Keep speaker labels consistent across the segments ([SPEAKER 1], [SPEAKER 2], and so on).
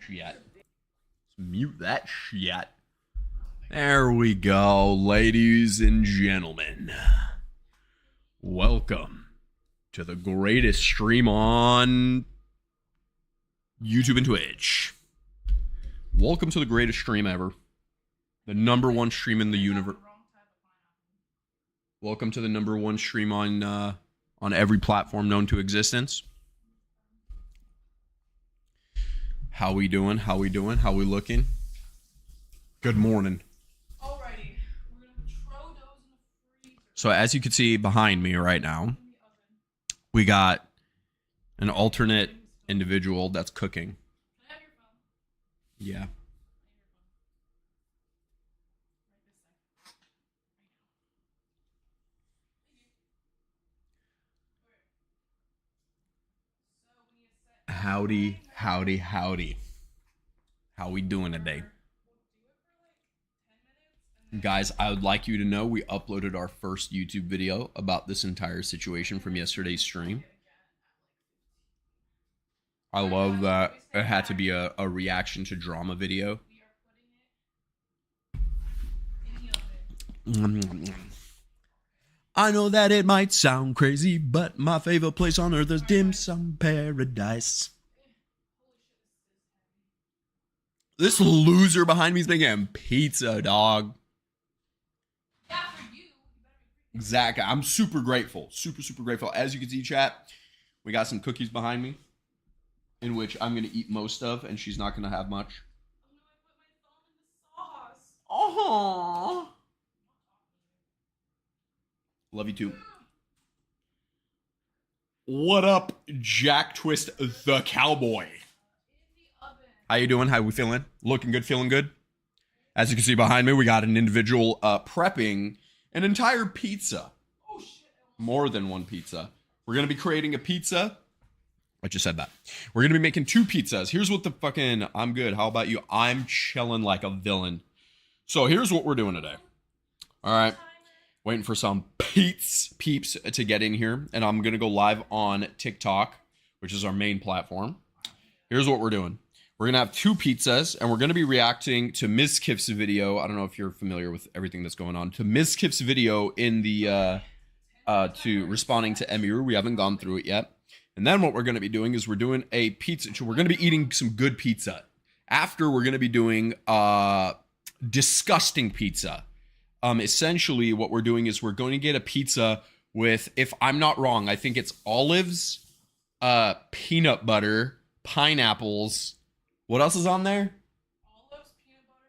[SPEAKER 1] shit. Let's mute that shit. There we go, ladies and gentlemen. Welcome to the greatest stream on YouTube and Twitch. Welcome to the greatest stream ever. The number one stream in the universe. Welcome to the number one stream on every platform known to existence. How we doing? How we doing? How we looking? Good morning.
[SPEAKER 2] Alrighty. We're gonna throw those in the freezer.
[SPEAKER 1] So as you can see behind me right now, we got an alternate individual that's cooking.
[SPEAKER 2] Can I have your phone?
[SPEAKER 1] Yeah. Howdy, howdy, howdy. How we doing today? Guys, I would like you to know we uploaded our first YouTube video about this entire situation from yesterday's stream. I love that it had to be a reaction to drama video. I know that it might sound crazy, but my favorite place on earth is dim sum paradise. This loser behind me is making pizza, dog.
[SPEAKER 2] Yeah, for you.
[SPEAKER 1] Exactly. I'm super grateful. Super grateful. As you can see, chat, we got some cookies behind me, in which I'm going to eat most of, and she's not going to have much.
[SPEAKER 2] Oh no, I put my phone in the sauce.
[SPEAKER 1] Aww. Love you too. What up, Jack Twist the Cowboy?
[SPEAKER 2] In the oven.
[SPEAKER 1] How you doing? How we feeling? Looking good, feeling good? As you can see behind me, we got an individual prepping an entire pizza.
[SPEAKER 2] Oh shit.
[SPEAKER 1] More than one pizza. We're going to be creating a pizza. I just said that. We're going to be making two pizzas. Here's what the fucking... I'm good. How about you? I'm chilling like a villain. So here's what we're doing today. All right. Waiting for some peeps to get in here. And I'm going to go live on TikTok, which is our main platform. Here's what we're doing. We're going to have two pizzas, and we're going to be reacting to Ms. Kiff's video. I don't know if you're familiar with everything that's going on. To Ms. Kiff's video in the... to responding to Emiru. We haven't gone through it yet. And then what we're going to be doing is we're doing a pizza. We're going to be eating some good pizza. After, we're going to be doing disgusting pizza. Essentially, what we're doing is we're going to get a pizza with, if I'm not wrong, I think it's olives, peanut butter, pineapples. What else is on there?
[SPEAKER 2] Olives, peanut butter,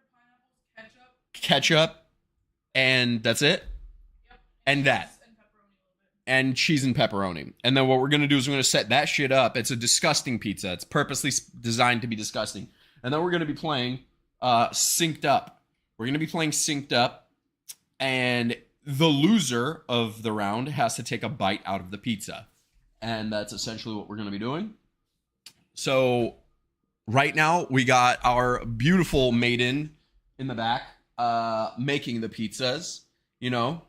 [SPEAKER 2] pineapples,
[SPEAKER 1] Ketchup. And that's it?
[SPEAKER 2] Yep.
[SPEAKER 1] And that.
[SPEAKER 2] And pepperoni a little bit.
[SPEAKER 1] And cheese and pepperoni. And then what we're going to do is we're going to set that shit up. It's a disgusting pizza. It's purposely designed to be disgusting. And then we're going to be playing Synced Up. We're going to be playing Synced Up. And the loser of the round has to take a bite out of the pizza. And that's essentially what we're going to be doing. So right now we got our beautiful maiden in the back making the pizzas. You know,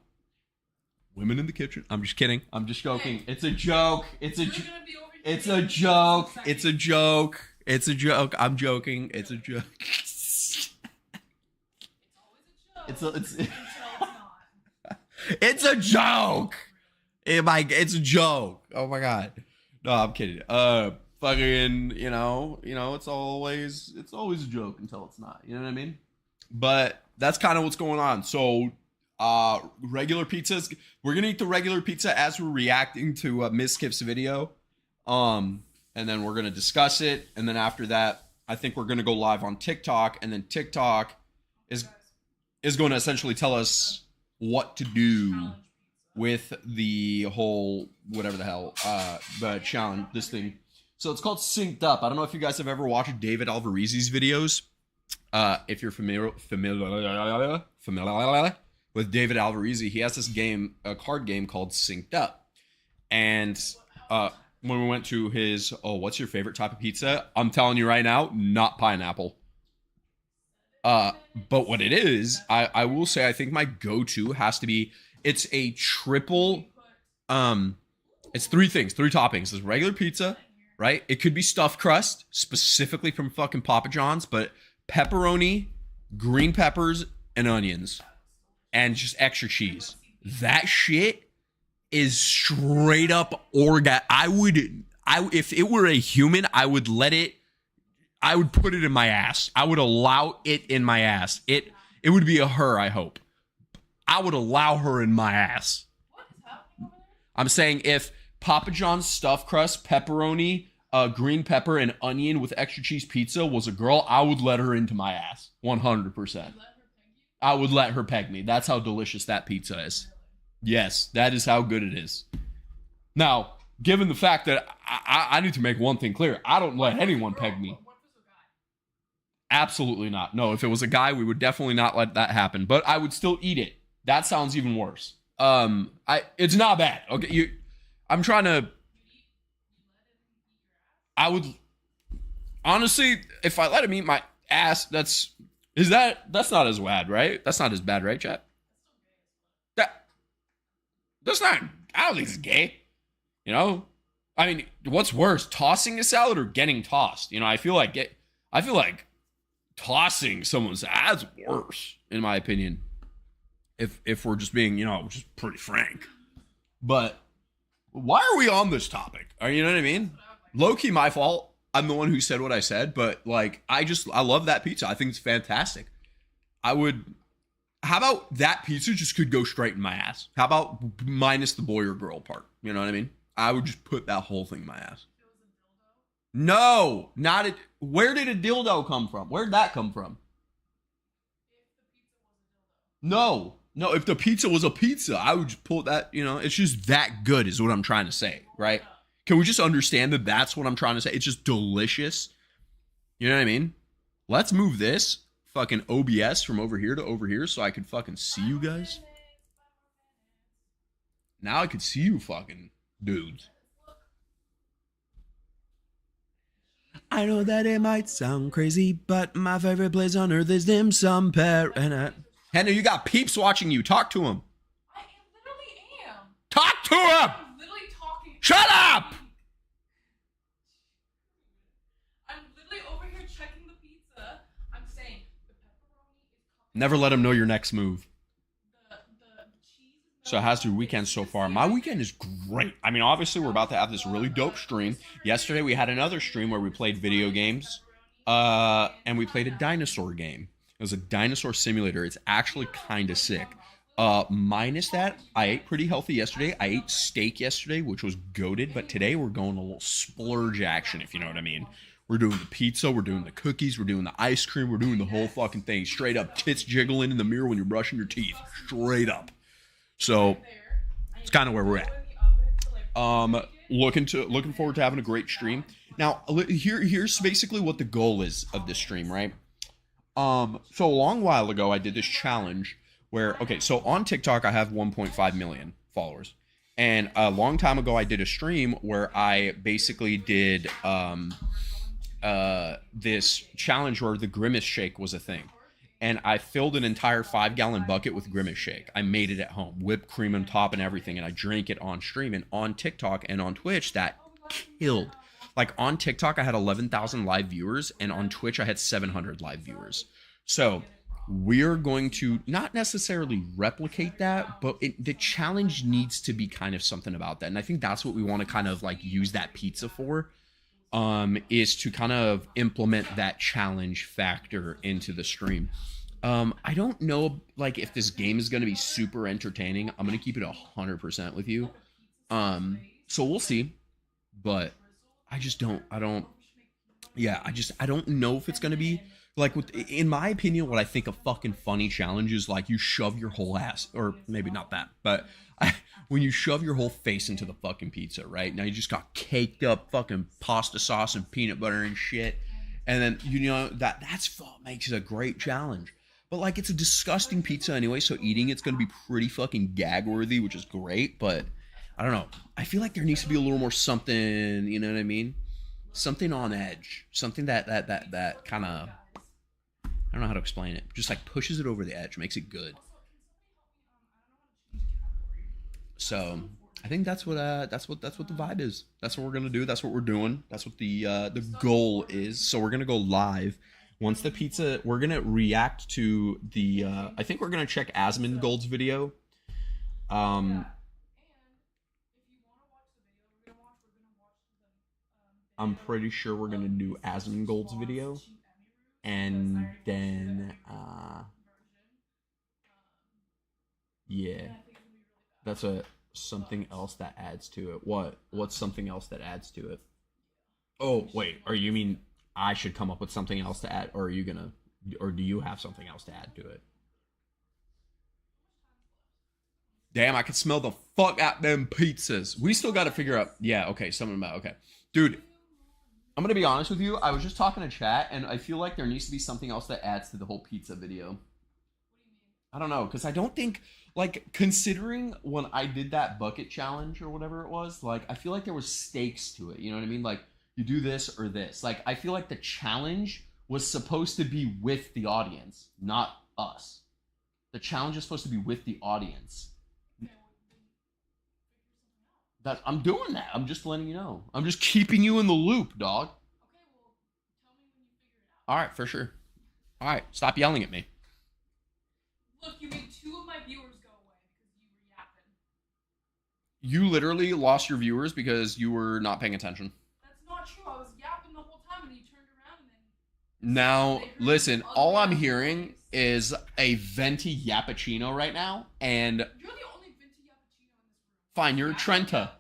[SPEAKER 1] women in the kitchen. I'm just kidding. I'm just joking. It's a joke. It's a
[SPEAKER 2] You're gonna be over here
[SPEAKER 1] it's a
[SPEAKER 2] taking
[SPEAKER 1] joke.
[SPEAKER 2] pizza.
[SPEAKER 1] It's a joke. It's a joke. I'm joking. It's a joke.
[SPEAKER 2] It's always a joke.
[SPEAKER 1] It's
[SPEAKER 2] Until it's not.
[SPEAKER 1] it's a joke. It's a joke. Oh my god. No, I'm kidding. Fucking, you know, it's always a joke until it's not. You know what I mean? But that's kind of what's going on. So, regular pizzas. We're gonna eat the regular pizza as we're reacting to Ms. Kiff's video. And then we're gonna discuss it. And then after that, I think we're gonna go live on TikTok. And then TikTok is going to essentially tell us what to do with the whole whatever the hell the challenge, this thing. So it's called Synced Up. I don't know if you guys have ever watched David Alvarezzi's videos. If you're familiar with David Alvarezzi, he has this game, a card game called Synced Up. And when we went to his, what's your favorite type of pizza? I'm telling you right now, not pineapple. But what it is, I will say, I think my go-to has to be, it's a triple, it's three things, three toppings. There's regular pizza, right? It could be stuffed crust, specifically from fucking Papa John's, but pepperoni, green peppers, and onions, and just extra cheese. That shit is straight up if it were a human, I would put it in my ass. I would allow it in my ass. It would be a her, I hope. I would allow her in my ass.
[SPEAKER 2] What is happening over there?
[SPEAKER 1] I'm saying if Papa John's stuffed crust, pepperoni, green pepper, and onion with extra cheese pizza was a girl, I would let her into my ass. 100%.
[SPEAKER 2] You let her peg you?
[SPEAKER 1] I would let her peg me. That's how delicious that pizza is. Yes, that is how good it is. Now, given the fact that I need to make one thing clear, I don't let anyone peg me.
[SPEAKER 2] What if it's a guy?
[SPEAKER 1] Absolutely not. No, if it was a guy, we would definitely not let that happen. But I would still eat it. That sounds even worse. It's not bad. Okay, I'm trying to. I would honestly, if I let him eat my ass, that's not as bad, right? That's not as bad, right, chat? That's not. I don't think it's gay. You know, I mean, what's worse, tossing a salad or getting tossed? You know, I feel like tossing someone's ass worse, in my opinion. If we're just being, just pretty frank. But why are we on this topic? You know what I mean? Low key, my fault. I'm the one who said what I said, but like, I love that pizza. I think it's fantastic. How about that pizza just could go straight in my ass? How about minus the boy or girl part? You know what I mean? I would just put that whole thing in my ass. No, not it. Where did a dildo come from? Where'd that come from? No, if the pizza was a pizza, I would just pull that, it's just that good is what I'm trying to say, right? Can we just understand that that's what I'm trying to say? It's just delicious. You know what I mean? Let's move this fucking OBS from over here to over here so I could fucking see you guys. Now I could see you fucking dudes. I know that it might sound crazy, but my favorite place on earth is dim sum paradise. Henry, you got peeps watching you. Talk to him.
[SPEAKER 2] I literally am.
[SPEAKER 1] Talk to him!
[SPEAKER 2] I'm literally talking.
[SPEAKER 1] Shut up!
[SPEAKER 2] I'm literally over here checking the pizza. I'm saying the pepperoni is coming.
[SPEAKER 1] Never let him know your next move.
[SPEAKER 2] The cheese is
[SPEAKER 1] So how's your weekend so far? My weekend is great. I mean, obviously, we're about to have this really dope stream. Yesterday, we had another stream where we played video games. And we played a dinosaur game. It was a dinosaur simulator. It's actually kind of sick. Minus that, I ate pretty healthy yesterday. I ate steak yesterday, which was goated. But today, we're going a little splurge action, if you know what I mean. We're doing the pizza. We're doing the cookies. We're doing the ice cream. We're doing the whole fucking thing. Straight up tits jiggling in the mirror when you're brushing your teeth. Straight up. So it's kind of where we're at. Looking forward to having a great stream. Now, here's basically what the goal is of this stream, right? So a long while ago, I did this challenge where, so on TikTok, I have 1.5 million followers. And a long time ago, I did a stream where I basically did this challenge where the Grimace Shake was a thing. And I filled an entire 5-gallon bucket with Grimace Shake. I made it at home, whipped cream on top and everything, and I drank it on stream. And on TikTok and on Twitch, that killed. Like on TikTok, I had 11,000 live viewers, and on Twitch, I had 700 live viewers. So we're going to not necessarily replicate that, but the challenge needs to be kind of something about that. And I think that's what we want to kind of like use that pizza for, is to kind of implement that challenge factor into the stream. I don't know like if this game is going to be super entertaining. I'm going to keep it 100% with you. So we'll see, but I don't know if it's going to be like, in my opinion, what I think a fucking funny challenge is like you shove your whole ass, or maybe not that, but when you shove your whole face into the fucking pizza, right? Now you just got caked up fucking pasta sauce and peanut butter and shit. And then, that's what makes it a great challenge. But like, it's a disgusting pizza anyway, so eating it's going to be pretty fucking gag worthy, which is great, but I don't know. I feel like there needs to be a little more something, you know what I mean? Something on edge. Something that kind of, I don't know how to explain it. Just like pushes it over the edge, makes it good. So I think that's what the vibe is. That's what we're gonna do. That's what we're doing. That's what the goal is. So we're gonna go live. Once the pizza, we're gonna react to the. I think we're gonna check Asmongold's video. Um, I'm pretty sure we're gonna do Asmongold's video, and then yeah, that's a something else that adds to it. What's something else that adds to it? Oh wait, or you mean I should come up with something else to add, or are you gonna, or do you have something else to add to it? Damn, I can smell the fuck out them pizzas. We still got to figure out. Yeah, okay, something about okay, dude. I'm gonna be honest with you. I was just talking to chat, and I feel like there needs to be something else that adds to the whole pizza video. I don't know, because I don't think, like, considering when I did that bucket challenge or whatever it was, like, I feel like there was stakes to it. You know what I mean? Like, you do this or this. Like, I feel like the challenge was supposed to be with the audience, not us. The challenge is supposed to be with the audience. That I'm doing that. I'm just letting you know. I'm just keeping you in the loop, dog. All right, for sure. All right, stop yelling at me.
[SPEAKER 2] Look, you made 2 of my viewers go away because you were yapping.
[SPEAKER 1] You literally lost your viewers because you were not paying attention.
[SPEAKER 2] That's not true. I was yapping the whole time and you turned around and then...
[SPEAKER 1] Now, listen, all I'm hearing is a venti yappuccino right now, and...
[SPEAKER 2] You're the only venti yappuccino in this room.
[SPEAKER 1] Fine, you're a Trenta.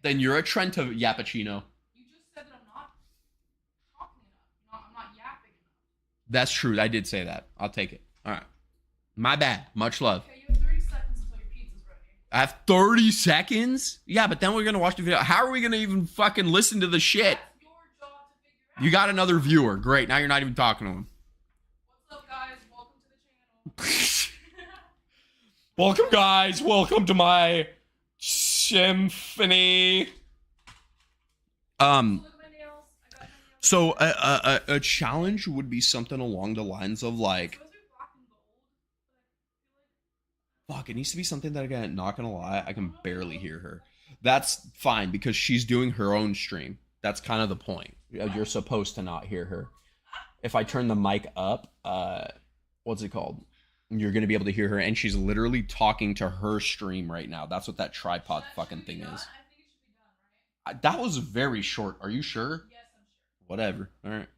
[SPEAKER 1] Then you're a Trenta yappuccino.
[SPEAKER 2] You just said that I'm not talking enough. I'm not yapping enough.
[SPEAKER 1] That's true. I did say that. I'll take it. All right. My bad. Much love.
[SPEAKER 2] Okay, you have 30 seconds until your pizza's ready.
[SPEAKER 1] I have 30 seconds? Yeah, but then we're going to watch the video. How are we going to even fucking listen to the shit?
[SPEAKER 2] That's your job to figure out.
[SPEAKER 1] You got another viewer. Great. Now you're not even talking to him.
[SPEAKER 2] What's up, guys? Welcome to the channel.
[SPEAKER 1] Welcome, guys. Welcome to my symphony.
[SPEAKER 2] Look at my nails. I got my nails.
[SPEAKER 1] So a challenge would be something along the lines of like,
[SPEAKER 2] Those are black and gold, but I feel like...
[SPEAKER 1] fuck, it needs to be something that, again, not gonna lie, I can barely hear her. That's fine because she's doing her own stream. That's kind of the point. You're supposed to not hear her. If I turn the mic up, what's it called? You're gonna be able to hear her, and she's literally talking to her stream right now. That's what that tripod fucking thing is.
[SPEAKER 2] I think it should be done, right?
[SPEAKER 1] That was very short. Are you sure?
[SPEAKER 2] Yes, I'm sure.
[SPEAKER 1] Whatever. All right.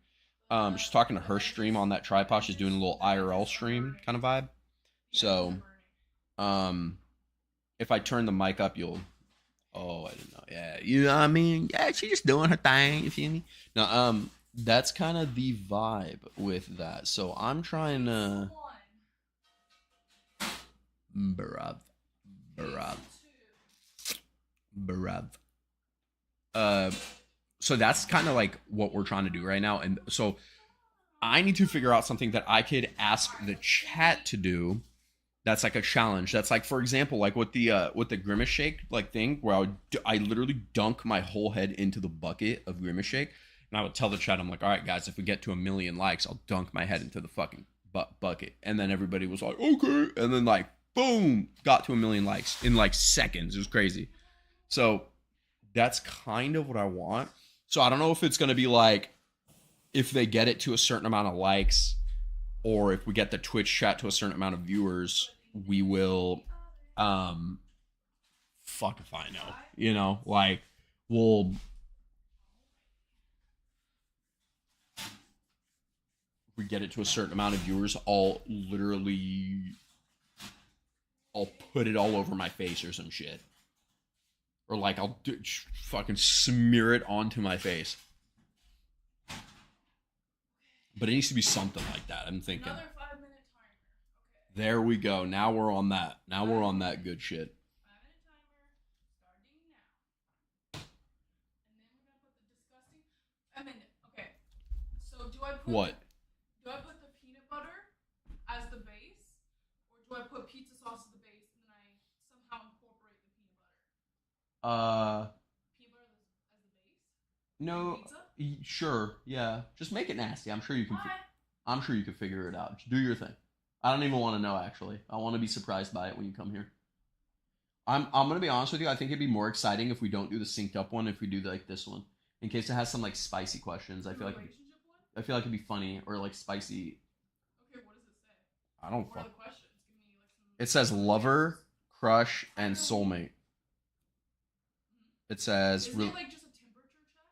[SPEAKER 1] She's talking to her stream on that tripod. She's doing a little IRL stream kind of vibe. So, if I turn the mic up, you'll. Oh, I didn't know. Yeah, you know what I mean. Yeah, she's just doing her thing. You feel me? Now, that's kind of the vibe with that. So I'm trying to. Bruv. So that's kind of like what we're trying to do right now, and so I need to figure out something that I could ask the chat to do. That's like a challenge. That's like, for example, like with the Grimace Shake like thing, where I literally dunk my whole head into the bucket of Grimace Shake, and I would tell the chat, I'm like, all right, guys, if we get to 1 million likes, I'll dunk my head into the fucking bucket, and then everybody was like, okay, and then like, boom, got to 1 million likes in like seconds. It was crazy. So that's kind of what I want. So I don't know if it's going to be like, if they get it to a certain amount of likes, or if we get the Twitch chat to a certain amount of viewers, we will, fuck if I know, you know, like we'll, if we get it to a certain amount of viewers, I'll put it all over my face or some shit. Or like I'll fucking smear it onto my face. But it needs to be something like that, I'm thinking.
[SPEAKER 2] Another 5-minute timer. Okay.
[SPEAKER 1] There we go. Now we're on that. Now we're on that good shit.
[SPEAKER 2] 5-minute timer starting now. And then we're gonna put the disgusting. I mean, okay. So do I put
[SPEAKER 1] What?
[SPEAKER 2] Do I put the peanut butter as the base, or do I put pizza sauce as the base and then I somehow incorporate the peanut butter? Peanut butter as the base?
[SPEAKER 1] No.
[SPEAKER 2] Pizza?
[SPEAKER 1] Sure. Yeah. Just make it nasty. I'm sure you can.
[SPEAKER 2] What?
[SPEAKER 1] I'm sure you can figure it out. Just do your thing. I don't even want to know, actually. I want to be surprised by it when you come here. I'm gonna be honest with you. I think it'd be more exciting if we don't do the synced up one. If we do like this one, in case it has some like spicy questions.
[SPEAKER 2] The relationship one?
[SPEAKER 1] I feel like it'd be funny or like spicy.
[SPEAKER 2] Okay, what does it say?
[SPEAKER 1] I don't
[SPEAKER 2] What are
[SPEAKER 1] fuck.
[SPEAKER 2] the questions? Give me like some.
[SPEAKER 1] It says lover, crush, and soulmate.
[SPEAKER 2] Mhm.
[SPEAKER 1] It says
[SPEAKER 2] Isn't it like just a temperature check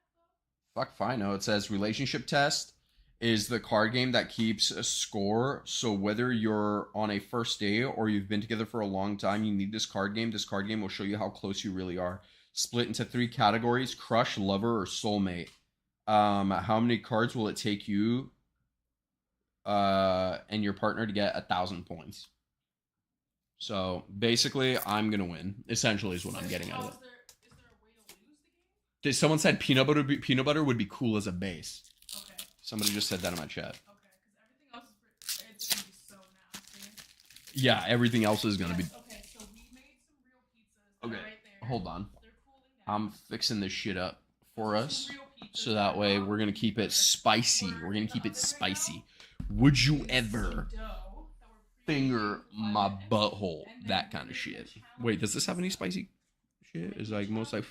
[SPEAKER 2] though?
[SPEAKER 1] fuck if I know. It says relationship test is the card game that keeps a score. So whether you're on a first date or you've been together for a long time, you need this card game. This card game will show you how close you really are. Split into 3 categories: crush, lover, or soulmate. How many cards will it take you and your partner to get 1,000 points? So basically, I'm gonna win. Essentially, is what I'm getting out of it.
[SPEAKER 2] Is there a way to lose the game?
[SPEAKER 1] Someone said peanut butter would be cool as a base.
[SPEAKER 2] Okay.
[SPEAKER 1] Somebody just said that in my chat.
[SPEAKER 2] Okay, because everything else is it's gonna be so nasty.
[SPEAKER 1] Yeah, everything else is gonna be.
[SPEAKER 2] Okay, so we made some real pizzas. They're
[SPEAKER 1] Okay,
[SPEAKER 2] right there.
[SPEAKER 1] hold on.
[SPEAKER 2] They're cooling down.
[SPEAKER 1] I'm fixing this shit up for us,
[SPEAKER 2] Some real pizzas
[SPEAKER 1] so that way we're gonna keep it spicy. We're gonna keep it spicy. Would you ever finger my butthole? That kind of shit. Wait, does this have any spicy shit? Is like most like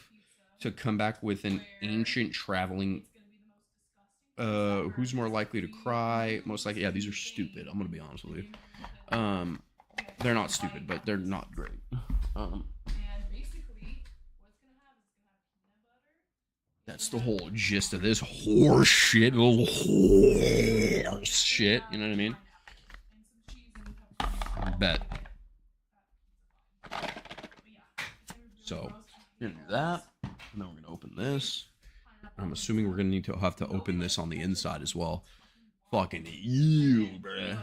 [SPEAKER 1] to come back with an ancient traveling. Who's more likely to cry? Most likely, yeah. These are stupid. I'm gonna be honest with you. They're not stupid, but they're not great.
[SPEAKER 2] And basically, what's gonna have is gonna have peanut butter.
[SPEAKER 1] That's the whole gist of this horse shit. Little horse shit. You know what I mean?
[SPEAKER 2] And some cheese and pepperoni.
[SPEAKER 1] Bet. So, we're gonna do that. And then we're gonna open this. I'm assuming we're gonna need to have to open this on the inside as well. Fucking ew, bruh.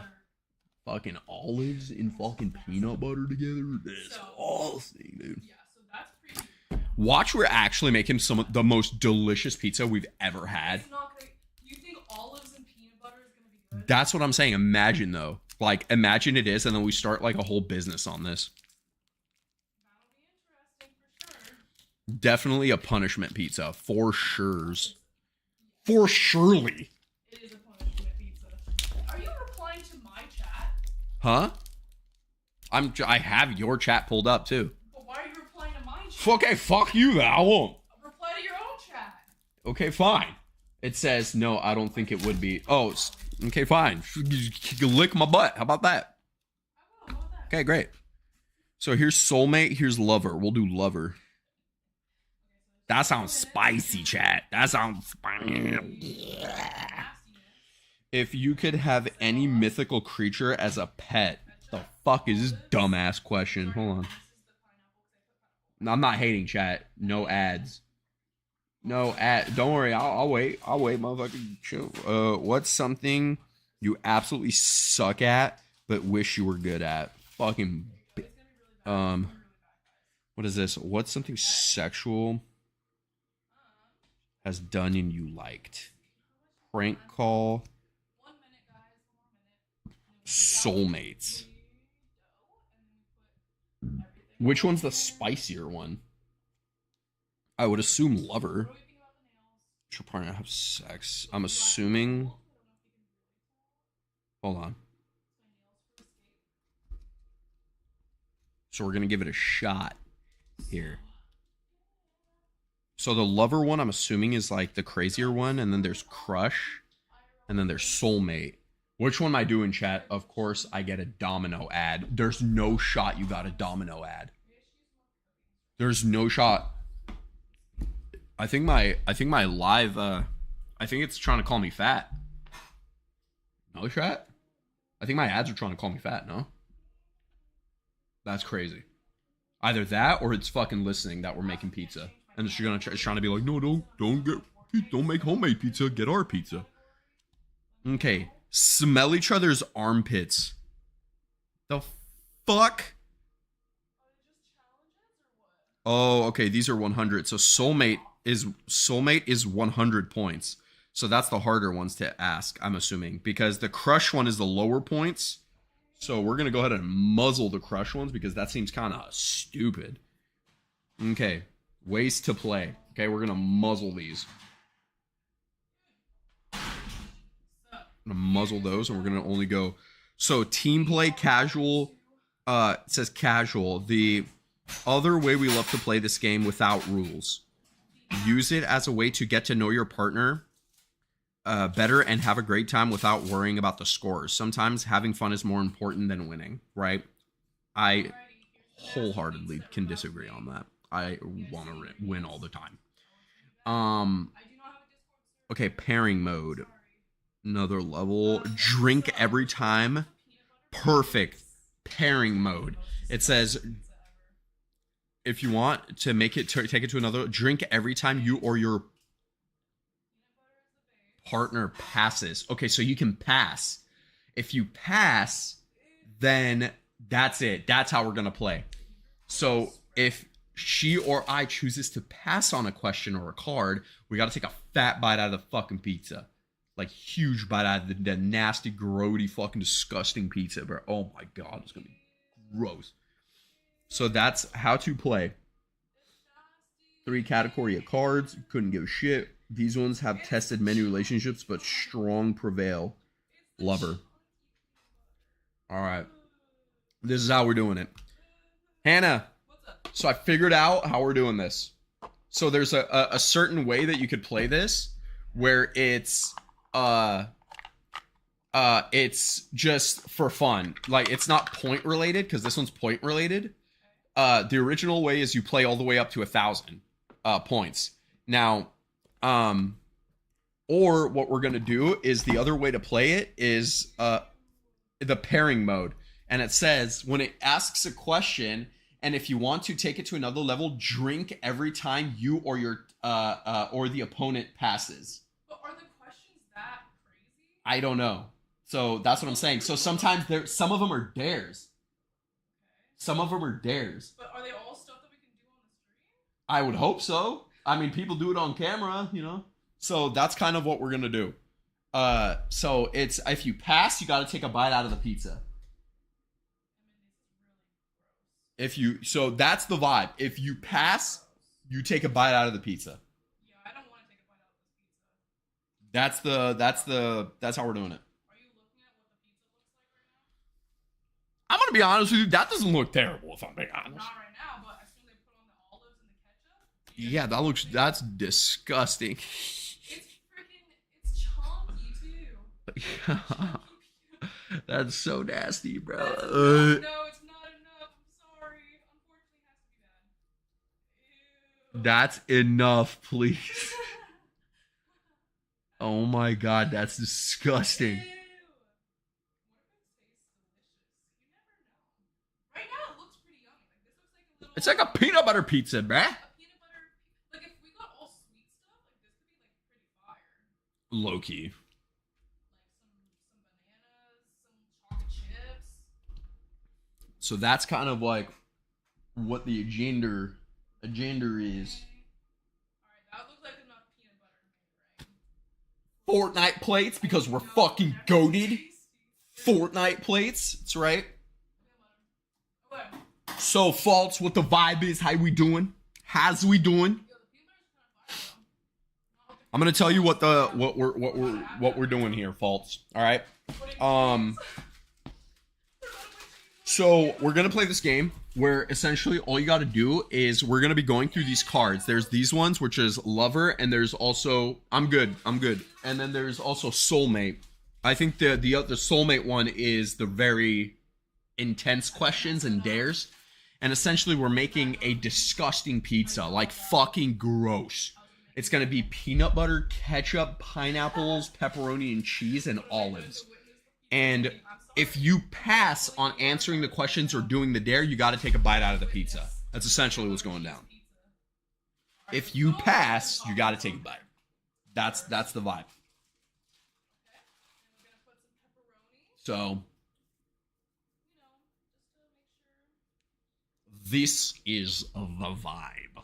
[SPEAKER 1] Fucking olives and fucking peanut butter together. That's awesome, dude.
[SPEAKER 2] Yeah, so that's pretty.
[SPEAKER 1] Watch, we're actually making some of the most delicious pizza we've ever had.
[SPEAKER 2] It's not gonna. You think olives and peanut butter is gonna be good?
[SPEAKER 1] That's what I'm saying. Imagine though. Like, imagine it is, and then we start like a whole business on this.
[SPEAKER 2] That'll be interesting for sure.
[SPEAKER 1] Definitely a punishment pizza. For sures. For surely.
[SPEAKER 2] It is a punishment pizza. Are you replying to my chat?
[SPEAKER 1] Huh? I have your chat pulled up too.
[SPEAKER 2] But why are you replying to my chat?
[SPEAKER 1] Okay, fuck you then. I won't.
[SPEAKER 2] Reply to your own chat.
[SPEAKER 1] Okay, fine. It says, no, I don't think it would be. Oh, okay, fine. You lick my butt. How about that?
[SPEAKER 2] I will. How about that?
[SPEAKER 1] Okay, great. So here's soulmate, here's lover. We'll do lover. That sounds spicy, chat. That sounds spicy. If you could have any mythical creature as a pet, the fuck is this dumbass question? Hold on. I'm not hating, chat. No ads. No ad. Don't worry. I'll wait. I'll wait, motherfucker. Chill. What's something you absolutely suck at but wish you were good at? Fucking. What is this? What's something sexual has done and you liked? Prank call.
[SPEAKER 2] 1 minute, guys. 1 minute.
[SPEAKER 1] Soulmates. Which one's the spicier one? I would assume lover. She'll probably not have sex. I'm assuming. Hold on. So we're gonna give it a shot here. So the lover one, I'm assuming, is like the crazier one, and then there's crush, and then there's soulmate. Which one am I doing, chat? Of course, I get a domino ad. There's no shot you got a domino ad. There's no shot. I think my live I think it's trying to call me fat. No, chat? I think my ads are trying to call me fat, no? That's crazy. Either that or it's fucking listening that we're making pizza. And it's trying to be like, no, don't make homemade pizza, get our pizza. Okay. Smell each other's armpits. The fuck? Oh, okay, these are 100. So soulmate is 100 points. So that's the harder ones to ask, I'm assuming, because the crush one is the lower points. So we're going to go ahead and muzzle the crush ones because that seems kind of stupid. Okay, ways to play. Okay, we're going to muzzle these. I'm going to muzzle those and we're going to only go. So team play, casual, it says casual. The Other way we love to play this game without rules. Use it as a way to get to know your partner better and have a great time without worrying about the scores. Sometimes having fun is more important than winning, right? I wholeheartedly can disagree on that. I want to win all the time. Okay, pairing mode. Another level. Drink every time. Perfect. Pairing mode. It says if you want to make it take it to another, drink every time you or your partner passes. Okay, so you can pass. If you pass, then that's it. That's how we're gonna play. So if she or I chooses to pass on a question or a card, we gotta take a fat bite out of the fucking pizza. Like huge bite out of the nasty, grody, fucking disgusting pizza, bro. Oh my god, it's gonna be gross. So that's how to play. 3 category of cards. Couldn't give a shit. These ones have tested many relationships, but strong prevail. Lover. Alright. This is how we're doing it. Hannah. So I figured out how we're doing this. So there's a certain way that you could play this where it's just for fun. Like it's not point related because this one's point related. The original way is you play all the way up to 1,000 points. Now, or what we're gonna do is the other way to play it is the pairing mode, and it says when it asks a question, and if you want to take it to another level, drink every time you or your or the opponent passes.
[SPEAKER 2] But are the questions that crazy?
[SPEAKER 1] I don't know. So that's what I'm saying. So sometimes some of them are dares. Some of them are dares.
[SPEAKER 2] But are they all stuff that we can do on the stream?
[SPEAKER 1] I would hope so. I mean, people do it on camera, you know? So that's kind of what we're going to do. So it's, if you pass, you got to take a bite out of the pizza. So that's the vibe. If you pass, you take a bite out of the pizza.
[SPEAKER 2] Yeah, I don't want to take a bite out of this pizza.
[SPEAKER 1] That's how we're doing it.
[SPEAKER 2] Are you looking at what the pizza looks like right now?
[SPEAKER 1] I'm going to be honest with you. That doesn't look terrible, if I'm being honest.
[SPEAKER 2] Not right now, but as soon as they put on the olives and the ketchup.
[SPEAKER 1] Yeah, that's disgusting.
[SPEAKER 2] It's chunky too. Chunky.
[SPEAKER 1] That's so nasty, bro.
[SPEAKER 2] No, it's not enough. I'm sorry. Unfortunately, it has to be that. Ew.
[SPEAKER 1] That's enough, please. Oh my god, that's disgusting.
[SPEAKER 2] Ew. What if it tastes delicious? You never know. Right now, it looks pretty yummy. Like this looks like a little.
[SPEAKER 1] It's like a peanut butter pizza, bruh.
[SPEAKER 2] A peanut butter. Like if we got all sweet stuff, like this could be like pretty fire.
[SPEAKER 1] Low key.
[SPEAKER 2] Like some bananas, some chocolate chips.
[SPEAKER 1] So that's kind of like what the agenda is.
[SPEAKER 2] Alright, that looks like enough peanut butter to me, right?
[SPEAKER 1] Fortnite plates because we're fucking goated. Fortnite plates. That's right.
[SPEAKER 2] Okay.
[SPEAKER 1] So False, what the vibe is? How we doing? How's we doing?
[SPEAKER 2] Yo, the peanut butter's kind of fire though.
[SPEAKER 1] I'm gonna tell you what we're doing here, False. All right. So we're gonna play this game where essentially all you gotta do is we're gonna be going through these cards. There's these ones, which is Lover, and there's also I'm good, and then there's also Soulmate. I think the Soulmate one is the very intense questions and dares, and essentially we're making a disgusting pizza, like fucking gross. It's gonna be peanut butter, ketchup, pineapples, pepperoni, and cheese, and olives. And if you pass on answering the questions or doing the dare, you got to take a bite out of the pizza. That's essentially what's going down. If you pass, you got to take a bite. That's the vibe. So this is the vibe.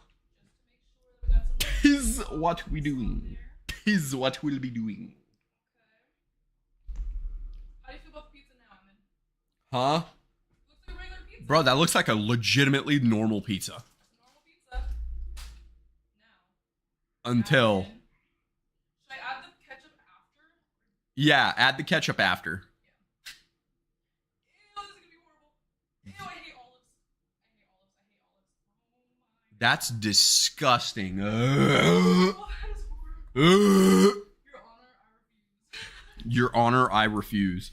[SPEAKER 1] Tis what we doing. Tis what we'll be doing.
[SPEAKER 2] How do you feel about the pizza now, Emin?
[SPEAKER 1] Huh?
[SPEAKER 2] Looks like a regular pizza.
[SPEAKER 1] Bro, that looks like a legitimately normal pizza.
[SPEAKER 2] It's a normal pizza. Now.
[SPEAKER 1] Until.
[SPEAKER 2] Should I add the ketchup after?
[SPEAKER 1] Yeah, add the ketchup after.
[SPEAKER 2] Ew, this is gonna be horrible. Ew, I hate olives. I hate olives.
[SPEAKER 1] That's disgusting.
[SPEAKER 2] Oh, that is horrible. Your Honor, I refuse.
[SPEAKER 1] Your Honor, I refuse.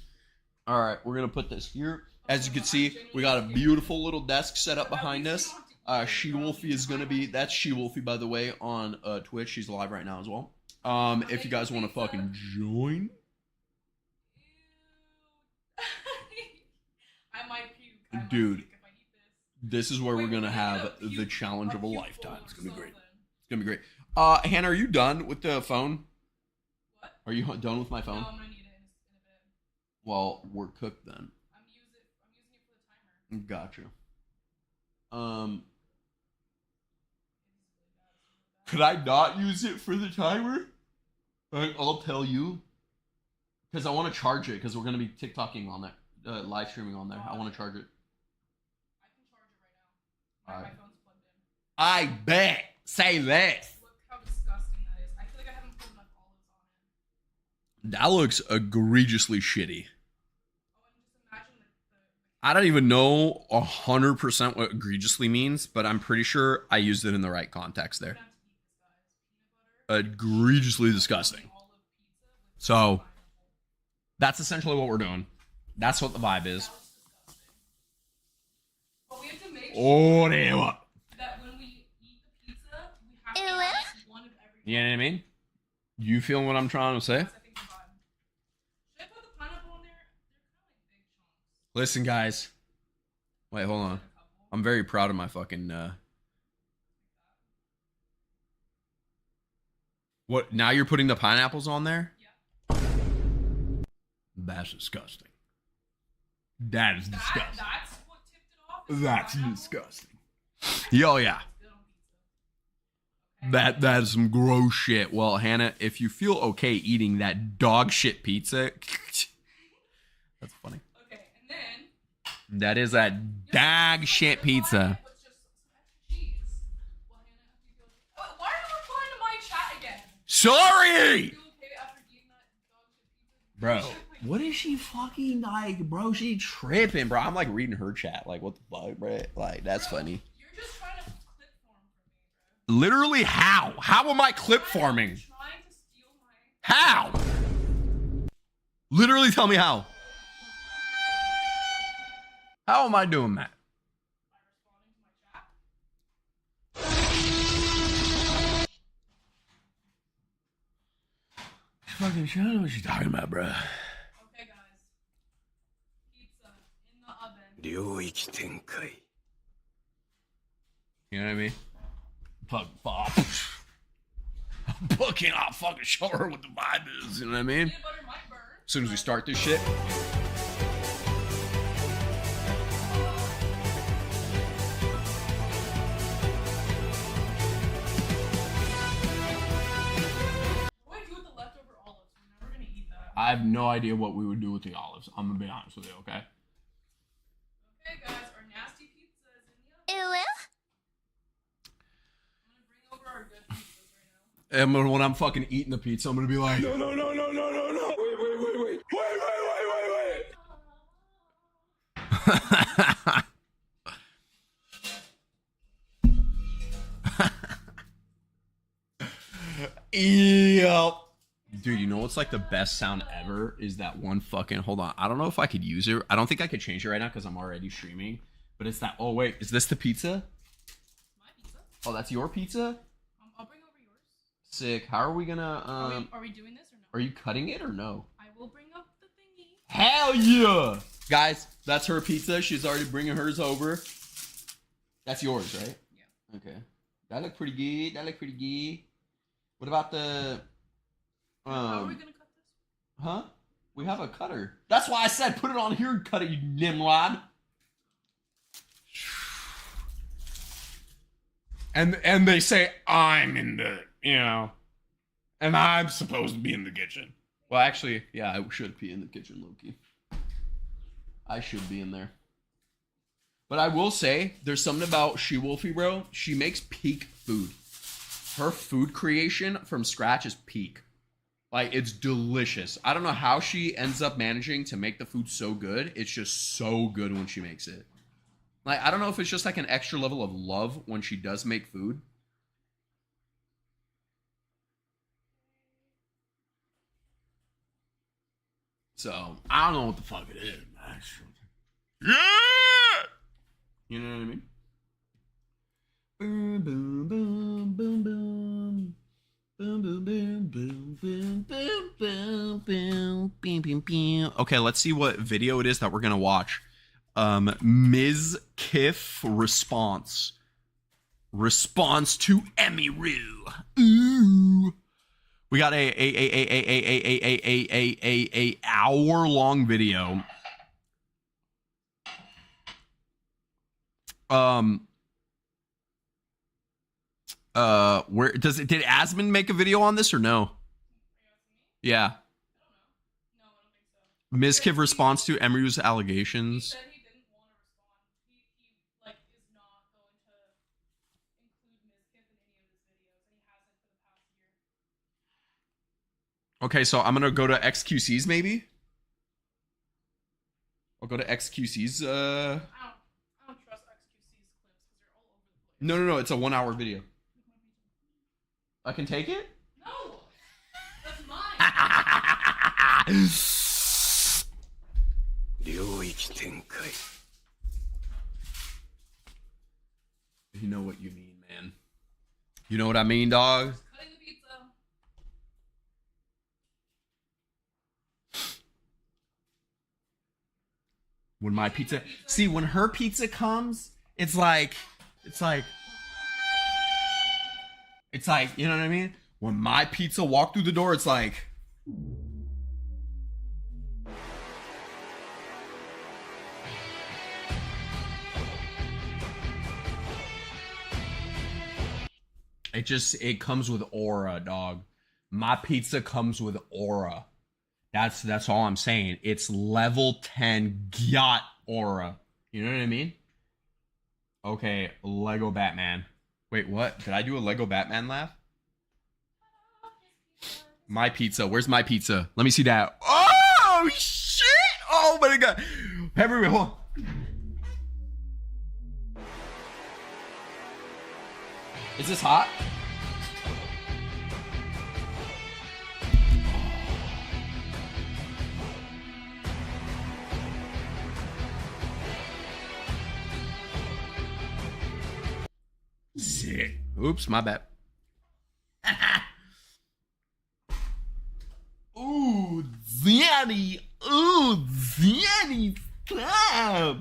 [SPEAKER 1] All right, we're gonna put this here. As you can see, we got a beautiful little desk set up behind us. She Wolfie is gonna be. That's She Wolfie, by the way, on Twitch. She's live right now as well. If you guys want to fucking join,
[SPEAKER 2] I might puke.
[SPEAKER 1] Dude.
[SPEAKER 2] If I eat this.
[SPEAKER 1] this is where
[SPEAKER 2] Wait,
[SPEAKER 1] we're gonna
[SPEAKER 2] we
[SPEAKER 1] have
[SPEAKER 2] need a
[SPEAKER 1] the
[SPEAKER 2] puke-
[SPEAKER 1] challenge of a
[SPEAKER 2] puke
[SPEAKER 1] lifetime.
[SPEAKER 2] bowl
[SPEAKER 1] It's
[SPEAKER 2] or
[SPEAKER 1] gonna be great.
[SPEAKER 2] something.
[SPEAKER 1] It's gonna be great. Hannah, are you done with the phone?
[SPEAKER 2] What?
[SPEAKER 1] Are you done with my
[SPEAKER 2] No,
[SPEAKER 1] phone?
[SPEAKER 2] I'm gonna need it in a bit.
[SPEAKER 1] Well, we're cooked then.
[SPEAKER 2] I'm using it for the timer.
[SPEAKER 1] Gotcha. Could I not use it for the timer? I'll tell you. Because I want to charge it, because we're going to be TikToking on there. Live streaming on there. I want to charge it.
[SPEAKER 2] I can charge it right now. My
[SPEAKER 1] Alright.
[SPEAKER 2] phone's plugged in.
[SPEAKER 1] I bet. Say less.
[SPEAKER 2] Look how disgusting that is. I feel like I haven't put enough olives on it.
[SPEAKER 1] That looks egregiously shitty.
[SPEAKER 2] Oh, and just imagine
[SPEAKER 1] I don't even know 100% what egregiously means, but I'm pretty sure I used it in the right context there. Egregiously disgusting. So, that's essentially what we're doing. That's what the vibe is.
[SPEAKER 2] But we have to make
[SPEAKER 1] Oh,
[SPEAKER 2] sure
[SPEAKER 1] damn.
[SPEAKER 2] that when we eat the pizza, we have to have one of everything.
[SPEAKER 1] You know what I mean? You feel what I'm trying to say?
[SPEAKER 2] That's, I think, the vibe. Should I put the pineapple in there? They're kind of like big chunks.
[SPEAKER 1] Listen, guys. Wait, hold on. I'm very proud of my fucking, What, now you're putting the pineapples on there?
[SPEAKER 2] Yeah.
[SPEAKER 1] That's disgusting. That is disgusting.
[SPEAKER 2] That's what tipped it off. is the
[SPEAKER 1] That's
[SPEAKER 2] pineapple.
[SPEAKER 1] disgusting. Yo, yeah.
[SPEAKER 2] Good on pizza. Okay.
[SPEAKER 1] That is some gross shit. Well, Hannah, if you feel okay eating that dog shit pizza, that's funny.
[SPEAKER 2] Okay, and then
[SPEAKER 1] That is that dog shit pizza.
[SPEAKER 2] With just some extra cheese. Well, Hannah, if you feel okay. Why are you replying to my chat again?
[SPEAKER 1] Sorry,
[SPEAKER 2] You okay after eating that dog shit pizza?
[SPEAKER 1] bro. What is she fucking like, bro? She tripping, bro. I'm like reading her chat, like what the fuck, bro? Like that's
[SPEAKER 2] Bro,
[SPEAKER 1] funny.
[SPEAKER 2] You're just trying to clip form from me, bro.
[SPEAKER 1] Literally, how? How am I clip farming?
[SPEAKER 2] You're trying to steal my.
[SPEAKER 1] How? Literally, tell me how. How am I doing that?
[SPEAKER 2] By responding to my chat.
[SPEAKER 1] Fucking shut up. What you talking about, bro?
[SPEAKER 2] Okay, guys. Pizza in the oven.
[SPEAKER 3] 領域展開
[SPEAKER 1] You know what I mean? I'm fucking, I'll fucking show her what the vibe is. You know what I mean?
[SPEAKER 2] Peanut butter might burn.
[SPEAKER 1] As soon as we start this shit.
[SPEAKER 2] What do I do with the leftover olives? We're never gonna eat that.
[SPEAKER 1] I have no idea what we would do with the olives. I'm gonna be honest with you, okay?
[SPEAKER 2] Okay, guys, our nasty pizza is in the oven. I'm gonna bring over our good pizzas right now.
[SPEAKER 1] And when I'm fucking eating the pizza, I'm gonna be like,
[SPEAKER 3] No, no, no, no, no, no, no. Wait.
[SPEAKER 1] yep. Dude, you know what's like the best sound ever is that one fucking, hold on. I don't know if I could use it. I don't think I could change it right now because I'm already streaming. But it's that, oh wait, is this the pizza?
[SPEAKER 2] My pizza.
[SPEAKER 1] Oh, that's your pizza?
[SPEAKER 2] I'll bring over yours.
[SPEAKER 1] Sick. How are we gonna,
[SPEAKER 2] Are we doing this or no?
[SPEAKER 1] are you cutting it or no?
[SPEAKER 2] I will bring up the thingy.
[SPEAKER 1] Hell yeah! Guys, that's her pizza. She's already bringing hers over. That's yours, right?
[SPEAKER 2] Yeah.
[SPEAKER 1] Okay. That look pretty good. That look pretty good. What about the...
[SPEAKER 2] How are we gonna cut this?
[SPEAKER 1] Huh? We have a cutter. That's why I said put it on here and cut it, you nimrod. And they say I'm in the, and I'm supposed to be in the kitchen. Well, actually, yeah, I should be in the kitchen, Loki. I should be in there. But I will say, there's something about She Wolfie, bro. She makes peak food. Her food creation from scratch is peak. Like, it's delicious. I don't know how she ends up managing to make the food so good. It's just so good when she makes it. Like, I don't know if it's just like an extra level of love when she does make food. So, I don't know what the fuck it is, man. Yeah! You know what I mean? Boom, boom, boom, boom, boom. Boom, boom, boom, boom, boom, boom, boom, boom, boom, boom, boom. Okay, let's see what video it is that we're gonna watch. Ms. Kiff response to Emiru. Ooh. We got a hour-long video. Where did Asmund make a video on this or no? Yeah.
[SPEAKER 2] No, I don't think so.
[SPEAKER 1] Ms. Kiv responds to Emiru's allegations.
[SPEAKER 2] He said he didn't want to respond. He like is not going to include Ms. Kiff in any of his videos, and he hasn't for the past year.
[SPEAKER 1] Okay, so I'm gonna go to XQC's maybe. I'll go to XQC's.
[SPEAKER 2] I don't trust XQC's clips because they're all over the place.
[SPEAKER 1] No. It's a 1 hour video. I can take it.
[SPEAKER 2] No, that's mine.
[SPEAKER 3] 領域展開
[SPEAKER 1] You know what you mean, man. You know what I mean, dog.
[SPEAKER 2] Cutting the pizza.
[SPEAKER 1] When my pizza, see, when her pizza comes, it's like, you know what I mean? When my pizza walked through the door, it's like, it comes with aura, dog. My pizza comes with aura. That's all I'm saying. It's level 10 Gyat aura. You know what I mean? Okay, Lego Batman. Wait, what? Did I do a Lego Batman laugh? My pizza. Where's my pizza? Let me see that. Oh, shit! Oh, my God. Everywhere, hold on. Is this hot? Sick. Oops, my bad. Ooh, Zanny. Ooh, Zanny. Stop.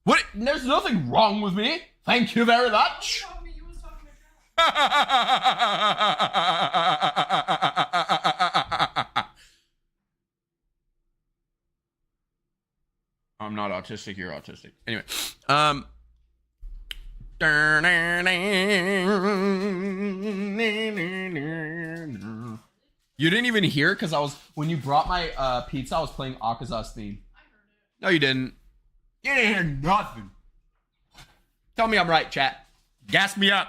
[SPEAKER 1] What? There's nothing wrong with me. Thank you very much.
[SPEAKER 2] You was talking to Jack.
[SPEAKER 1] I'm not autistic, you're autistic. Anyway, you didn't even hear it because when you brought my pizza, I was playing Akaza's theme.
[SPEAKER 2] I heard it.
[SPEAKER 1] No, you didn't. You didn't hear nothing. Tell me I'm right, chat. Gas me up.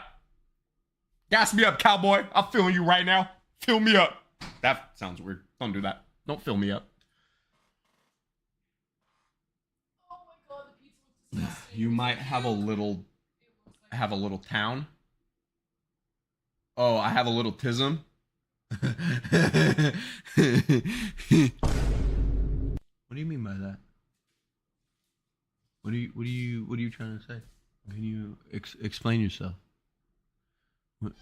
[SPEAKER 1] Gas me up, cowboy. I'm feeling you right now. Fill me up. That sounds weird. Don't do that. Don't fill me up.
[SPEAKER 2] Oh my god, the pizza looks disgusting.
[SPEAKER 1] You might have a little town. Oh, I have a little tism. What do you mean by that? What are you trying to say? Can you explain yourself? What?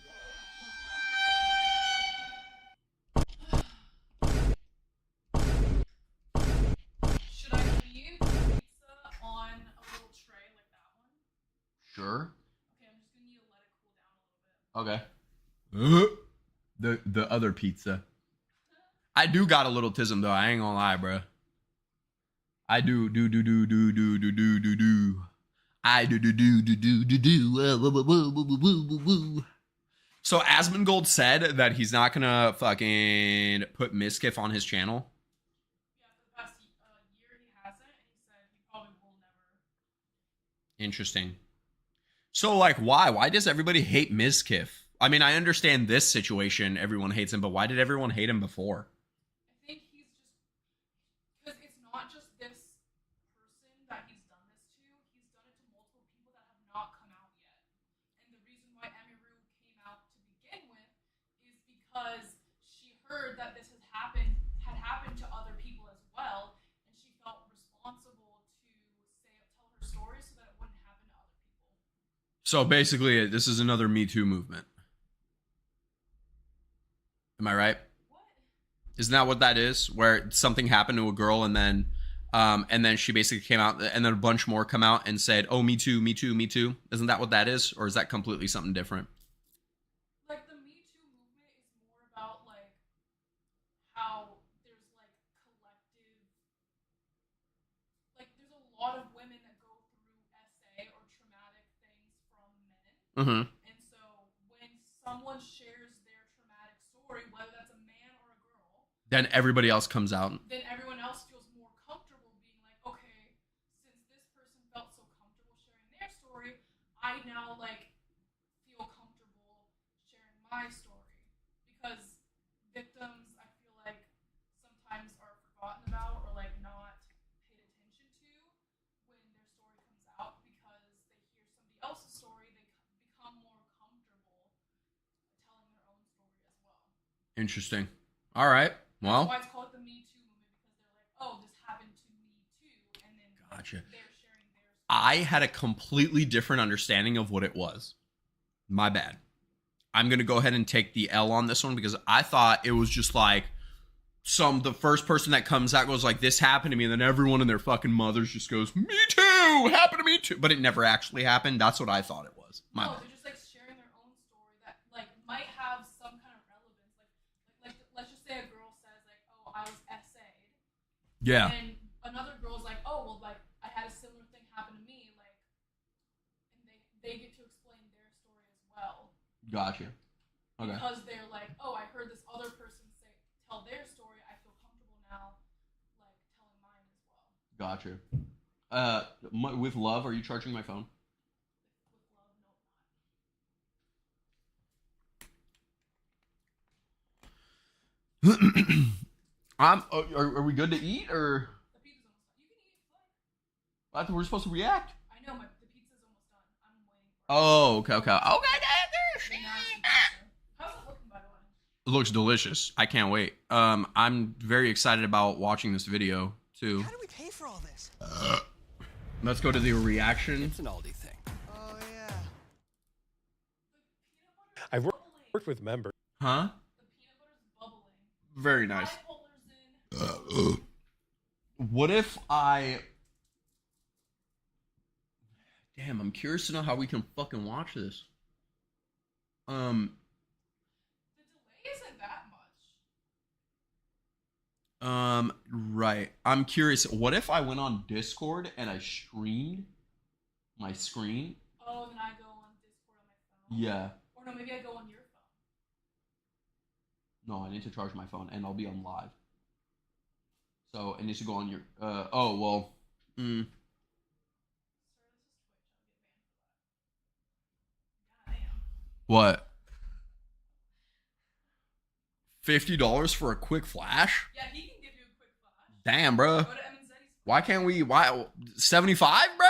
[SPEAKER 2] Should I leave the pizza on a little tray like that one?
[SPEAKER 1] Sure.
[SPEAKER 2] Okay, I'm just gonna need to let it cool down a little bit.
[SPEAKER 1] Okay. The other pizza. I do got a little tism though. I ain't gonna lie, bro. I do. I do. So Asmongold said that he's not gonna fucking put Miskiff on his channel.
[SPEAKER 2] Yeah, for the past year he hasn't, and he said he probably will never.
[SPEAKER 1] Interesting. So like, why? Why does everybody hate Miskiff? I mean, I understand this situation. Everyone hates him, but why did everyone hate him before?
[SPEAKER 2] I think he's because she heard that this had happened to other people as well, and she felt responsible to tell her story so that it wouldn't happen to other people.
[SPEAKER 1] So basically, this is another Me Too movement. Am I right?
[SPEAKER 2] What?
[SPEAKER 1] Isn't that what that is? Where something happened to a girl and then she basically came out and then a bunch more come out and said, oh, me too, me too, me too. Isn't that what that is? Or is that completely something different?
[SPEAKER 2] Like the Me Too movement is more about like how there's like collective, like there's a lot of women that go through SA or traumatic things from men.
[SPEAKER 1] Mm-hmm.
[SPEAKER 2] And so when someone shares their traumatic story, whether that's a man or a girl,
[SPEAKER 1] Then everybody else comes out.
[SPEAKER 2] then everyone else feels more comfortable being like, okay, since this person felt so comfortable sharing their story, I now like feel comfortable sharing my story. Because victims, I feel like sometimes are forgotten about or like not paid attention to when their story comes out, because they hear somebody else's story, they become more comfortable telling their own story as well.
[SPEAKER 1] Interesting. All right. Well,
[SPEAKER 2] That's why it's called the Me Too movement, because they're like, oh, this happened to me too, and then
[SPEAKER 1] Gotcha.
[SPEAKER 2] they're sharing their story.
[SPEAKER 1] I had a completely different understanding of what it was. My bad. I'm going to go ahead and take the L on this one because I thought it was just like the first person that comes out goes like, this happened to me. And then everyone and their fucking mothers just goes, me too, happened to me too. But it never actually happened. That's what I thought it was. My
[SPEAKER 2] No,
[SPEAKER 1] bad.
[SPEAKER 2] they're just like sharing their own story that like might have some kind of relevance. Like let's just say a girl says like, oh, I was SA'd.
[SPEAKER 1] Yeah.
[SPEAKER 2] And another girl's like, oh, well, like I had a similar thing happen to me, like, and they get to explain their story as well.
[SPEAKER 1] Gotcha. Okay.
[SPEAKER 2] Because they're like, oh, I heard this other person tell their story. I feel comfortable now, like telling mine as well.
[SPEAKER 1] Gotcha. With love, are you charging my phone?
[SPEAKER 2] With love, no, not.
[SPEAKER 1] Are we good to eat or
[SPEAKER 2] The pizza's almost done. You can eat. It's fine.
[SPEAKER 1] I thought we're supposed to react?
[SPEAKER 2] I know the pizza's almost done. I'm waiting for it.
[SPEAKER 1] Oh, okay.
[SPEAKER 2] The nasty pizza. How's it looking, by the way?
[SPEAKER 1] It looks delicious. I can't wait. I'm very excited about watching this video too.
[SPEAKER 3] How do we pay for all this?
[SPEAKER 1] Let's go to the reaction.
[SPEAKER 3] It's an Aldi thing. Oh, yeah.
[SPEAKER 4] I've worked with members.
[SPEAKER 1] Huh?
[SPEAKER 2] The peanut butter's bubbling.
[SPEAKER 1] Very nice.
[SPEAKER 2] Bipolar's in.
[SPEAKER 1] What if I... Damn, I'm curious to know how we can fucking watch this.
[SPEAKER 2] The delay isn't that much.
[SPEAKER 1] Right. I'm curious. What if I went on Discord and I streamed my screen?
[SPEAKER 2] Oh, then I go on Discord on my phone.
[SPEAKER 1] Yeah.
[SPEAKER 2] Or no, maybe I go on your phone.
[SPEAKER 1] No, I need to charge my phone and I'll be on live. So it needs to go on your... oh, well... What? $50 for a quick flash?
[SPEAKER 2] Yeah, he can give you a quick flash.
[SPEAKER 1] Damn, bro.
[SPEAKER 2] Go to Eminzetti's phone.
[SPEAKER 1] Why can't we? Why 75, bro?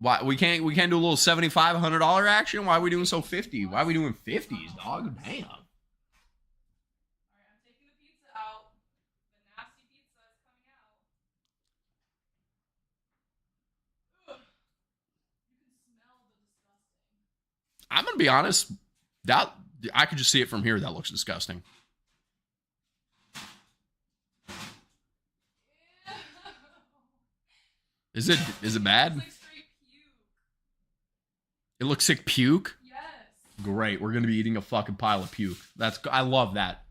[SPEAKER 1] Why we can't do a little $75, $100 action? Why are we doing so 50? Why are we doing 50s, dog? Damn.
[SPEAKER 2] Alright, I'm taking the pizza out. The nasty pizza is coming out. Ugh. You can smell the disgusting.
[SPEAKER 1] I'm gonna be honest. That I could just see it from here. That looks disgusting.
[SPEAKER 2] Ew.
[SPEAKER 1] Is it bad?
[SPEAKER 2] It's like straight puke.
[SPEAKER 1] It looks like puke.
[SPEAKER 2] Yes.
[SPEAKER 1] Great. We're gonna be eating a fucking pile of puke. I love that.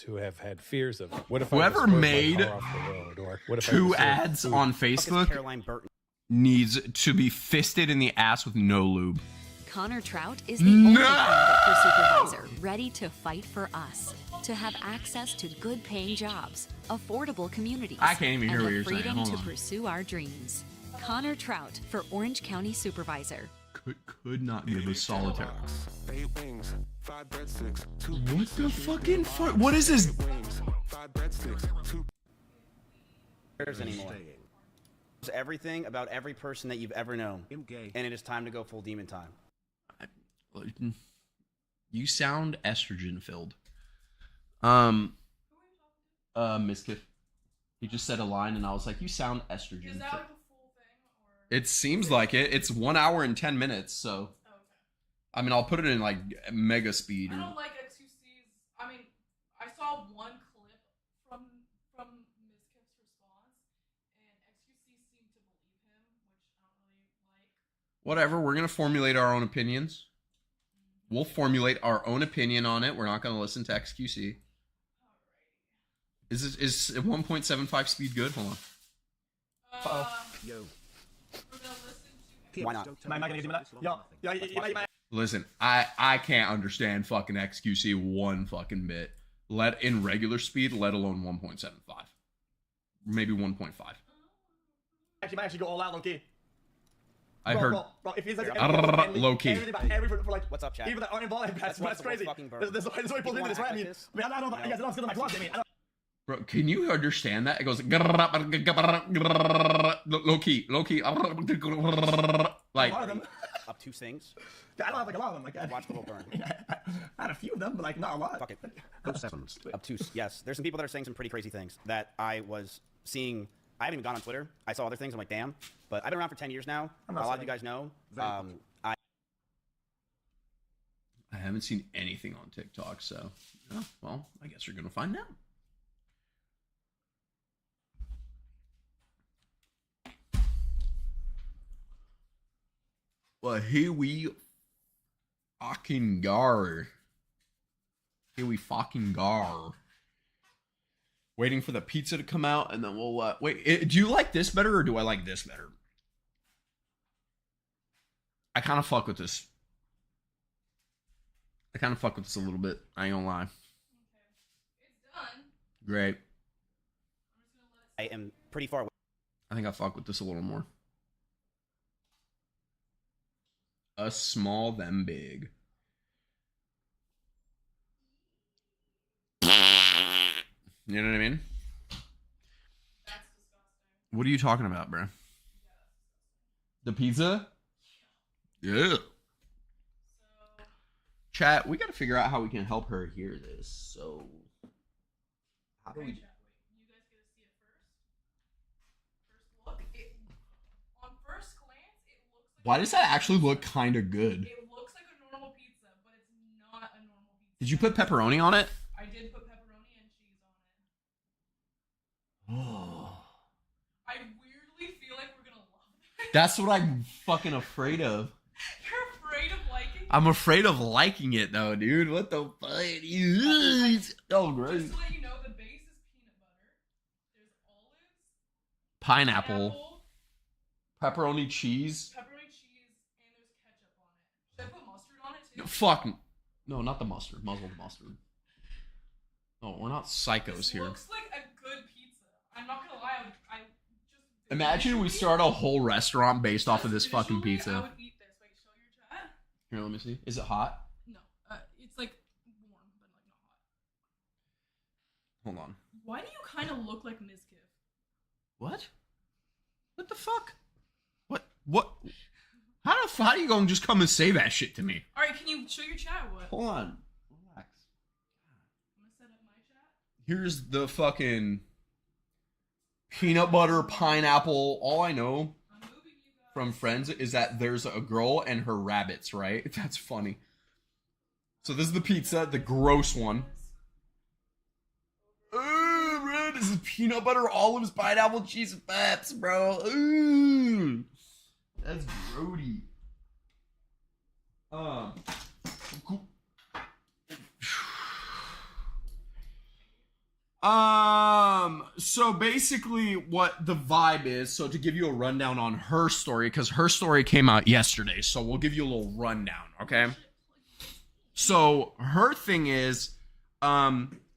[SPEAKER 4] who have had fears of what if
[SPEAKER 1] Whoever
[SPEAKER 4] I just drove my
[SPEAKER 1] made
[SPEAKER 4] car off the road, or what if I
[SPEAKER 1] Two
[SPEAKER 4] was so
[SPEAKER 1] ads
[SPEAKER 4] food-
[SPEAKER 1] on
[SPEAKER 3] Fuck is
[SPEAKER 1] Facebook
[SPEAKER 3] Caroline Burton.
[SPEAKER 1] needs to be fisted in the ass with no lube.
[SPEAKER 5] Connor Trout is the only
[SPEAKER 1] No!
[SPEAKER 5] candidate for supervisor ready to fight for us, to have access to good paying jobs, affordable communities,
[SPEAKER 1] I can't even hear
[SPEAKER 5] and
[SPEAKER 1] what
[SPEAKER 5] the
[SPEAKER 1] you're saying.
[SPEAKER 5] freedom
[SPEAKER 1] Hold
[SPEAKER 5] to
[SPEAKER 1] on.
[SPEAKER 5] pursue our dreams. Connor Trout for Orange County Supervisor.
[SPEAKER 1] Could not give a solitary.
[SPEAKER 6] 8 wings, 5 breadsticks, 2
[SPEAKER 1] What the fucking fuck? What is this?
[SPEAKER 6] wings, 5 breadsticks, 2
[SPEAKER 3] Cares anymore.
[SPEAKER 7] everything about every person that you've ever known.
[SPEAKER 3] I'm gay.
[SPEAKER 7] And it is time to go full demon time.
[SPEAKER 1] You sound estrogen filled. Miskiff. He just said a line and I was like, you sound estrogen
[SPEAKER 2] Is that
[SPEAKER 1] filled.
[SPEAKER 2] like the full thing, or?
[SPEAKER 1] It seems like it. It's 1 hour and 10 minutes, so.
[SPEAKER 2] Oh, okay.
[SPEAKER 1] I mean, I'll put it in like mega speed.
[SPEAKER 2] I don't like XQC's. I mean, I saw one clip from Miskiff's response, and XQC seemed to believe him, which I don't really like.
[SPEAKER 1] Whatever, we're going to formulate our own opinions. We'll formulate our own opinion on it. We're not going to listen to XQC. Is 1.75 speed good? Hold on.
[SPEAKER 3] Yo.
[SPEAKER 2] We're gonna listen to.
[SPEAKER 7] Why not?
[SPEAKER 8] Am I not gonna give him that? Yo,
[SPEAKER 1] Listen, I can't understand fucking XQC one fucking bit. Let in regular speed, let alone 1.75. Maybe 1.5.
[SPEAKER 8] Actually, might actually go all out, low key.
[SPEAKER 1] I heard
[SPEAKER 8] Bro, if he's like
[SPEAKER 1] low key.
[SPEAKER 8] for like,
[SPEAKER 7] What's up, chat?
[SPEAKER 8] even that aren't involved, that's crazy.
[SPEAKER 7] fucking burn.
[SPEAKER 8] There's no way people do this, right? I mean, I don't know. I guess I don't feel my closet. I mean, I don't.
[SPEAKER 1] Bro, can you understand that? It goes low key, like
[SPEAKER 7] Obtuse things.
[SPEAKER 8] I don't have like a lot of them. Like,
[SPEAKER 7] Watch the whole burn.
[SPEAKER 8] I had a few of them, but like not a lot.
[SPEAKER 7] Fuck it.
[SPEAKER 3] Sevens.
[SPEAKER 7] Obtuse. Yes, there's some people that are saying some pretty crazy things that I was seeing. I haven't even gone on Twitter. I saw other things. I'm like, damn. But I've been around for 10 years now. A lot of you guys know. I
[SPEAKER 1] haven't seen anything on TikTok, so well, I guess you're gonna find out. Well, here we fucking go. Here we fucking go. Waiting for the pizza to come out, and then we'll wait. Do you like this better, or do I like this better? I kind of fuck with this. I kind of fuck with this a little bit. I ain't gonna lie.
[SPEAKER 2] Okay. It's done.
[SPEAKER 1] Great.
[SPEAKER 2] I'm just gonna let it.
[SPEAKER 7] am pretty far away.
[SPEAKER 1] I think I fuck with this a little more. Us small, them big. You know what I mean?
[SPEAKER 2] That's disgusting.
[SPEAKER 1] What are you talking about, bro? The pizza? Yeah.
[SPEAKER 2] So.
[SPEAKER 1] Chat, we gotta figure out how we can help her hear this. So, how do we?
[SPEAKER 2] You guys get to see it first. First look. On first glance, it looks like.
[SPEAKER 1] Why does that actually look kind of good?
[SPEAKER 2] It looks like a normal pizza, but it's not a normal pizza.
[SPEAKER 1] Did you put pepperoni on it?
[SPEAKER 2] I did put pepperoni and cheese on it.
[SPEAKER 1] Oh.
[SPEAKER 2] I weirdly feel like we're gonna love it.
[SPEAKER 1] That's what I'm fucking afraid of.
[SPEAKER 2] You're afraid of liking it?
[SPEAKER 1] I'm afraid of liking it though, dude. What the fuck? Oh, great.
[SPEAKER 2] Just to let you know, the base is peanut butter. There's olives,
[SPEAKER 1] Pineapple, pepperoni, cheese.
[SPEAKER 2] pepperoni, cheese, and there's ketchup on it. Should I put mustard on it too?
[SPEAKER 1] Fuck. No, not the mustard. Muzzle the mustard. Oh, we're not psychos
[SPEAKER 2] This
[SPEAKER 1] here.
[SPEAKER 2] looks like a good pizza. I'm not gonna lie. I just
[SPEAKER 1] Imagine we start a whole restaurant based off of this fucking
[SPEAKER 2] visually, I
[SPEAKER 1] pizza.
[SPEAKER 2] would eat this. Wait, show your chat.
[SPEAKER 1] Here, let me see. Is it hot?
[SPEAKER 2] No, it's like warm, but like not hot.
[SPEAKER 1] Hold on.
[SPEAKER 2] Why do you kind of look like Mizkif?
[SPEAKER 1] What? What the fuck? What? How do you gonna just come and say that shit to me?
[SPEAKER 2] All right, can you show your chat? What?
[SPEAKER 1] Hold on. Relax.
[SPEAKER 2] I'm gonna set up my chat.
[SPEAKER 1] Here's the fucking peanut butter, pineapple. All I know
[SPEAKER 2] I'm moving you guys.
[SPEAKER 1] from Friends is that there's a girl and her rabbits, right? That's funny. So this is the pizza, the gross one. Ooh, bro, this is peanut butter, olives, pineapple, cheese, and peps, bro. Ooh, that's grody. Cool. So basically what the vibe is, so to give you a rundown on her story, because her story came out yesterday, so we'll give you a little rundown, okay? So her thing is,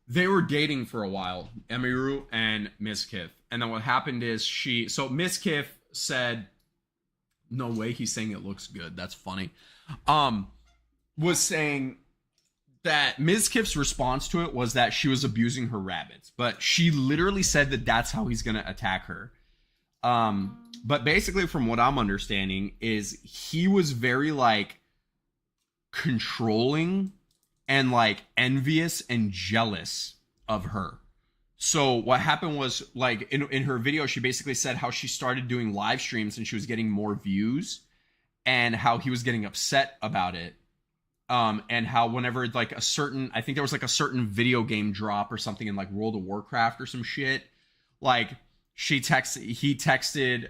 [SPEAKER 1] they were dating for a while, Emiru and Mizkif. And then what happened is so Mizkif said, no way, he's saying it looks good. That's funny. Was saying that Mizkif's response to it was that she was abusing her rabbits. But she literally said that that's how he's going to attack her. But basically, from what I'm understanding, is he was very like controlling and like envious and jealous of her. So what happened was, like, in her video, she basically said how she started doing live streams and she was getting more views, and how he was getting upset about it. And how whenever like I think there was like a certain video game drop or something in like World of Warcraft or some shit, like he texted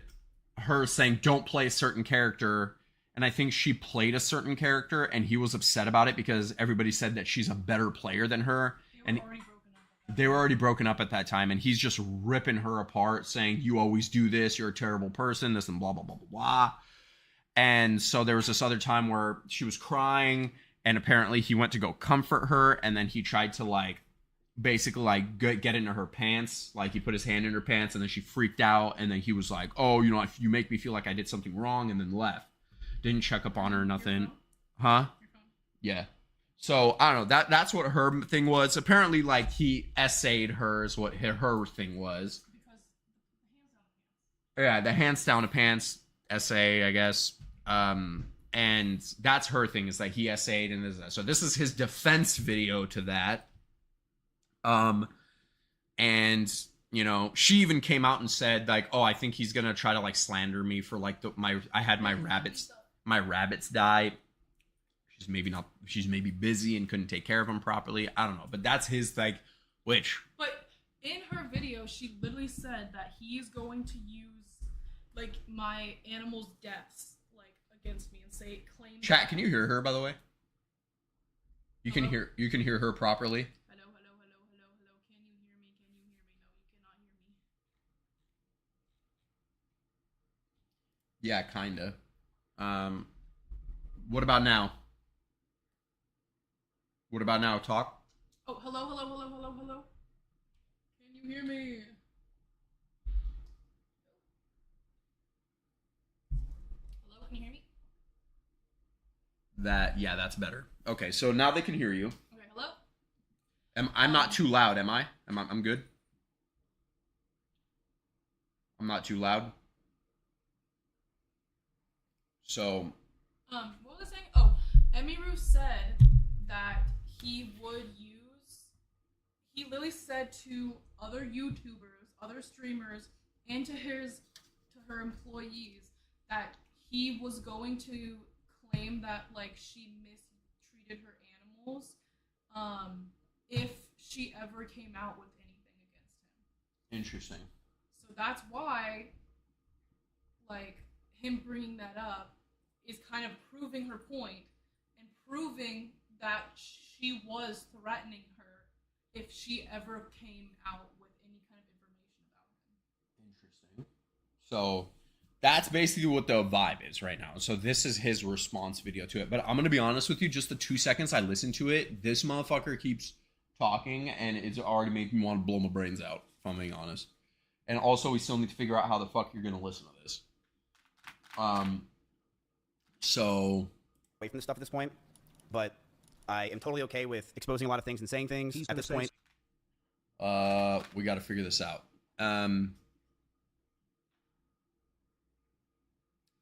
[SPEAKER 1] her saying don't play a certain character, and I think she played a certain character and he was upset about it because everybody said that she's a better player than her, and they were already broken up at that time, and he's just ripping her apart saying you always do this, you're a terrible person, this and blah blah blah blah blah. And so there was this other time where she was crying, and apparently he went to go comfort her, and then he tried to like basically like get into her pants, like he put his hand in her pants, and then she freaked out, and then he was like, oh, you know, if you make me feel like I did something wrong, and then left. Didn't check up on her or nothing. Huh? Yeah. So I don't know, that's what her thing was. Apparently like he essayed her is what her thing was. Yeah, the hands down to pants essay, I guess. And that's her thing, is that he essayed, and so this is his defense video to that. And you know, she even came out and said like, oh, I think he's gonna try to like slander me for like I had my rabbits die. She's maybe busy and couldn't take care of them properly. I don't know, but that's his like,
[SPEAKER 2] But in her video, she literally said that he is going to use like my animals' deaths against me and claim.
[SPEAKER 1] Chat, can you hear her, by the way? You can hear her properly.
[SPEAKER 2] Hello. Can you hear me? No, you cannot hear me.
[SPEAKER 1] Yeah, kinda. What about now? Talk.
[SPEAKER 2] Oh, hello. Can you hear me? Hello, can you hear me?
[SPEAKER 1] That's better. Okay, so now they can hear you.
[SPEAKER 2] Okay, hello?
[SPEAKER 1] I'm not too loud, am I? I'm good? I'm not too loud? So...
[SPEAKER 2] what was I saying? Oh, Emiru said that he literally said to other YouTubers, other streamers, and to her employees that he was going to claim that like she mistreated her animals if she ever came out with anything against him.
[SPEAKER 1] Interesting.
[SPEAKER 2] So that's why like him bringing that up is kind of proving her point and proving that she was threatening her if she ever came out with any kind of information about him.
[SPEAKER 1] Interesting. So that's basically what the vibe is right now. So this is his response video to it. But I'm going to be honest with you, just the 2 seconds I listened to it, this motherfucker keeps talking, and it's already making me want to blow my brains out, if I'm being honest. And also, we still need to figure out how the fuck you're going to listen to this. So...
[SPEAKER 7] away from this stuff at this point, but I am totally okay with exposing a lot of things and saying things at this point.
[SPEAKER 1] We got to figure this out.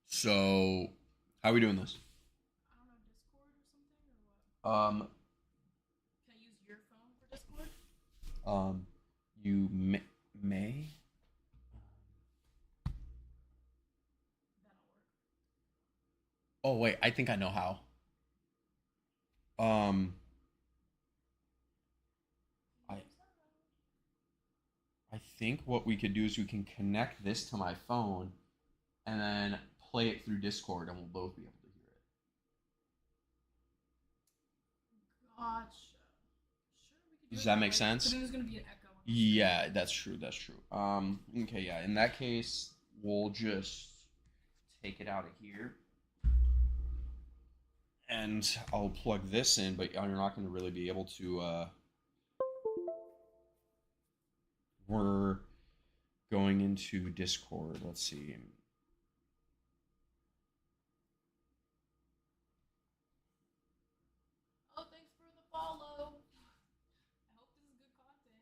[SPEAKER 1] So, how are we doing this?
[SPEAKER 2] I don't know, Discord or something, or what? Can I use your phone for Discord?
[SPEAKER 1] You may.
[SPEAKER 2] That'll work.
[SPEAKER 1] Oh wait, I think I know how. I think what we could do is we can connect this to my phone and then play it through Discord, and we'll both be able to hear it.
[SPEAKER 2] Gotcha. Sure, we could do
[SPEAKER 1] Does
[SPEAKER 2] it
[SPEAKER 1] that
[SPEAKER 2] that
[SPEAKER 1] make
[SPEAKER 2] way.
[SPEAKER 1] sense?
[SPEAKER 2] But then there's gonna be an echo.
[SPEAKER 1] Yeah, that's true. Okay, yeah. In that case, we'll just take it out of here. And I'll plug this in, but you're not going to really be able to, we're going into Discord. Let's see.
[SPEAKER 2] Oh, thanks for the follow. I hope this is good content.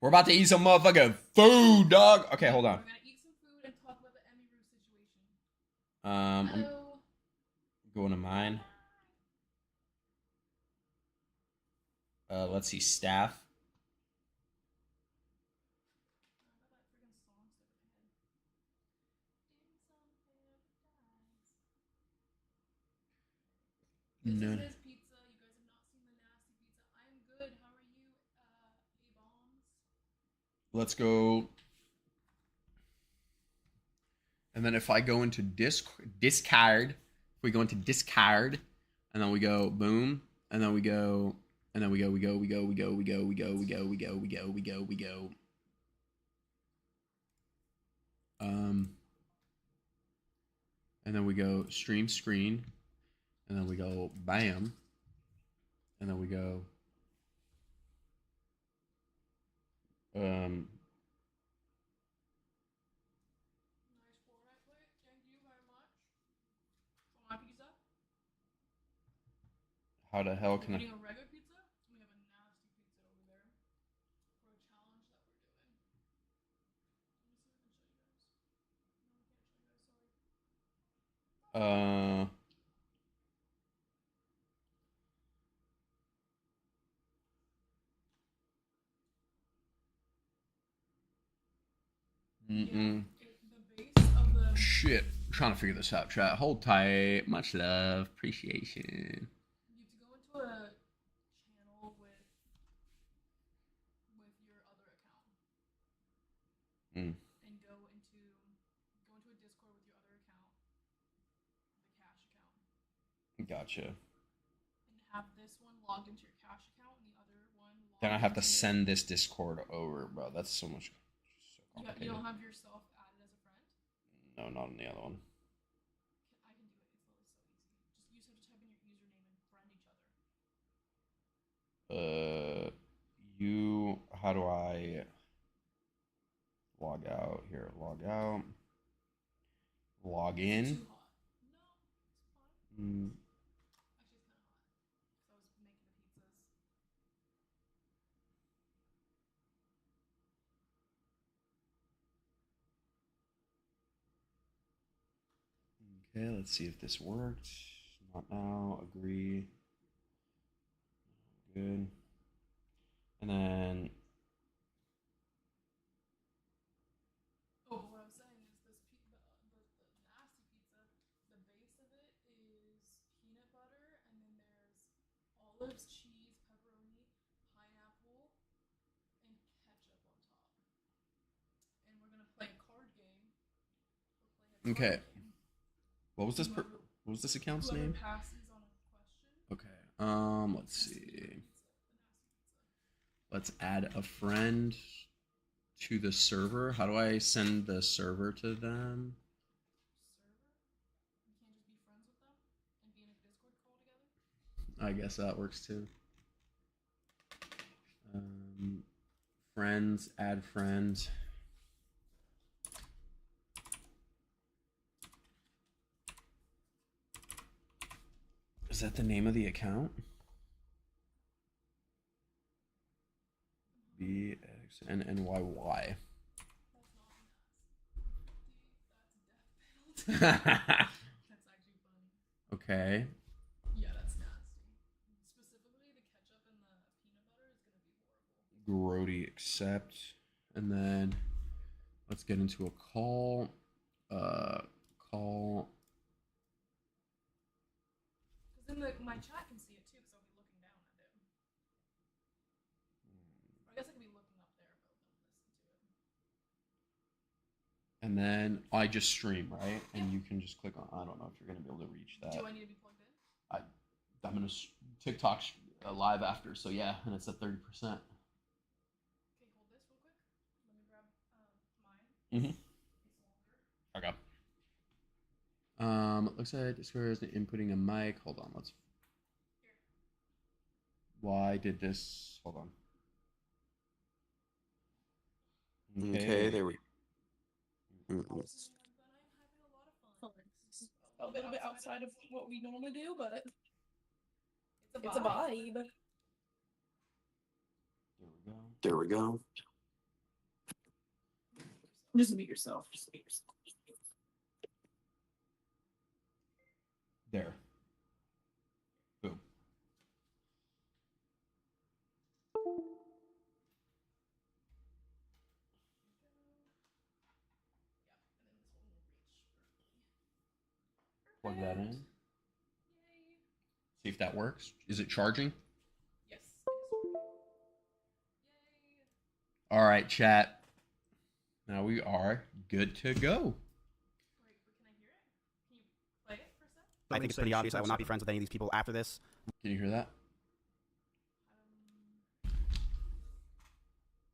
[SPEAKER 1] We're about to eat some motherfucking food, dog. Okay, hold on.
[SPEAKER 2] We're gonna eat some food and talk about the
[SPEAKER 1] I'm
[SPEAKER 2] Hello.
[SPEAKER 1] going to mine. Let's see, staff.
[SPEAKER 2] This
[SPEAKER 1] No.
[SPEAKER 2] is his pizza. You guys have not seen the nasty pizza. I am good. How are you, A-bombs?
[SPEAKER 1] Let's go. And then if I go into discard, if we go into discard, and then we go boom, and then we go, and then we go. And then we go stream screen, and then we go bam, and then we go
[SPEAKER 2] Nice Fortnite play. Thank you very much. For my pizza.
[SPEAKER 1] how the hell
[SPEAKER 2] We're
[SPEAKER 1] can I?
[SPEAKER 2] eating a regular pizza. We have a nasty pizza over there for a challenge that we're doing. Let me see if I can show you guys. No, I can't show you guys. Sorry.
[SPEAKER 1] Mm-mm.
[SPEAKER 2] The base of the.
[SPEAKER 1] Shit, I'm trying to figure this out. Chat, hold tight. Much love, appreciation.
[SPEAKER 2] You have to go into a channel with your other account.
[SPEAKER 1] Mm.
[SPEAKER 2] And go into a Discord with your other account, the cash account.
[SPEAKER 1] Gotcha.
[SPEAKER 2] And have this one logged into your cash account and the other one logged
[SPEAKER 1] Then I have to
[SPEAKER 2] into your-
[SPEAKER 1] send this Discord over, bro. That's so much. So
[SPEAKER 2] You
[SPEAKER 1] complicated.
[SPEAKER 2] don't have yourself added as a friend?
[SPEAKER 1] No, not on the other one.
[SPEAKER 2] I can do it. It's literally so easy. Just you have to type in your username and friend each other.
[SPEAKER 1] You. How do I log out here? Log out. Log in.
[SPEAKER 2] Too hot. No, it's fine.
[SPEAKER 1] Mm,
[SPEAKER 2] Actually, it's kind of hot. So I was making the pizzas.
[SPEAKER 1] Okay, let's see if this worked. Not now. Agree. Good. And then.
[SPEAKER 2] Oh, but what I'm saying is this the nasty pizza, the base of it is peanut butter, and then there's olives, cheese, pepperoni, pineapple, and ketchup on top. And we're gonna play a card game. We're playing a card
[SPEAKER 1] Okay.
[SPEAKER 2] game.
[SPEAKER 1] What was this?
[SPEAKER 2] Whoever-
[SPEAKER 1] What was this account's
[SPEAKER 2] Whoever
[SPEAKER 1] name?
[SPEAKER 2] passes on a question.
[SPEAKER 1] Okay. Let's
[SPEAKER 2] has to eat the
[SPEAKER 1] see.
[SPEAKER 2] pizza, the nasty pizza.
[SPEAKER 1] Let's add a friend to the server. How do I send the server to them?
[SPEAKER 2] Server? You can't just be friends with them and be in a Discord call together?
[SPEAKER 1] I guess that works too. Friends, add friend. Is that the name of the account? BXNNYY.
[SPEAKER 2] That's not nasty. That's death penalty. That's actually funny.
[SPEAKER 1] Okay.
[SPEAKER 2] Yeah, that's nasty. Specifically, the ketchup and the peanut butter is gonna be horrible.
[SPEAKER 1] Grody accept. And then let's get into a call. Call.
[SPEAKER 2] Because then my chat can see it too, because I'll be looking down at it. Or I guess I could be looking up there, but they'll listen to it.
[SPEAKER 1] And then I just stream, right? And you can just click on. I don't know if you're gonna be able to reach that.
[SPEAKER 2] Do I need to be plugged in?
[SPEAKER 1] I'm gonna TikTok live after, so yeah, and it's at 30%.
[SPEAKER 2] Okay, hold this real quick. Let me grab mine.
[SPEAKER 1] Mhm.
[SPEAKER 2] It's longer.
[SPEAKER 1] Okay. Looks like Discord is inputting a mic. Hold on, let's. Why did this? Hold on.
[SPEAKER 9] Okay, there we
[SPEAKER 2] But I'm having a lot of fun.
[SPEAKER 10] A little bit outside of what we normally do, but
[SPEAKER 2] It's a vibe.
[SPEAKER 1] There we go.
[SPEAKER 9] There we go.
[SPEAKER 10] just mute yourself. Just mute yourself.
[SPEAKER 1] There. Boom. Plug that in. See if that works. Is it charging?
[SPEAKER 2] Yes.
[SPEAKER 1] All right, chat. Now we are good to go.
[SPEAKER 2] Wait, but can I hear it? Can you play it for a sec?
[SPEAKER 7] I think it's pretty obvious I will not be friends with any of these people after this.
[SPEAKER 1] Can you hear that?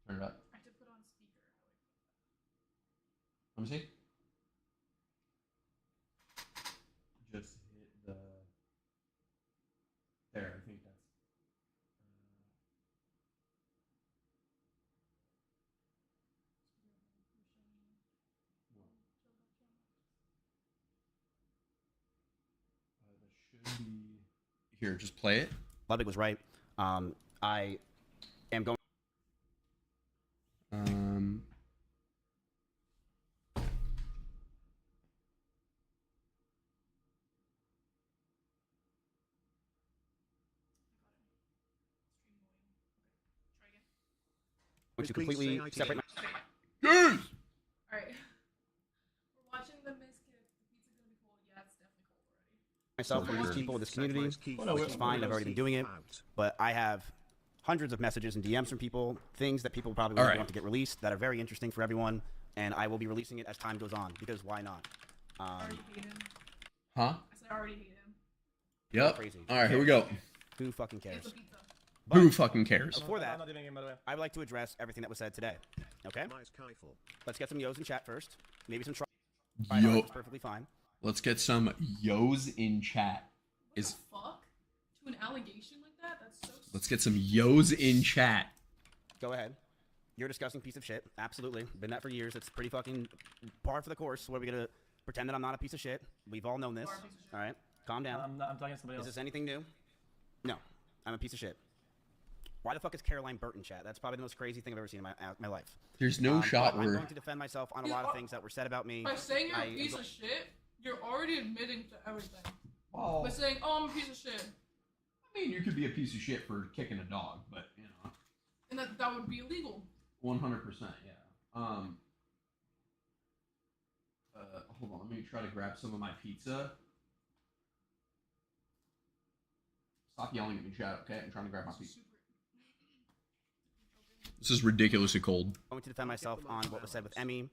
[SPEAKER 1] Turn it up.
[SPEAKER 2] I have to put on speaker.
[SPEAKER 1] Let me see. Just hit the. There, I think that's. That should be. Here, just play it.
[SPEAKER 7] Ludwig was right. I am going. To completely separate
[SPEAKER 1] Yes!
[SPEAKER 2] Alright. We're watching the Miss Kid. The pizza gonna be cold. Yeah, it's definitely cold already.
[SPEAKER 7] myself from these people, this community, which is fine. I've already been doing it, but I have hundreds of messages and DMs from people, things that people probably want to get released that are very interesting for everyone, and I will be releasing it as time goes on because why not?
[SPEAKER 2] I already hate him.
[SPEAKER 1] Huh?
[SPEAKER 2] I said I already hate him.
[SPEAKER 1] Yep.
[SPEAKER 7] Crazy.
[SPEAKER 1] All right, here we go.
[SPEAKER 7] Who fucking
[SPEAKER 2] It's
[SPEAKER 7] cares?
[SPEAKER 2] a pizza.
[SPEAKER 1] Who fucking cares?
[SPEAKER 7] Before that, I would like to address everything that was said today. Okay? Let's get some yos in chat first. Maybe some
[SPEAKER 1] Yo.
[SPEAKER 7] It's perfectly fine.
[SPEAKER 1] Let's get some yos in chat.
[SPEAKER 2] What the fuck? To an allegation like that? That's so
[SPEAKER 1] Let's get some yos in chat.
[SPEAKER 7] Go ahead. You're a disgusting piece of shit. Absolutely. Been that for years. It's pretty fucking par for the course. What are we gonna pretend that I'm not a piece of shit? We've all known this. All right? Calm down.
[SPEAKER 8] I'm talking to somebody else.
[SPEAKER 7] Is this anything new? No. I'm a piece of shit. Why the fuck is Caroline Burton chat? That's probably the most crazy thing I've ever seen in my life.
[SPEAKER 1] There's no shot
[SPEAKER 7] I'm
[SPEAKER 1] where
[SPEAKER 7] going to defend myself on a lot of things that were said about me.
[SPEAKER 2] By saying you're
[SPEAKER 7] I
[SPEAKER 2] a piece of shit, you're already admitting to everything.
[SPEAKER 1] Well,
[SPEAKER 2] By saying, oh, I'm a piece of shit.
[SPEAKER 1] I mean, you could be a piece of shit for kicking a dog, but you know.
[SPEAKER 2] And that would be illegal.
[SPEAKER 1] 100%, yeah. Hold on, let me try to grab some of my pizza. Stop yelling at me, chat, okay? I'm trying to grab my pizza. This is ridiculously cold.
[SPEAKER 7] I'm going to defend myself on what was said with Emmy.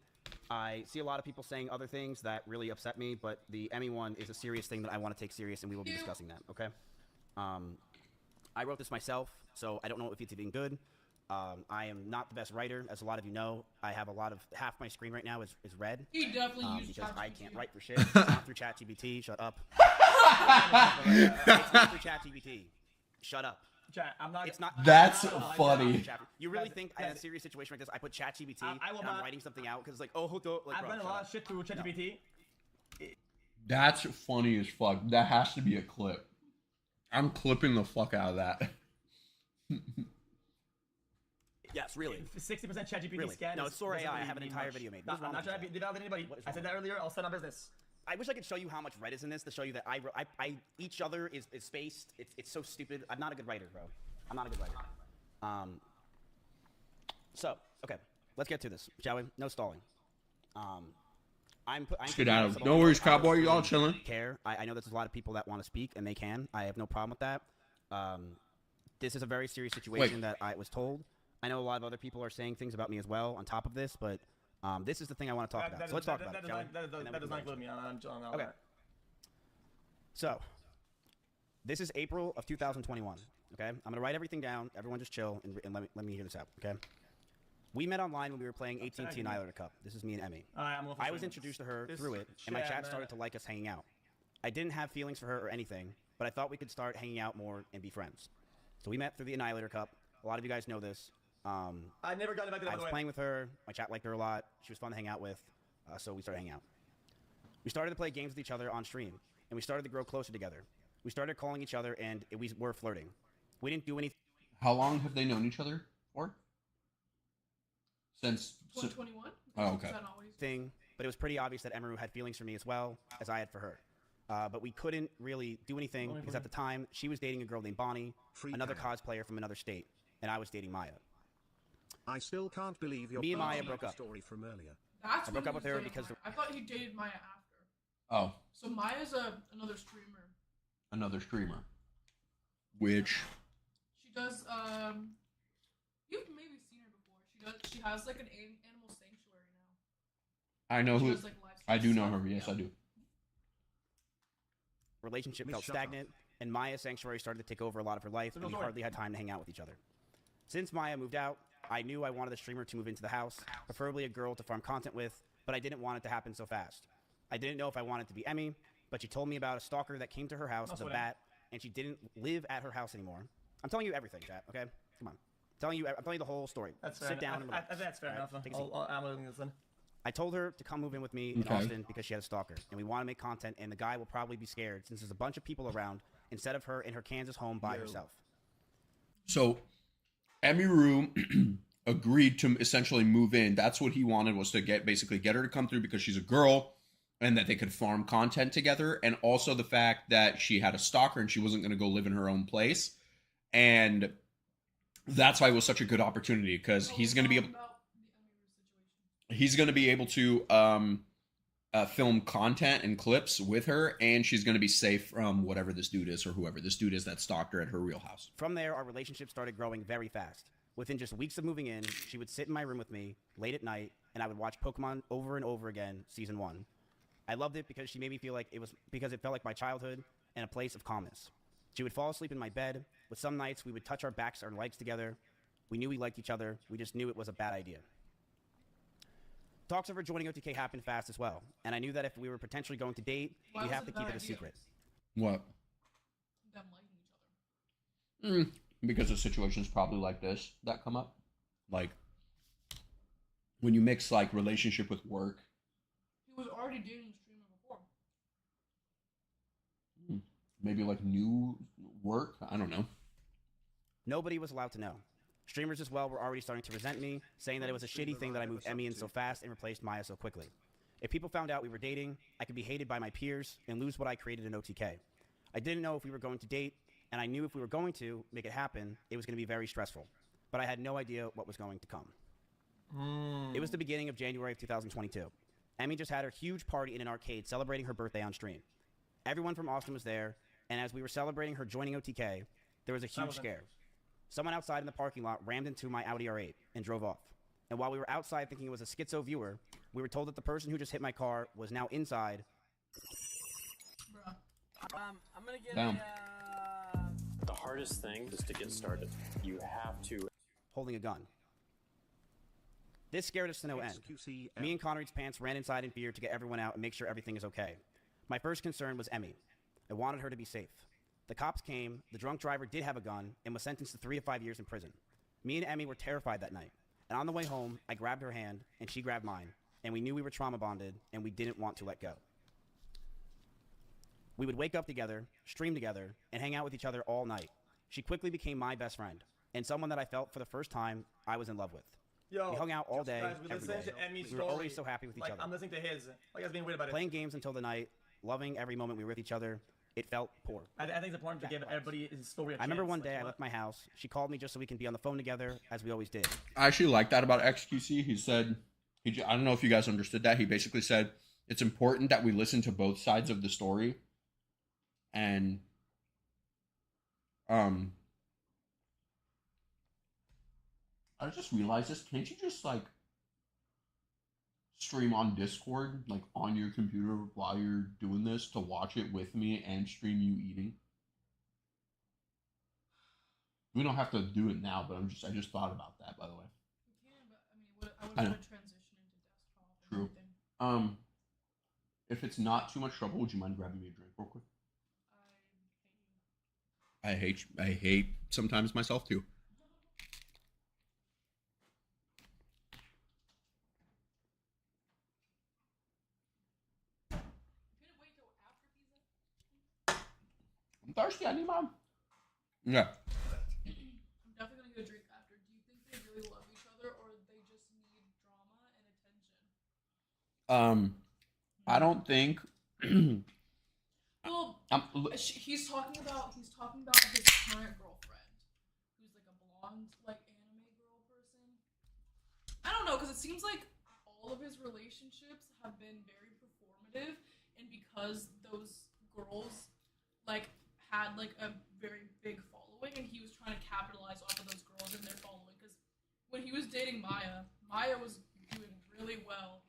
[SPEAKER 7] I see a lot of people saying other things that really upset me, but the Emmy one is a serious thing that I want to take serious, and we will be discussing that, okay? I wrote this myself, so I don't know if it's even good. I am not the best writer, as a lot of you know. I have a lot of half my screen right now is red.
[SPEAKER 2] He definitely used
[SPEAKER 7] because I
[SPEAKER 2] ChatGPT.
[SPEAKER 7] can't write for shit. It's not through ChatGPT. Shut up. It's not through ChatGPT. Shut up.
[SPEAKER 8] Chat, I'm not.
[SPEAKER 7] It's not.
[SPEAKER 1] That's
[SPEAKER 7] I'm not
[SPEAKER 1] funny.
[SPEAKER 7] You really think in a serious situation like this, I put ChatGPT and I'm writing something out because it's like, oh, hold on. Like,
[SPEAKER 8] I've
[SPEAKER 7] bro,
[SPEAKER 8] done a
[SPEAKER 7] shut
[SPEAKER 8] lot
[SPEAKER 7] up.
[SPEAKER 8] of shit through ChatGPT.
[SPEAKER 1] That's funny as fuck. That has to be a clip. I'm clipping the fuck out of that.
[SPEAKER 7] Yes, really.
[SPEAKER 8] 60% ChatGPT
[SPEAKER 7] Really?
[SPEAKER 8] scan.
[SPEAKER 7] No,
[SPEAKER 8] is-
[SPEAKER 7] it's Sora
[SPEAKER 8] doesn't
[SPEAKER 7] AI. I
[SPEAKER 8] really
[SPEAKER 7] have an
[SPEAKER 8] mean
[SPEAKER 7] entire
[SPEAKER 8] much.
[SPEAKER 7] video made.
[SPEAKER 8] No,
[SPEAKER 7] What's wrong
[SPEAKER 8] I'm not
[SPEAKER 7] with
[SPEAKER 8] trying to
[SPEAKER 7] that?
[SPEAKER 8] did out anybody.
[SPEAKER 7] What is
[SPEAKER 8] I
[SPEAKER 7] wrong
[SPEAKER 8] said that earlier. I'll start my business.
[SPEAKER 7] I wish I could show you how much red is in this to show you that I each other is spaced. It's so stupid. I'm not a good writer, bro. I'm not a good writer. So, okay, let's get to this, shall we? No stalling. I'm
[SPEAKER 1] Get out of. No worries, cowboy. You all chilling.
[SPEAKER 7] Care. I know there's a lot of people that want to speak, and they can. I have no problem with that. This is a very serious situation that I was told. I know a lot of other people are saying things about me as well on top of this, but this is the thing I want to talk about. So let's talk about it, shall we?
[SPEAKER 8] That does not include me.
[SPEAKER 7] Okay. So, this is April of 2021. Okay, I'm gonna write everything down. Everyone, just chill and let me hear this out. Okay. We met online when we were playing AT&T Annihilator Cup. This is me and Emmy. I was introduced to her through it, and my chat started to like us hanging out. I didn't have feelings for her or anything, but I thought we could start hanging out more and be friends. So we met through the Annihilator Cup. A lot of you guys know this.
[SPEAKER 8] I never got invited.
[SPEAKER 7] I was playing with her. My chat liked her a lot. She was fun to hang out with, so we started hanging out. We started to play games with each other on stream, and we started to grow closer together. We started calling each other, and we were flirting. We didn't do anything.
[SPEAKER 1] How long have they known each other for? Since
[SPEAKER 2] 2021?
[SPEAKER 1] Oh, okay.
[SPEAKER 2] Is that always?
[SPEAKER 7] But it was pretty obvious that Emaru had feelings for me as well as I had for her. but we couldn't really do anything because at the time she was dating a girl named Bonnie, another cosplayer from another state, and I was dating Maya.
[SPEAKER 3] I still can't believe your
[SPEAKER 7] Me and Maya broke up.
[SPEAKER 3] story from earlier.
[SPEAKER 2] That's
[SPEAKER 7] I
[SPEAKER 2] when
[SPEAKER 7] broke up
[SPEAKER 2] he
[SPEAKER 7] with
[SPEAKER 2] was
[SPEAKER 7] her
[SPEAKER 2] dating
[SPEAKER 7] because
[SPEAKER 2] Maya. I thought he dated Maya after.
[SPEAKER 1] Oh,
[SPEAKER 2] So Maya's another streamer.
[SPEAKER 1] another streamer. Which
[SPEAKER 2] She does. You've maybe seen her before. She has like an animal sanctuary now.
[SPEAKER 1] I know
[SPEAKER 2] She
[SPEAKER 1] who.
[SPEAKER 2] does, like, live
[SPEAKER 1] I do
[SPEAKER 2] stream
[SPEAKER 1] know
[SPEAKER 2] stuff.
[SPEAKER 1] her. Yes,
[SPEAKER 2] Yeah.
[SPEAKER 1] I do.
[SPEAKER 7] Relationship
[SPEAKER 3] Miss
[SPEAKER 7] felt
[SPEAKER 3] Shut Up.
[SPEAKER 7] stagnant, and Maya's sanctuary started to take over a lot of her life, and we hardly had time to hang out with each other. Since Maya moved out, I knew I wanted the streamer to move into the house, preferably a girl to farm content with, but I didn't want it to happen so fast. I didn't know if I wanted it to be Emmy, but she told me about a stalker that came to her house with a bat, and she didn't live at her house anymore. I'm telling you everything, chat, okay? Come on. I'm telling you the whole story.
[SPEAKER 8] That's fair.
[SPEAKER 7] Sit down and
[SPEAKER 8] I
[SPEAKER 7] relax.
[SPEAKER 8] think that's fair
[SPEAKER 7] Alright,
[SPEAKER 8] enough.
[SPEAKER 7] take a seat.
[SPEAKER 8] I'm gonna listen.
[SPEAKER 7] I told her to come move in with me in
[SPEAKER 1] Okay.
[SPEAKER 7] Austin because she had a stalker, and we want to make content, and the guy will probably be scared since there's a bunch of people around instead of her in her Kansas home by herself.
[SPEAKER 1] So, Emmy Rue agreed to essentially move in. That's what he wanted, was to get her to come through because she's a girl and that they could farm content together. And also the fact that she had a stalker and she wasn't going to go live in her own place. And that's why it was such a good opportunity because he's going to be able to film content and clips with her, and she's going to be safe from whatever this dude is or whoever this dude is that stalked her at her real house.
[SPEAKER 7] From there, our relationship started growing very fast. Within just weeks of moving in, she would sit in my room with me late at night, and I would watch Pokemon over and over again, season 1. I loved it because she made me feel like it felt like my childhood and a place of calmness. She would fall asleep in my bed. With some nights, we would touch our backs or legs together. We knew we liked each other. We just knew it was a bad idea. Talks of her joining OTK happened fast as well, and I knew that if we were potentially going to date,
[SPEAKER 2] Why
[SPEAKER 7] we'd
[SPEAKER 2] was
[SPEAKER 7] have
[SPEAKER 2] it
[SPEAKER 7] to
[SPEAKER 2] a
[SPEAKER 7] keep
[SPEAKER 2] bad
[SPEAKER 7] it a
[SPEAKER 2] idea?
[SPEAKER 7] secret.
[SPEAKER 1] What?
[SPEAKER 2] Them liking each other.
[SPEAKER 1] Because of situations probably like this that come up. Like, when you mix, like, relationship with work.
[SPEAKER 2] He was already dating the streamer before.
[SPEAKER 1] Maybe, like, new work? I don't know.
[SPEAKER 7] Nobody was allowed to know. Streamers as well were already starting to resent me, saying that it was a shitty thing that I moved Emmy in so fast and replaced Maya so quickly. If people found out we were dating, I could be hated by my peers and lose what I created in OTK. I didn't know if we were going to date, and I knew if we were going to make it happen, it was going to be very stressful. But I had no idea what was going to come. It was the beginning of January of 2022. Emmy just had her huge party in an arcade celebrating her birthday on stream. Everyone from Austin was there, and as we were celebrating her joining OTK, there was a huge scare. Someone outside in the parking lot rammed into my Audi R8 and drove off. And while we were outside thinking it was a schizo viewer, we were told that the person who just hit my car was now inside.
[SPEAKER 2] Bruh.
[SPEAKER 10] I'm gonna get
[SPEAKER 1] Damn.
[SPEAKER 11] The hardest thing is to get started. You have to.
[SPEAKER 7] Holding a gun. This scared us to no end. Me and Connery's pants ran inside in fear to get everyone out and make sure everything is okay. My first concern was Emmy. I wanted her to be safe. The cops came, the drunk driver did have a gun, and was sentenced to 3 to 5 years in prison. Me and Emmy were terrified that night. And on the way home, I grabbed her hand, and she grabbed mine. And we knew we were trauma bonded, and we didn't want to let go. We would wake up together, stream together, and hang out with each other all night. She quickly became my best friend, and someone that I felt for the first time I was in love with.
[SPEAKER 8] Yo,
[SPEAKER 7] We hung out all day,
[SPEAKER 8] guys, we
[SPEAKER 7] every
[SPEAKER 8] listened
[SPEAKER 7] day.
[SPEAKER 8] to Emmy's
[SPEAKER 7] We were
[SPEAKER 8] story.
[SPEAKER 7] always so happy with each
[SPEAKER 8] Like,
[SPEAKER 7] other.
[SPEAKER 8] I'm listening to his. Like, I was being weird about it.
[SPEAKER 7] Playing games until the night, loving every moment we were with each other. It felt poor.
[SPEAKER 8] I think it's important to give everybody his story a
[SPEAKER 7] I remember
[SPEAKER 8] chance,
[SPEAKER 7] one
[SPEAKER 8] like,
[SPEAKER 7] day I
[SPEAKER 8] what?
[SPEAKER 7] left my house. She called me just so we can be on the phone together, as we always did.
[SPEAKER 1] I actually like that about XQC. He said, I don't know if you guys understood that. He basically said, it's important that we listen to both sides of the story. And, I just realized this. Can't you just, like, stream on Discord, like, on your computer while you're doing this to watch it with me and stream you eating? We don't have to do it now, but I just thought about that, by the way.
[SPEAKER 2] We can, but I mean, I would
[SPEAKER 1] I know.
[SPEAKER 2] want to transition into desktop and
[SPEAKER 1] True.
[SPEAKER 2] everything.
[SPEAKER 1] If it's not too much trouble, would you mind grabbing me a drink real quick? I hate sometimes myself too. I'm thirsty. I need mom. Yeah.
[SPEAKER 2] I'm definitely gonna get a drink after. Do you think they really love each other, or they just need drama and attention?
[SPEAKER 1] I don't think
[SPEAKER 2] Well,
[SPEAKER 1] I'm,
[SPEAKER 2] he's talking about his current girlfriend, who's like a blonde, like anime girl person. I don't know, because it seems like all of his relationships have been very performative, and because those girls like had like a very big following, and he was trying to capitalize off of those girls and their following. Because when he was dating Maya, Maya was doing really well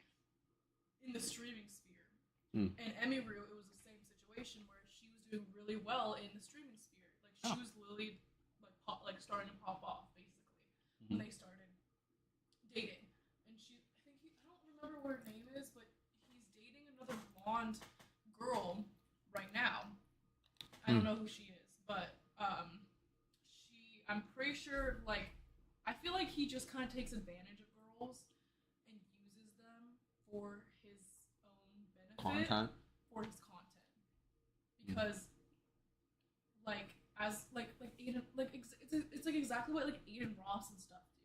[SPEAKER 2] in the streaming sphere, and Emiru, it was the same situation where she was doing really well in the streaming sphere. Like she was literally like starting to pop off basically when they started dating. And I don't remember what her name is, but he's dating another blonde girl right now. I don't know who she is, but I'm pretty sure, like, I feel like he just kind of takes advantage of girls and uses them for his own benefit.
[SPEAKER 1] Content?
[SPEAKER 2] For his content. Because, like, Aiden, like, it's like exactly what, like, Aiden Ross and stuff do.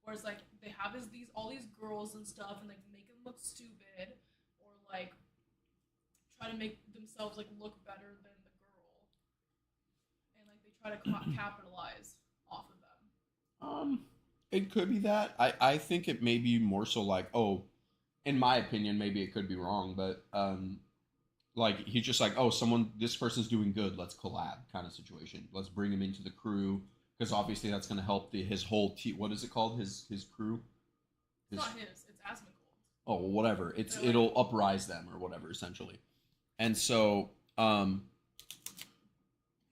[SPEAKER 2] Whereas, like, they have all these girls and stuff, and, like, make them look stupid, or, like, try to make themselves, like, look better than the girl. And, like, they try to capitalize off of them.
[SPEAKER 1] It could be that. I think it may be more so like, oh, in my opinion, maybe it could be wrong, but like he's just like, oh, this person's doing good, let's collab kind of situation. Let's bring him into the crew, because obviously that's going to help his whole team. What is it called? His crew?
[SPEAKER 2] It's not his. It's Asmongold.
[SPEAKER 1] Oh, well, whatever. It'll uprise them or whatever, essentially. And so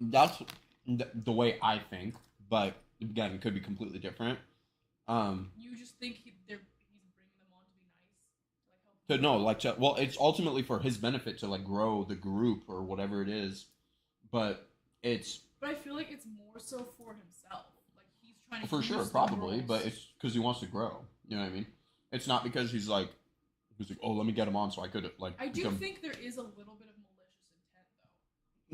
[SPEAKER 1] that's the way I think, but again, it could be completely different.
[SPEAKER 2] You just think he's bringing them on to be nice, to like help.
[SPEAKER 1] No, like well, it's ultimately for his benefit to like grow the group or whatever it is, but it's.
[SPEAKER 2] But I feel like it's more so for himself. Like he's trying to.
[SPEAKER 1] For sure, probably, but it's because he wants to grow. You know what I mean? It's not because he's like, oh, let me get him on so I could like.
[SPEAKER 2] I do think there is a little bit of malicious intent,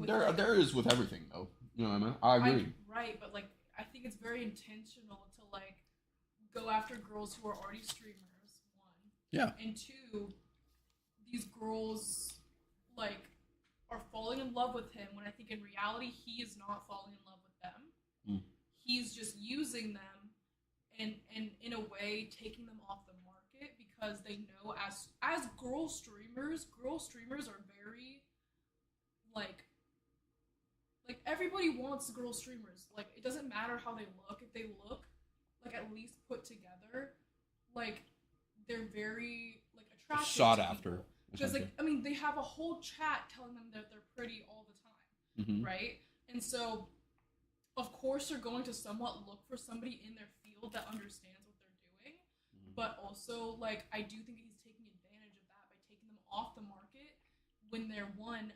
[SPEAKER 2] though.
[SPEAKER 1] There is with everything, though. You know what I mean? I agree.
[SPEAKER 2] Right, but like I think it's very intentional to like go after girls who are already streamers. One.
[SPEAKER 1] Yeah.
[SPEAKER 2] And two, these girls like are falling in love with him when I think in reality he is not falling in love with them. He's just using them and in a way taking them off the market because they know as girl streamers are very like everybody wants girl streamers. Like it doesn't matter how they look. If they look like at least put together, like they're very like attractive.
[SPEAKER 1] Sought after.
[SPEAKER 2] Because like I mean they have a whole chat telling them that they're pretty all the time, right? And so of course they're going to somewhat look for somebody in their field that understands what they're doing, but also like I do think he's taking advantage of that by taking them off the market when they're one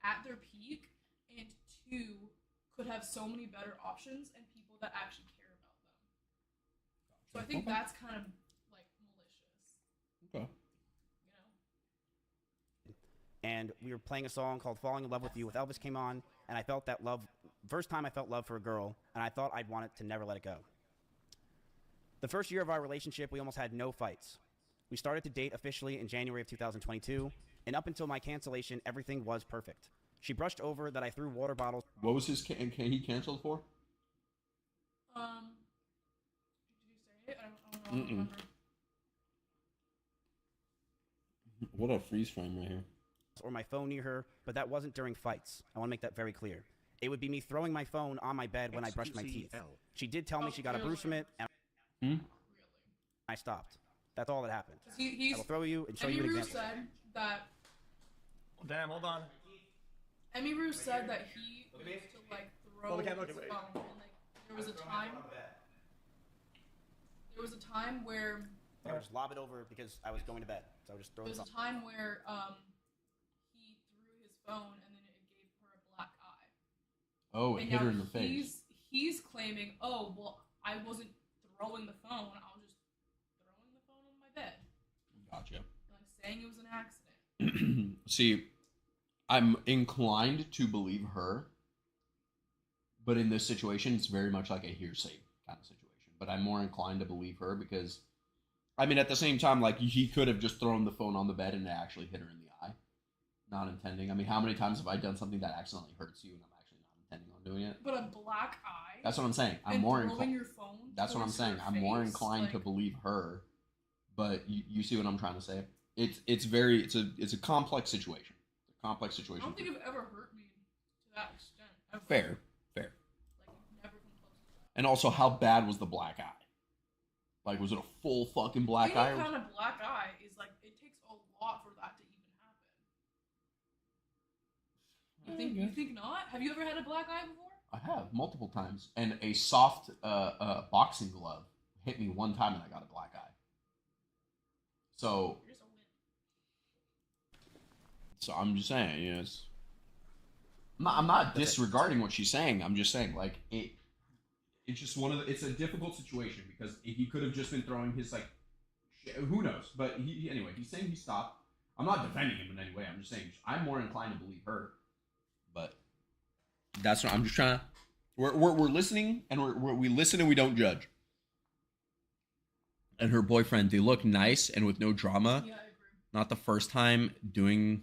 [SPEAKER 2] at their peak and two could have so many better options and people that actually care about them. So I think that's kind of like malicious.
[SPEAKER 1] Okay.
[SPEAKER 7] And we were playing a song called Falling in Love with You with Elvis came on, and I felt that love, first time I felt love for a girl, and I thought I'd want it to never let it go. The first year of our relationship, we almost had no fights. We started to date officially in January of 2022, and up until my cancellation, everything was perfect. She brushed over that I threw water bottles.
[SPEAKER 1] What was his he canceled for?
[SPEAKER 2] Did you say it? I don't remember.
[SPEAKER 1] What a freeze frame right here.
[SPEAKER 7] Or my phone near her, but that wasn't during fights. I want to make that very clear. It would be me throwing my phone on my bed when I brushed my teeth. She did tell me she got a bruise from it, and I stopped. That's all that happened. I will throw you and show you an example.
[SPEAKER 2] Said that.
[SPEAKER 8] Damn, hold on.
[SPEAKER 2] Emiru said that he used to like throw his phone, and like there was a time where
[SPEAKER 7] I would just lob it over because I was going to bed, so I would just throw it.
[SPEAKER 2] There was a time where he threw his phone and then it gave her a black eye.
[SPEAKER 1] Oh, it hit her in the face.
[SPEAKER 2] He's claiming, oh well, I wasn't throwing the phone, I was just throwing the phone on my bed.
[SPEAKER 1] Gotcha.
[SPEAKER 2] Like saying it was an accident.
[SPEAKER 1] See, I'm inclined to believe her, but in this situation, it's very much like a hearsay kind of situation. But I'm more inclined to believe her because, I mean, at the same time, like he could have just thrown the phone on the bed and it actually hit her in the eye. not intending. I mean, how many times have I done something that accidentally hurts you and I'm actually not intending on doing it?
[SPEAKER 2] But a black eye.
[SPEAKER 1] That's what I'm saying. I'm
[SPEAKER 2] and
[SPEAKER 1] more
[SPEAKER 2] throwing
[SPEAKER 1] inclined.
[SPEAKER 2] your phone.
[SPEAKER 1] That's what I'm
[SPEAKER 2] towards
[SPEAKER 1] saying.
[SPEAKER 2] her
[SPEAKER 1] I'm more
[SPEAKER 2] face,
[SPEAKER 1] inclined to
[SPEAKER 2] like-
[SPEAKER 1] believe her, but you see what I'm trying to say? It's a complex situation. It's a complex
[SPEAKER 2] I
[SPEAKER 1] situation.
[SPEAKER 2] don't think you've ever hurt me to that extent. Ever.
[SPEAKER 1] Fair.
[SPEAKER 2] Like you've never come close to that.
[SPEAKER 1] And also, how bad was the black eye? Like, was it a full fucking black eye?
[SPEAKER 2] Any kind of black eye is like it takes a lot for that to even happen. You think not? Have you ever had a black eye before?
[SPEAKER 1] I have multiple times, and a soft boxing glove hit me one time, and I got a black eye. So,
[SPEAKER 2] You're just a win.
[SPEAKER 1] so I'm just saying, yes. I'm not disregarding what she's saying. I'm just saying, like it's just it's a difficult situation because he could have just been throwing his like, who knows? But anyway, he's saying he stopped. I'm not defending him in any way. I'm just saying I'm more inclined to believe her. But that's what I'm just trying to. We're listening and we listen and we don't judge. And her boyfriend, they look nice and with no drama.
[SPEAKER 2] Yeah, I agree.
[SPEAKER 1] Not the first time doing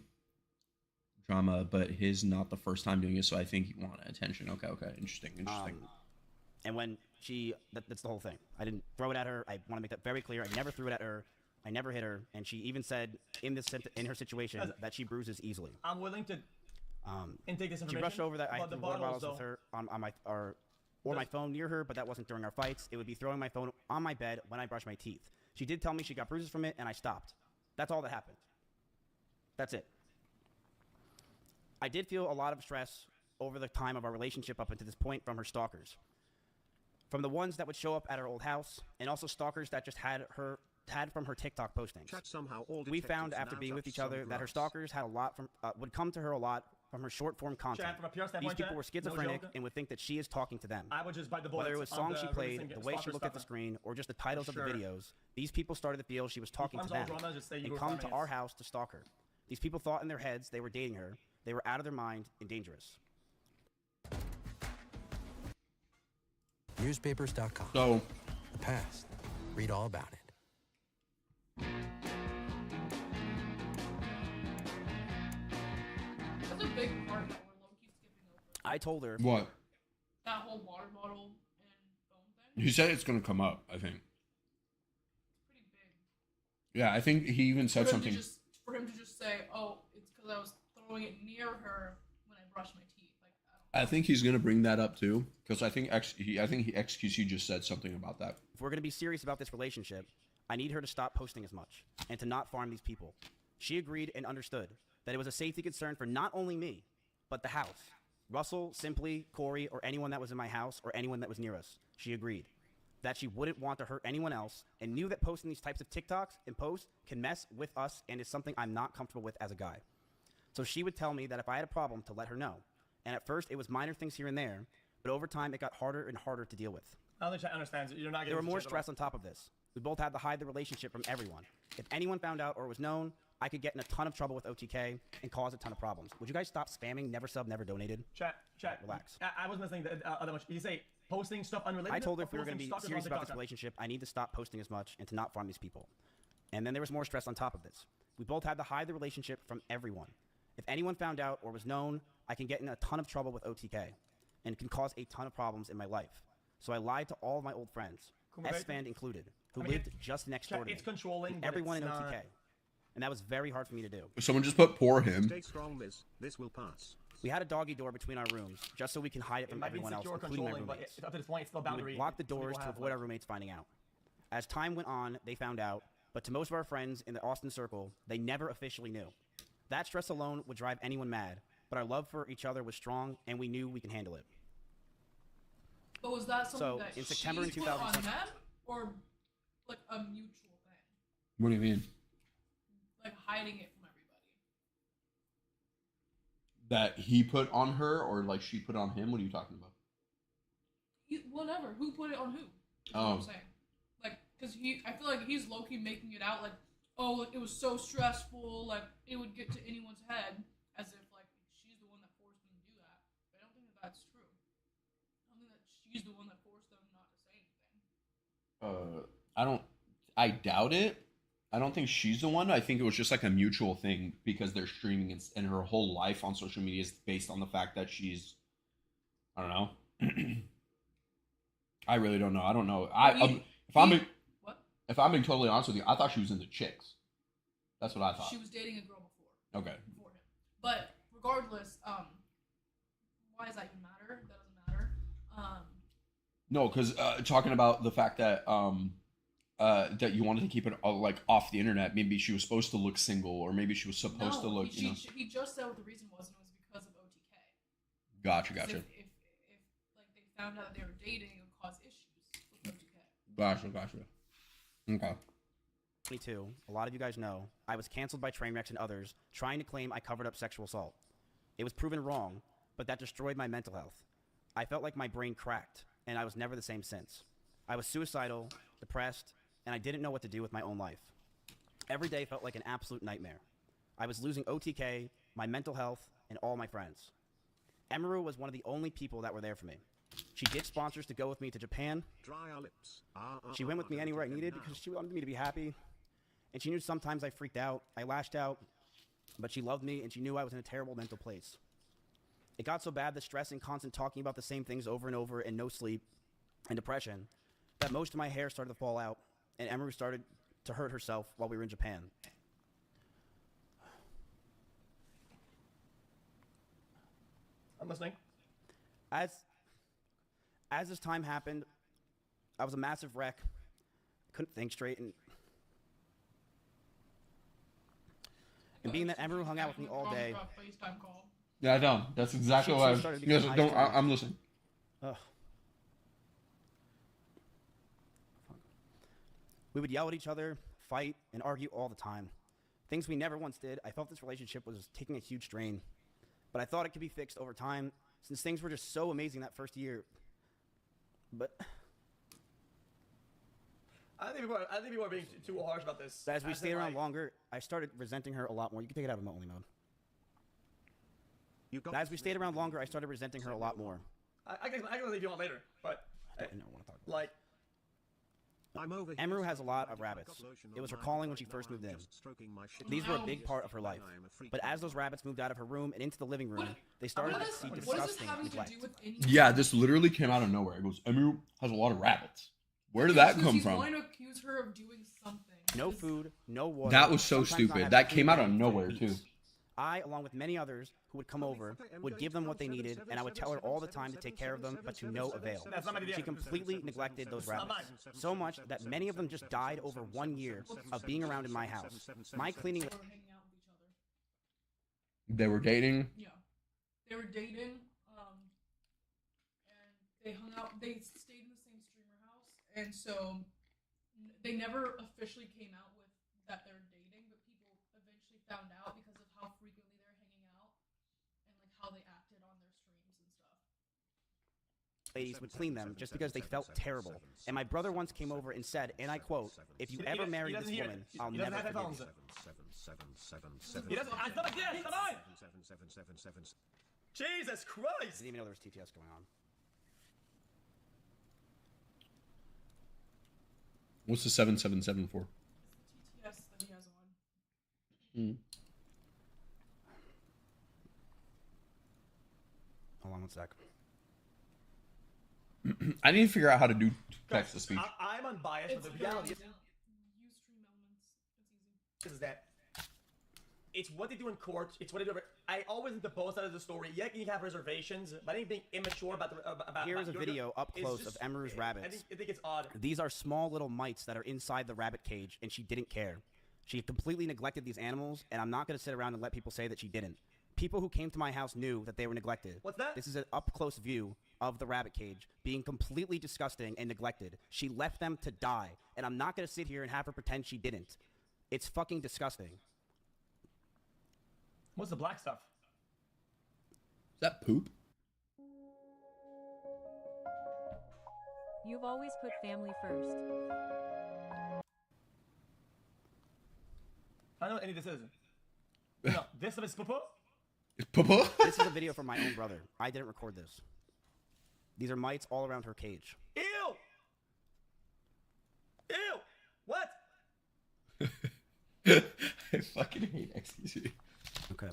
[SPEAKER 1] drama, but his not the first time doing it. So I think he wanted attention. Okay, interesting.
[SPEAKER 7] And when that's the whole thing. I didn't throw it at her. I want to make that very clear. I never threw it at her. I never hit her. And she even said in her situation that she bruises easily.
[SPEAKER 8] I'm willing to intake this information.
[SPEAKER 7] She brushed over that I
[SPEAKER 8] about
[SPEAKER 7] threw
[SPEAKER 8] the
[SPEAKER 7] water
[SPEAKER 8] bottles,
[SPEAKER 7] bottles with
[SPEAKER 8] though.
[SPEAKER 7] her on my phone near her, but that wasn't during our fights. It would be throwing my phone on my bed when I brush my teeth. She did tell me she got bruises from it, and I stopped. That's all that happened. That's it. I did feel a lot of stress over the time of our relationship up until this point from her stalkers. From the ones that would show up at her old house, and also stalkers that just had from her TikTok postings.
[SPEAKER 3] Chat somehow all
[SPEAKER 7] We found
[SPEAKER 3] detectives
[SPEAKER 7] after
[SPEAKER 3] now
[SPEAKER 7] being with
[SPEAKER 3] touch
[SPEAKER 7] each other
[SPEAKER 3] some
[SPEAKER 7] that her
[SPEAKER 3] grass.
[SPEAKER 7] stalkers had a lot from would come to her a lot from her short form content.
[SPEAKER 8] Chat, from a PR
[SPEAKER 7] These
[SPEAKER 8] standpoint,
[SPEAKER 7] people
[SPEAKER 8] chat,
[SPEAKER 7] were
[SPEAKER 8] no
[SPEAKER 7] schizophrenic
[SPEAKER 8] joke.
[SPEAKER 7] and would think that she is talking to them.
[SPEAKER 8] I would just bite the bullets.
[SPEAKER 7] Whether it was
[SPEAKER 8] on
[SPEAKER 7] songs she
[SPEAKER 8] the
[SPEAKER 7] played,
[SPEAKER 8] releasing
[SPEAKER 7] the way she
[SPEAKER 8] stalker
[SPEAKER 7] looked at the
[SPEAKER 8] stuff.
[SPEAKER 7] screen, or just the titles of the
[SPEAKER 8] Sure.
[SPEAKER 7] videos, these people started to feel she was talking to
[SPEAKER 8] Sometimes
[SPEAKER 7] them
[SPEAKER 8] all drama, just say you
[SPEAKER 7] and
[SPEAKER 8] were
[SPEAKER 7] come to
[SPEAKER 8] funny.
[SPEAKER 7] our house to stalk her. These people thought in their heads they were dating her. They were out of their mind and dangerous.
[SPEAKER 12] Newspapers.com.
[SPEAKER 1] So,
[SPEAKER 12] The past. Read all about it.
[SPEAKER 2] That's a big part that we're low-key skipping over.
[SPEAKER 7] I told her
[SPEAKER 1] what?
[SPEAKER 2] That whole water bottle and phone thing.
[SPEAKER 1] He said it's going to come up, I think.
[SPEAKER 2] It's pretty big.
[SPEAKER 1] Yeah, I think he even said
[SPEAKER 2] For him to
[SPEAKER 1] something.
[SPEAKER 2] for him to just say, "Oh, it's because I was throwing it near her when I brushed my teeth." Like, I don't
[SPEAKER 1] I think he's going to bring that up too. Because I think XQC just said something about that.
[SPEAKER 7] if we're going to be serious about this relationship, I need her to stop posting as much and to not farm these people. She agreed and understood that it was a safety concern for not only me, but the house. Russell, Simply, Corey, or anyone that was in my house or anyone that was near us. She agreed that she wouldn't want to hurt anyone else and knew that posting these types of TikToks and posts can mess with us and is something I'm not comfortable with as a guy. So she would tell me that if I had a problem to let her know. And at first it was minor things here and there, but over time it got harder and harder to deal with.
[SPEAKER 8] I don't think chat understands. You're not getting
[SPEAKER 7] There were more
[SPEAKER 8] shit at all.
[SPEAKER 7] stress on top of this. We both had to hide the relationship from everyone. If anyone found out or was known, I could get in a ton of trouble with OTK and cause a ton of problems. Would you guys stop spamming, never sub, never donated?
[SPEAKER 8] Chat.
[SPEAKER 7] Relax.
[SPEAKER 8] I wasn't listening to other much. You say posting stuff unrelated.
[SPEAKER 7] I told her
[SPEAKER 8] or
[SPEAKER 7] if we were going to
[SPEAKER 8] posting
[SPEAKER 7] be
[SPEAKER 8] stalkers
[SPEAKER 7] serious
[SPEAKER 8] on
[SPEAKER 7] about this
[SPEAKER 8] TikTok?
[SPEAKER 7] relationship, I need to stop posting as much and to not farm these people. And then there was more stress on top of this. We both had to hide the relationship from everyone. If anyone found out or was known, I can get in a ton of trouble with OTK and can cause a ton of problems in my life. So I lied to all of my old friends, S-Fan included, who
[SPEAKER 8] I mean,
[SPEAKER 7] lived just next door to me.
[SPEAKER 8] It's controlling,
[SPEAKER 7] and
[SPEAKER 8] but
[SPEAKER 7] everyone
[SPEAKER 8] it's
[SPEAKER 7] in
[SPEAKER 8] not-
[SPEAKER 7] OTK. And that was very hard for me to do.
[SPEAKER 1] Someone just put poor him.
[SPEAKER 3] Stay strong, Liz. This will pass.
[SPEAKER 7] We had a doggy door between our rooms, just so we can hide it
[SPEAKER 8] It
[SPEAKER 7] from
[SPEAKER 8] might be
[SPEAKER 7] everyone else,
[SPEAKER 8] secure,
[SPEAKER 7] including my
[SPEAKER 8] controlling, but
[SPEAKER 7] roommates.
[SPEAKER 8] up to this point, it's still a
[SPEAKER 7] We
[SPEAKER 8] boundary.
[SPEAKER 7] would lock the
[SPEAKER 8] some people
[SPEAKER 7] doors to
[SPEAKER 8] have,
[SPEAKER 7] avoid
[SPEAKER 8] like-
[SPEAKER 7] our roommates finding out. As time went on, they found out, but to most of our friends in the Austin circle, they never officially knew. That stress alone would drive anyone mad, but our love for each other was strong, and we knew we can handle it.
[SPEAKER 2] But was that something
[SPEAKER 7] So,
[SPEAKER 2] that
[SPEAKER 7] in September
[SPEAKER 2] she
[SPEAKER 7] in
[SPEAKER 2] put on
[SPEAKER 7] 2006
[SPEAKER 2] them, or like a mutual thing,
[SPEAKER 1] What do you mean?
[SPEAKER 2] like hiding it from everybody?
[SPEAKER 1] That he put on her or like she put on him? What are you talking about?
[SPEAKER 2] Whatever. Who put it on who? That's
[SPEAKER 1] Oh.
[SPEAKER 2] what I'm saying. Like, cause I feel like he's low key making it out like, oh, like, it was so stressful, like it would get to anyone's head, as if like she's the one that forced him to do that. But I don't think that that's true. I don't think that she's the one that forced them not to say anything.
[SPEAKER 1] I doubt it. I don't think she's the one. I think it was just like a mutual thing because they're streaming and her whole life on social media is based on the fact that she's, I don't know. I really don't know. I don't know. If I'm being totally honest with you, I thought she was into chicks. That's what I thought.
[SPEAKER 2] She was dating a girl before.
[SPEAKER 1] Okay.
[SPEAKER 2] Before him. But regardless, why does that even matter? That doesn't matter.
[SPEAKER 1] No, because talking about the fact that that you wanted to keep it like off the internet. Maybe she was supposed to look single, or maybe she was supposed to look.
[SPEAKER 2] He just said what the reason was, and it was because of OTK.
[SPEAKER 1] Gotcha.
[SPEAKER 2] If like they found out that they were dating, it would cause issues with OTK.
[SPEAKER 1] Gotcha. Okay.
[SPEAKER 7] 22, a lot of you guys know, I was canceled by Trainwrecks and others trying to claim I covered up sexual assault. It was proven wrong, but that destroyed my mental health. I felt like my brain cracked, and I was never the same since. I was suicidal, depressed, and I didn't know what to do with my own life. Every day felt like an absolute nightmare. I was losing OTK, my mental health, and all my friends. Emeru was one of the only people that were there for me. She did sponsors to go with me to Japan.
[SPEAKER 3] Dry our lips.
[SPEAKER 7] She went with me anywhere I needed because she wanted me to be happy. And she knew sometimes I freaked out, I lashed out, but she loved me and she knew I was in a terrible mental place. It got so bad, the stress and constant talking about the same things over and over and no sleep and depression, that most of my hair started to fall out and Emeru started to hurt herself while we were in Japan.
[SPEAKER 8] I'm listening.
[SPEAKER 7] As this time happened, I was a massive wreck. Couldn't think straight, and being that Emeru hung out with me all day.
[SPEAKER 1] Yeah, I know. That's exactly why. Yes, I'm listening.
[SPEAKER 7] Ugh. We would yell at each other, fight, and argue all the time. Things we never once did. I felt this relationship was taking a huge strain, but I thought it could be fixed over time since things were just so amazing that first year. But
[SPEAKER 8] I think people are being too harsh about this.
[SPEAKER 7] as we stayed around longer, I started resenting her a lot more. You can take it out of only mode. As we stayed around longer, I started resenting her a lot more.
[SPEAKER 8] I can leave you on later, but
[SPEAKER 7] I don't want to talk about
[SPEAKER 8] like.
[SPEAKER 7] Emeru has a lot of rabbits. It was her calling when she first moved in. These were a big part of her life. But as those rabbits moved out of her room and into the living room, they started to see disgusting neglect.
[SPEAKER 1] Yeah, this literally came out of nowhere. It goes, Emeru has a lot of rabbits. Where did that come from?
[SPEAKER 2] He's going to accuse her of doing something.
[SPEAKER 7] No food, no water.
[SPEAKER 1] That was so stupid. That came out of nowhere, too.
[SPEAKER 7] I, along with many others who would come over, would give them what they needed, and I would tell her all the time to take care of them, but to no avail. She completely neglected those rabbits, so much that many of them just died over 1 year of being around in my house. My cleaning...
[SPEAKER 1] They were dating?
[SPEAKER 2] Yeah. They were dating, and they hung out, they stayed in the same streamer house, and so they never officially came out with that they're dating, but people eventually found out because of how frequently they're hanging out and like how they acted on their streams and stuff.
[SPEAKER 7] Ladies would clean them just because they felt terrible. And my brother once came over and said, and I quote, "If you ever marry this woman, I'll never forgive you."
[SPEAKER 8] Jesus Christ!
[SPEAKER 7] Didn't even know there was TTS going on.
[SPEAKER 1] What's the 777 for?
[SPEAKER 2] TTS that he has on.
[SPEAKER 7] Hold on one sec.
[SPEAKER 1] I need to figure out how to do text to speech.
[SPEAKER 8] I'm unbiased, but the reality is that it's what they do in court. It's what they do. I always think the both sides of the story. Yeah, you can have reservations, but I think being immature about the
[SPEAKER 7] Here is a video up close of Emeru's rabbits.
[SPEAKER 8] I think it's odd.
[SPEAKER 7] These are small little mites that are inside the rabbit cage, and she didn't care. She completely neglected these animals, and I'm not going to sit around and let people say that she didn't. People who came to my house knew that they were neglected.
[SPEAKER 8] What's that?
[SPEAKER 7] This is an up-close view of the rabbit cage being completely disgusting and neglected. She left them to die, and I'm not going to sit here and have her pretend she didn't. It's fucking disgusting.
[SPEAKER 8] What's the black stuff?
[SPEAKER 1] Is that poop?
[SPEAKER 13] You've always put family first.
[SPEAKER 8] I don't know what any of this is. No, this is Papa?
[SPEAKER 1] It's Papa?
[SPEAKER 7] This is a video from my own brother. I didn't record this. These are mites all around her cage.
[SPEAKER 8] Ew! Ew! What?
[SPEAKER 1] fucking hate XQC.
[SPEAKER 7] Okay.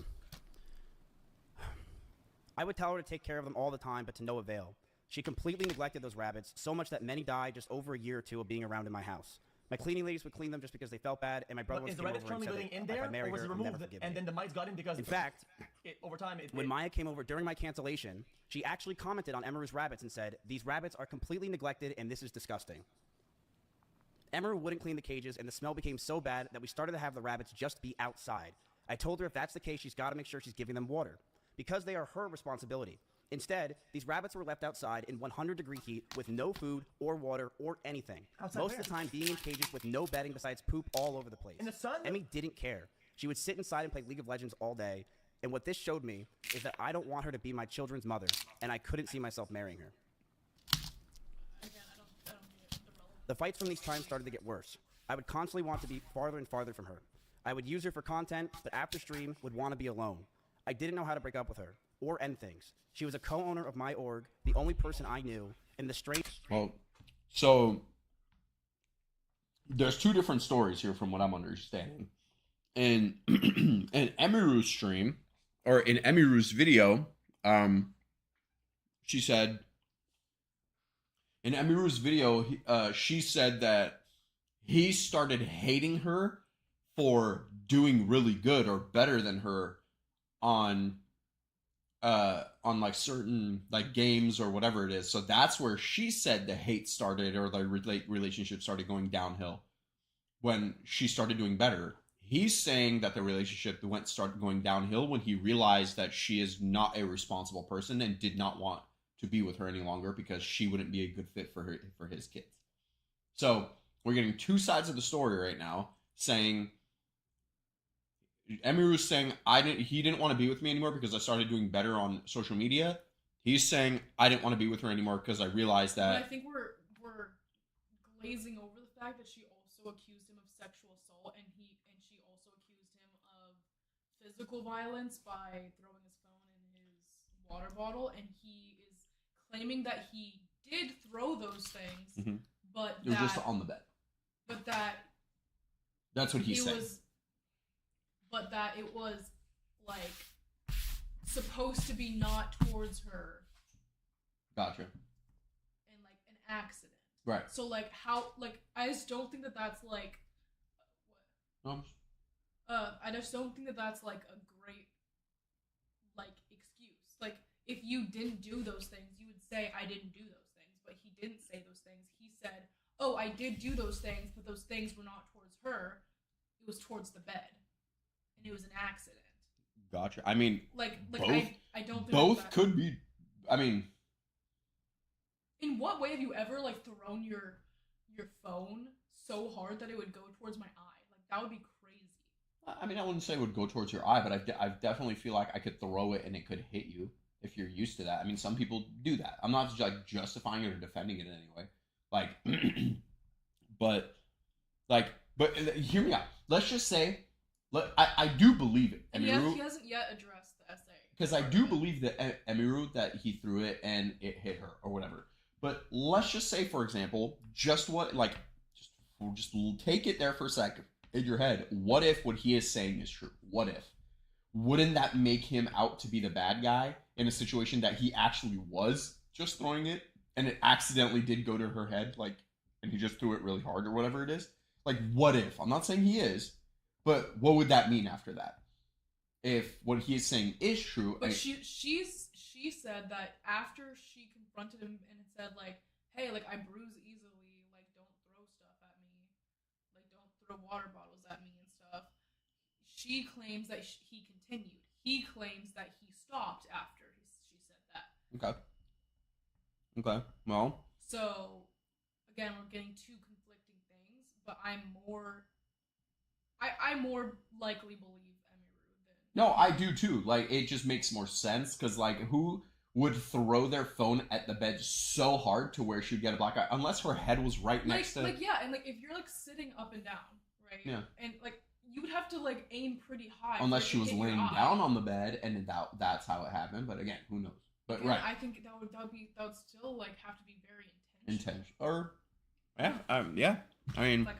[SPEAKER 7] I would tell her to take care of them all the time, but to no avail. She completely neglected those rabbits, so much that many died just over a year or two of being around in my house. My cleaning ladies would clean them just because they felt bad, and my brother
[SPEAKER 8] But
[SPEAKER 7] once
[SPEAKER 8] is the
[SPEAKER 7] came
[SPEAKER 8] rabbit
[SPEAKER 7] over and
[SPEAKER 8] currently
[SPEAKER 7] said
[SPEAKER 8] living
[SPEAKER 7] that
[SPEAKER 8] in
[SPEAKER 7] if
[SPEAKER 8] there,
[SPEAKER 7] I married
[SPEAKER 8] or was
[SPEAKER 7] her,
[SPEAKER 8] it
[SPEAKER 7] he'd never
[SPEAKER 8] removed
[SPEAKER 7] forgive
[SPEAKER 8] and
[SPEAKER 7] me.
[SPEAKER 8] then the mice got in because
[SPEAKER 7] In fact,
[SPEAKER 8] over time
[SPEAKER 7] when Maya came over during my cancellation, she actually commented on Emeru's rabbits and said, "These rabbits are completely neglected, and this is disgusting." Emeru wouldn't clean the cages, and the smell became so bad that we started to have the rabbits just be outside. I told her if that's the case, she's got to make sure she's giving them water, because they are her responsibility. Instead, these rabbits were left outside in 100-degree heat with no food or water or anything.
[SPEAKER 8] Outside
[SPEAKER 7] Most
[SPEAKER 8] where?
[SPEAKER 7] of the time being in cages with no bedding besides poop all over the place.
[SPEAKER 8] In the sun?
[SPEAKER 7] Emmy didn't care. She would sit inside and play League of Legends all day, and what this showed me is that I don't want her to be my children's mother, and I couldn't see myself marrying her. The fights from these times started to get worse. I would constantly want to be farther and farther from her. I would use her for content, but after stream, would want to be alone. I didn't know how to break up with her, or end things. She was a co-owner of my org, the only person I knew, and the straight...
[SPEAKER 1] Well, so there's two different stories here from what I'm understanding. In in Emiru's stream, or in Emiru's video, she said, in Emiru's video, she said that he started hating her for doing really good or better than her on like certain like games or whatever it is. So that's where she said the hate started, or the relationship started going downhill when she started doing better. He's saying that the relationship started going downhill when he realized that she is not a responsible person and did not want to be with her any longer because she wouldn't be a good fit for his kids. So we're getting two sides of the story right now, saying Emiru's saying he didn't want to be with me anymore because I started doing better on social media. He's saying I didn't want to be with her anymore because I realized that.
[SPEAKER 2] But I think we're glazing over the fact that she also accused him of sexual assault, and she also accused him of physical violence by throwing his phone in his water bottle, and he is claiming that he did throw those things, but
[SPEAKER 1] it was just on the bed.
[SPEAKER 2] But that's
[SPEAKER 1] what he's saying.
[SPEAKER 2] But that it was like supposed to be not towards her.
[SPEAKER 1] Gotcha.
[SPEAKER 2] And like an accident.
[SPEAKER 1] Right.
[SPEAKER 2] So like how like I just don't think that that's like I just don't think that that's like a great like excuse. Like if you didn't do those things, you would say I didn't do those things, but he didn't say those things. He said, "Oh, I did do those things, but those things were not towards her. It was towards the bed." And it was an accident.
[SPEAKER 1] Gotcha. I mean,
[SPEAKER 2] both, I don't think
[SPEAKER 1] both could be. I mean,
[SPEAKER 2] in what way have you ever like thrown your phone so hard that it would go towards my eye? Like that would be crazy.
[SPEAKER 1] I mean, I wouldn't say it would go towards your eye, but I definitely feel like I could throw it and it could hit you if you're used to that. I mean, some people do that. I'm not like justifying it or defending it in any way. Like, but hear me out. Let's just say. I do believe it, Emiru.
[SPEAKER 2] He hasn't yet addressed the essay.
[SPEAKER 1] Because I do believe that Emiru, that he threw it and it hit her or whatever. But let's just say, for example, just take it there for a second in your head. What if what he is saying is true? What if? Wouldn't that make him out to be the bad guy in a situation that he actually was just throwing it and it accidentally did go to her head, like, and he just threw it really hard or whatever it is? Like, what if? I'm not saying he is. But what would that mean after that? If what he is saying is true,
[SPEAKER 2] but she said that after she confronted him and said like, "Hey, like I bruise easily, like don't throw stuff at me, like don't throw water bottles at me and stuff." She claims that he continued. He claims that he stopped after she said that.
[SPEAKER 1] Okay. Well.
[SPEAKER 2] So, again, we're getting two conflicting things, but I more likely believe Emiru than...
[SPEAKER 1] No, I do too. Like, it just makes more sense, because, like, who would throw their phone at the bed so hard to where she'd get a black eye? Unless her head was right next to...
[SPEAKER 2] Like, yeah, and, like, if you're, like, sitting up and down, right?
[SPEAKER 1] Yeah.
[SPEAKER 2] And, like, you would have to, like, aim pretty high.
[SPEAKER 1] Unless she was laying down on the bed, and that's how it happened. But, again, who knows? But,
[SPEAKER 2] again,
[SPEAKER 1] right.
[SPEAKER 2] I think that would still, like, have to be very intentional.
[SPEAKER 1] Or... Yeah, yeah. I mean...
[SPEAKER 2] Like,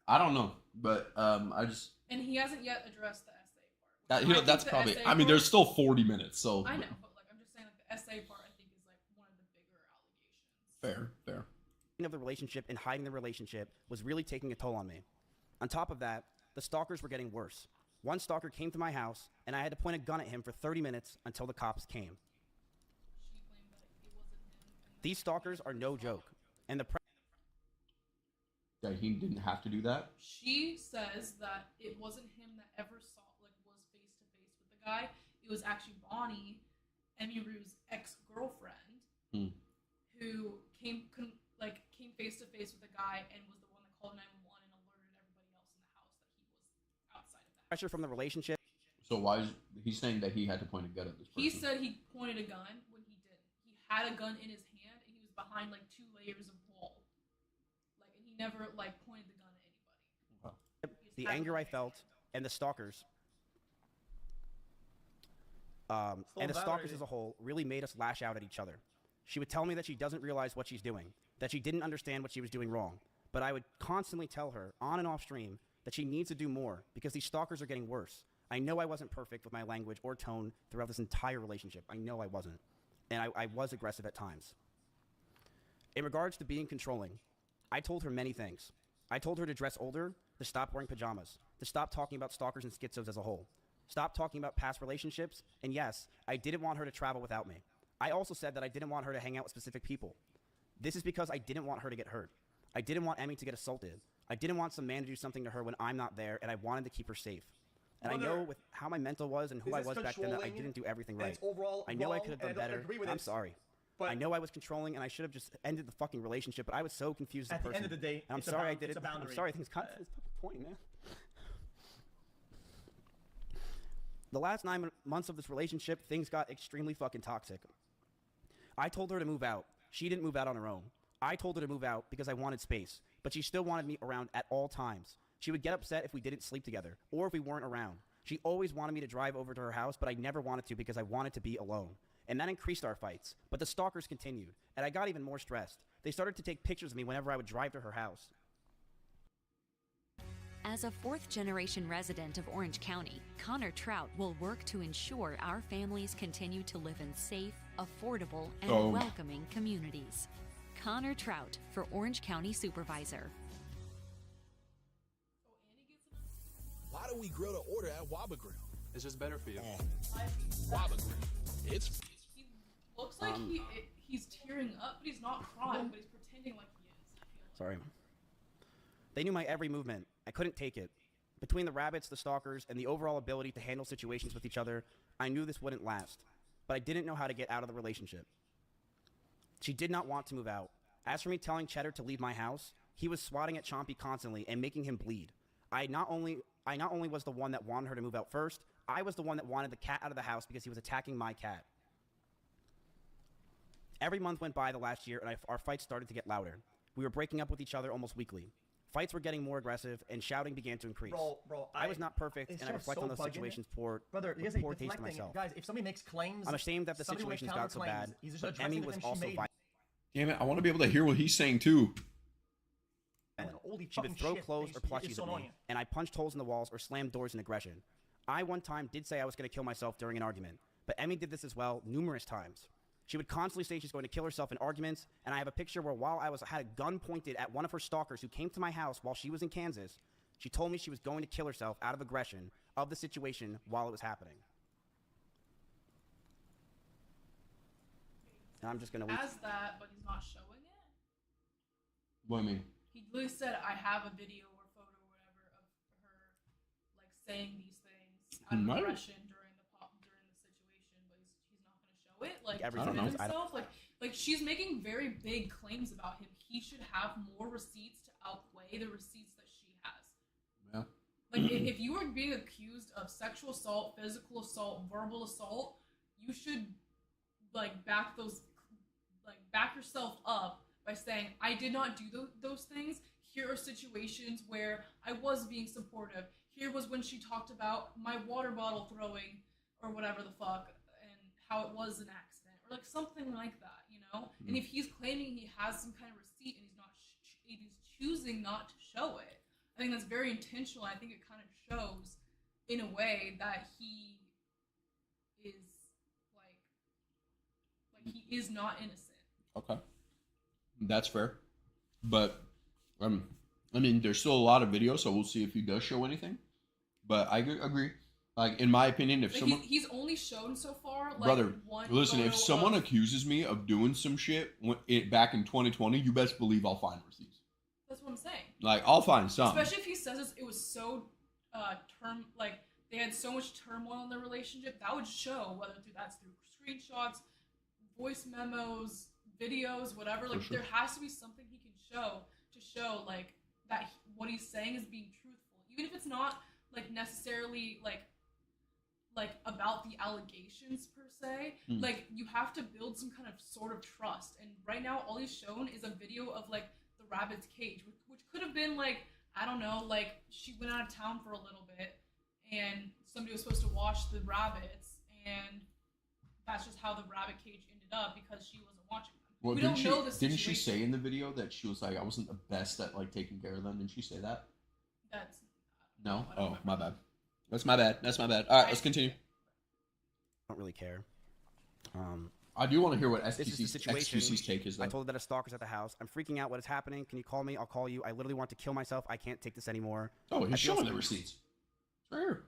[SPEAKER 1] I don't know. but I just
[SPEAKER 2] And he hasn't yet addressed the essay part. I think
[SPEAKER 1] that's
[SPEAKER 2] the
[SPEAKER 1] probably.
[SPEAKER 2] essay
[SPEAKER 1] I mean, there's
[SPEAKER 2] part-
[SPEAKER 1] still 40 minutes, so
[SPEAKER 2] I know, but like I'm just saying, like the essay part, I think is like one of the bigger allegations.
[SPEAKER 1] fair.
[SPEAKER 7] Of the relationship and hiding the relationship was really taking a toll on me. On top of that, the stalkers were getting worse. One stalker came to my house, and I had to point a gun at him for 30 minutes until the cops came.
[SPEAKER 2] She claimed that it wasn't him. And
[SPEAKER 7] These stalkers are no joke, and the
[SPEAKER 1] Yeah, he didn't have to do that.
[SPEAKER 2] She says that it wasn't him that ever saw, like, was face to face with the guy. It was actually Bonnie, Emiru's ex-girlfriend, who came face to face with the guy and was the one that called 911 and alerted everybody else in the house that he was outside of the house.
[SPEAKER 7] pressure from the relationship.
[SPEAKER 1] So why is he's saying that he had to point a gun at this person?
[SPEAKER 2] He said he pointed a gun when he didn't. He had a gun in his hand and he was behind like 2 layers of wall. Like, and he never like pointed the gun at anybody.
[SPEAKER 7] The anger I felt, and the stalkers, and the stalkers as a whole, really made us lash out at each other. She would tell me that she doesn't realize what she's doing, that she didn't understand what she was doing wrong. But I would constantly tell her, on and off stream, that she needs to do more because these stalkers are getting worse. I know I wasn't perfect with my language or tone throughout this entire relationship. I know I wasn't. And I was aggressive at times. In regards to being controlling, I told her many things. I told her to dress older, to stop wearing pajamas, to stop talking about stalkers and schizos as a whole, stop talking about past relationships, and yes, I didn't want her to travel without me. I also said that I didn't want her to hang out with specific people. This is because I didn't want her to get hurt. I didn't want Emmy to get assaulted. I didn't want some man to do something to her when I'm not there, and I wanted to keep her safe. And I know with how my mental was and who I was back then that I didn't do everything right. I know I could have done better. I'm sorry. But I know I was controlling, and I should have just ended the fucking relationship, but I was so confused as a person.
[SPEAKER 8] At the end of the day,
[SPEAKER 7] and I'm sorry I did it. I'm sorry, things got to this point, man. The last 9 months of this relationship, things got extremely fucking toxic. I told her to move out. She didn't move out on her own. I told her to move out because I wanted space, but she still wanted me around at all times. She would get upset if we didn't sleep together or if we weren't around. She always wanted me to drive over to her house, but I never wanted to because I wanted to be alone. And that increased our fights. But the stalkers continued, and I got even more stressed. They started to take pictures of me whenever I would drive to her house.
[SPEAKER 5] As a fourth-generation resident of Orange County, Connor Trout will work to ensure our families continue to live in safe, affordable, and welcoming communities. Connor Trout for Orange County Supervisor.
[SPEAKER 13] Why do we grill to order at Waba Grill?
[SPEAKER 11] It's just better for you.
[SPEAKER 13] Waba Grill. It's...
[SPEAKER 2] He looks like he's tearing up, but he's not crying, but he's pretending like he is.
[SPEAKER 7] Sorry. They knew my every movement. I couldn't take it. Between the rabbits, the stalkers, and the overall ability to handle situations with each other, I knew this wouldn't last. But I didn't know how to get out of the relationship. She did not want to move out. As for me telling Cheddar to leave my house, he was swatting at Chompy constantly and making him bleed. I not only was the one that wanted her to move out first, I was the one that wanted the cat out of the house because he was attacking my cat. Every month went by the last year, and our fights started to get louder. We were breaking up with each other almost weekly. Fights were getting more aggressive, and shouting began to increase.
[SPEAKER 8] Bro,
[SPEAKER 7] I was not perfect, and I reflect on those situations poor taste in myself.
[SPEAKER 8] Guys, if somebody makes claims,
[SPEAKER 7] I'm ashamed that the situations got so bad, but Emmy was also violent.
[SPEAKER 1] Damn it, I want to be able to hear what he's saying too.
[SPEAKER 7] She would throw clothes or plushies at me, and I punched holes in the walls or slammed doors in aggression. I one time did say I was going to kill myself during an argument, but Emmy did this as well numerous times. She would constantly say she's going to kill herself in arguments, and I have a picture where while I had a gun pointed at one of her stalkers who came to my house while she was in Kansas, she told me she was going to kill herself out of aggression of the situation while it was happening. And I'm just going to leave.
[SPEAKER 2] Has that, but he's not showing it?
[SPEAKER 1] What do you mean?
[SPEAKER 2] He literally said, I have a video or photo or whatever of her, like, saying these things out of aggression during the situation, but he's not going to show it. Like,
[SPEAKER 7] I don't know.
[SPEAKER 2] himself. Like, she's making very big claims about him. He should have more receipts to outweigh the receipts that she has.
[SPEAKER 1] Yeah.
[SPEAKER 2] Like, if you are being accused of sexual assault, physical assault, verbal assault, you should, like, back yourself up by saying, I did not do those things. Here are situations where I was being supportive. Here was when she talked about my water bottle throwing or whatever the fuck and how it was an accident or like something like that, you know? Mm-hmm. And if he's claiming he has some kind of receipt and he's choosing not to show it, I think that's very intentional. I think it kind of shows, in a way, that he is like he is not innocent.
[SPEAKER 1] Okay, that's fair. But I mean, there's still a lot of videos, so we'll see if he does show anything. But I agree. Like, in my opinion, if
[SPEAKER 2] Like,
[SPEAKER 1] someone,
[SPEAKER 2] he's only shown so far, like,
[SPEAKER 1] brother,
[SPEAKER 2] one
[SPEAKER 1] listen, if
[SPEAKER 2] photo
[SPEAKER 1] someone
[SPEAKER 2] of-
[SPEAKER 1] accuses me of doing some shit back in 2020, you best believe I'll find receipts.
[SPEAKER 2] That's what I'm saying.
[SPEAKER 1] Like, I'll find some.
[SPEAKER 2] Especially if he says it was so like they had so much turmoil in their relationship, that would show, whether that's through screenshots, voice memos, videos, whatever. Like,
[SPEAKER 1] sure.
[SPEAKER 2] there has to be something he can show like that what he's saying is being truthful, even if it's not like necessarily like about the allegations per se. Like, you have to build some kind of sort of trust, and right now all he's shown is a video of like the rabbit's cage, which could have been like, I don't know, like she went out of town for a little bit and somebody was supposed to watch the rabbits, and that's just how the rabbit cage ended up, because she wasn't watching them.
[SPEAKER 1] Well,
[SPEAKER 2] We don't know the
[SPEAKER 1] didn't she
[SPEAKER 2] situation.
[SPEAKER 1] say in the video that she was like, I wasn't the best at like taking care of them? Didn't she say that?
[SPEAKER 2] That's
[SPEAKER 1] No?
[SPEAKER 2] I don't
[SPEAKER 1] Oh, my bad. That's my bad. All right, let's continue.
[SPEAKER 7] I don't really care.
[SPEAKER 1] I do want to hear what
[SPEAKER 7] This is the situation.
[SPEAKER 1] XQC's take is, though.
[SPEAKER 7] I told her that a stalker's at the house. I'm freaking out. What is happening? Can you call me? I'll call you. I literally want to kill myself. I can't take this anymore.
[SPEAKER 1] Oh,
[SPEAKER 7] I
[SPEAKER 1] he's
[SPEAKER 7] feel
[SPEAKER 1] showing
[SPEAKER 7] so-
[SPEAKER 1] the receipts. Right here.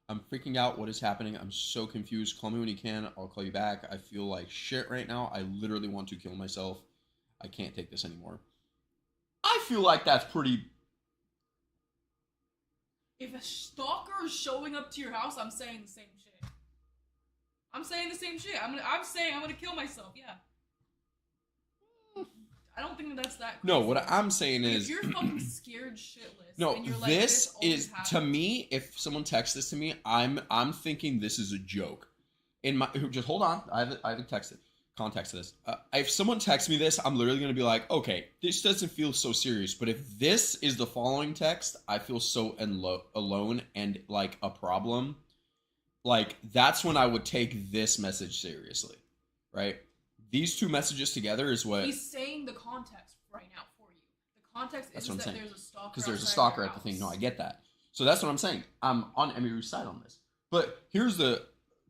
[SPEAKER 1] I'm freaking out. What is happening? I'm so confused. Call me when you can. I'll call you back. I feel like shit right now. I literally want to kill myself. I can't take this anymore. I feel like that's pretty...
[SPEAKER 2] If a stalker is showing up to your house, I'm saying the same shit. I'm saying the same shit. I'm saying I'm gonna kill myself. Yeah. I don't think that's that.
[SPEAKER 1] No,
[SPEAKER 2] crazy.
[SPEAKER 1] what I'm saying
[SPEAKER 2] Like,
[SPEAKER 1] is...
[SPEAKER 2] if you're fucking scared shitless.
[SPEAKER 1] No,
[SPEAKER 2] and you're like,
[SPEAKER 1] this
[SPEAKER 2] always
[SPEAKER 1] is, to
[SPEAKER 2] happens.
[SPEAKER 1] me, if someone texts this to me, I'm thinking this is a joke. In my... Just hold on. I have a context to this. If someone texts me this, I'm literally going to be like, okay, this doesn't feel so serious. But if this is the following text, I feel so alone and like a problem. Like, that's when I would take this message seriously, right? These two messages together is what...
[SPEAKER 2] He's saying the context right now for you. The context
[SPEAKER 1] That's
[SPEAKER 2] is
[SPEAKER 1] what I'm
[SPEAKER 2] that
[SPEAKER 1] saying.
[SPEAKER 2] there's a stalker.
[SPEAKER 1] Because there's a
[SPEAKER 2] outside
[SPEAKER 1] stalker
[SPEAKER 2] your
[SPEAKER 1] at the thing.
[SPEAKER 2] house.
[SPEAKER 1] No, I get that. So that's what I'm saying. I'm on Emiru's side on this. But here's the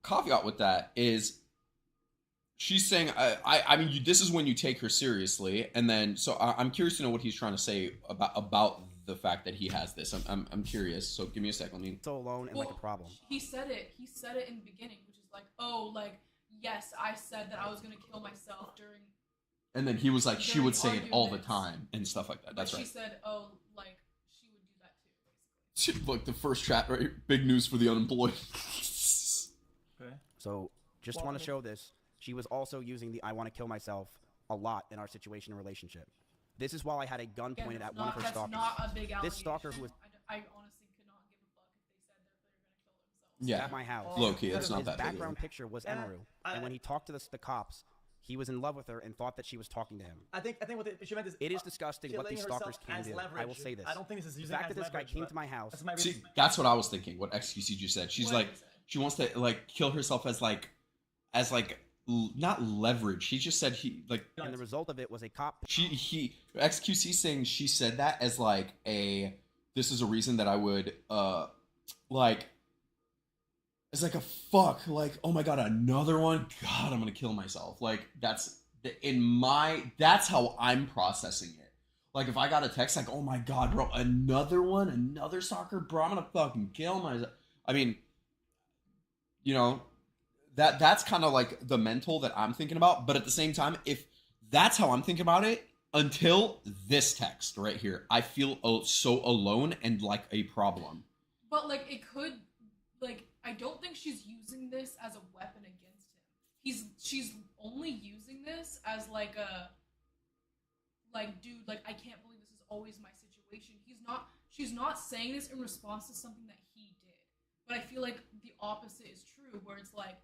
[SPEAKER 1] caveat with that is she's saying, I mean, this is when you take her seriously. And then, so I'm curious to know what he's trying to say about the fact that he has this. I'm curious. So give me a second. Let me...
[SPEAKER 7] So alone and like a problem.
[SPEAKER 2] He said it in the beginning, which is like, oh, like, yes, I said that I was gonna kill myself during.
[SPEAKER 1] And then he was like, she
[SPEAKER 2] during
[SPEAKER 1] would say it all the
[SPEAKER 2] arguments.
[SPEAKER 1] time and stuff like that. That's
[SPEAKER 2] But
[SPEAKER 1] right.
[SPEAKER 2] She said, oh, like, she would do that too, basically.
[SPEAKER 1] Like the first chat, right? Big news for the unemployed.
[SPEAKER 7] So just
[SPEAKER 8] Well,
[SPEAKER 7] want
[SPEAKER 8] I
[SPEAKER 7] to
[SPEAKER 8] mean-
[SPEAKER 7] show this. She was also using the I want to kill myself a lot in our situation and relationship. This is while I had a gun
[SPEAKER 2] Again,
[SPEAKER 7] pointed
[SPEAKER 2] that's
[SPEAKER 7] at one of her
[SPEAKER 2] that's
[SPEAKER 7] stalkers.
[SPEAKER 2] not a big allegation.
[SPEAKER 7] This stalker who was
[SPEAKER 2] I honestly could not give a fuck if they said they're gonna kill themselves.
[SPEAKER 1] Yeah.
[SPEAKER 7] at my house.
[SPEAKER 1] Low-key, it's not
[SPEAKER 7] His
[SPEAKER 1] that big of a
[SPEAKER 7] background
[SPEAKER 1] deal.
[SPEAKER 7] picture was
[SPEAKER 8] Yeah,
[SPEAKER 7] Emaru, and when he talked to the cops, he was in love with her and thought that she was talking to him.
[SPEAKER 8] I think what she meant is
[SPEAKER 7] It is disgusting what these
[SPEAKER 8] killing
[SPEAKER 7] stalkers
[SPEAKER 8] herself
[SPEAKER 7] can
[SPEAKER 8] as
[SPEAKER 7] do.
[SPEAKER 8] leverage.
[SPEAKER 7] I will say this.
[SPEAKER 8] I don't think this is
[SPEAKER 7] The
[SPEAKER 8] using
[SPEAKER 7] fact
[SPEAKER 8] as
[SPEAKER 7] that this guy
[SPEAKER 8] leverage,
[SPEAKER 7] came
[SPEAKER 8] but
[SPEAKER 7] to my house.
[SPEAKER 8] that's my
[SPEAKER 1] See,
[SPEAKER 8] reason.
[SPEAKER 1] that's what I was thinking. What XQC just said. She's
[SPEAKER 2] What
[SPEAKER 1] like,
[SPEAKER 2] did he say?
[SPEAKER 1] she wants to like kill herself as not leverage. He just said
[SPEAKER 7] And the result of it was a cop.
[SPEAKER 1] XQC saying she said that as like this is a reason that I would like. It's like a fuck, like, oh my god, another one. God, I'm gonna kill myself. Like that's how I'm processing it. Like if I got a text like, oh my god, bro, another one, another stalker, bro, I'm gonna fucking kill myself. I mean, you know, that's kind of like the mental that I'm thinking about. But at the same time, if that's how I'm thinking about it, until this text right here, I feel so alone and like a problem.
[SPEAKER 2] But like it could, like I don't think she's using this as a weapon against him. She's only using this as like a, like, dude, like I can't believe this is always my situation. She's not saying this in response to something that he did. But I feel like the opposite is true, where it's like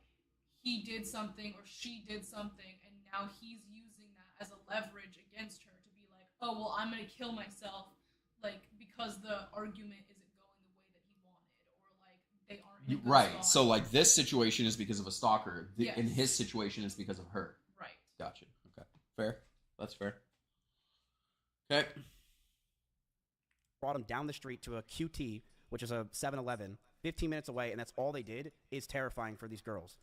[SPEAKER 2] he did something or she did something, and now he's using that as a leverage against her to be like, oh well, I'm gonna kill myself, like because the argument isn't going the way that he wanted, or like they aren't in a good
[SPEAKER 1] Right.
[SPEAKER 2] spot.
[SPEAKER 1] So like this situation is because of a stalker.
[SPEAKER 2] Yes.
[SPEAKER 1] In his situation is because of her.
[SPEAKER 2] Right.
[SPEAKER 1] Gotcha. Okay. Fair. That's fair. Okay.
[SPEAKER 7] brought him down the street to a QT, which is a 7-Eleven, 15 minutes away, and that's all they did, is terrifying for these girls.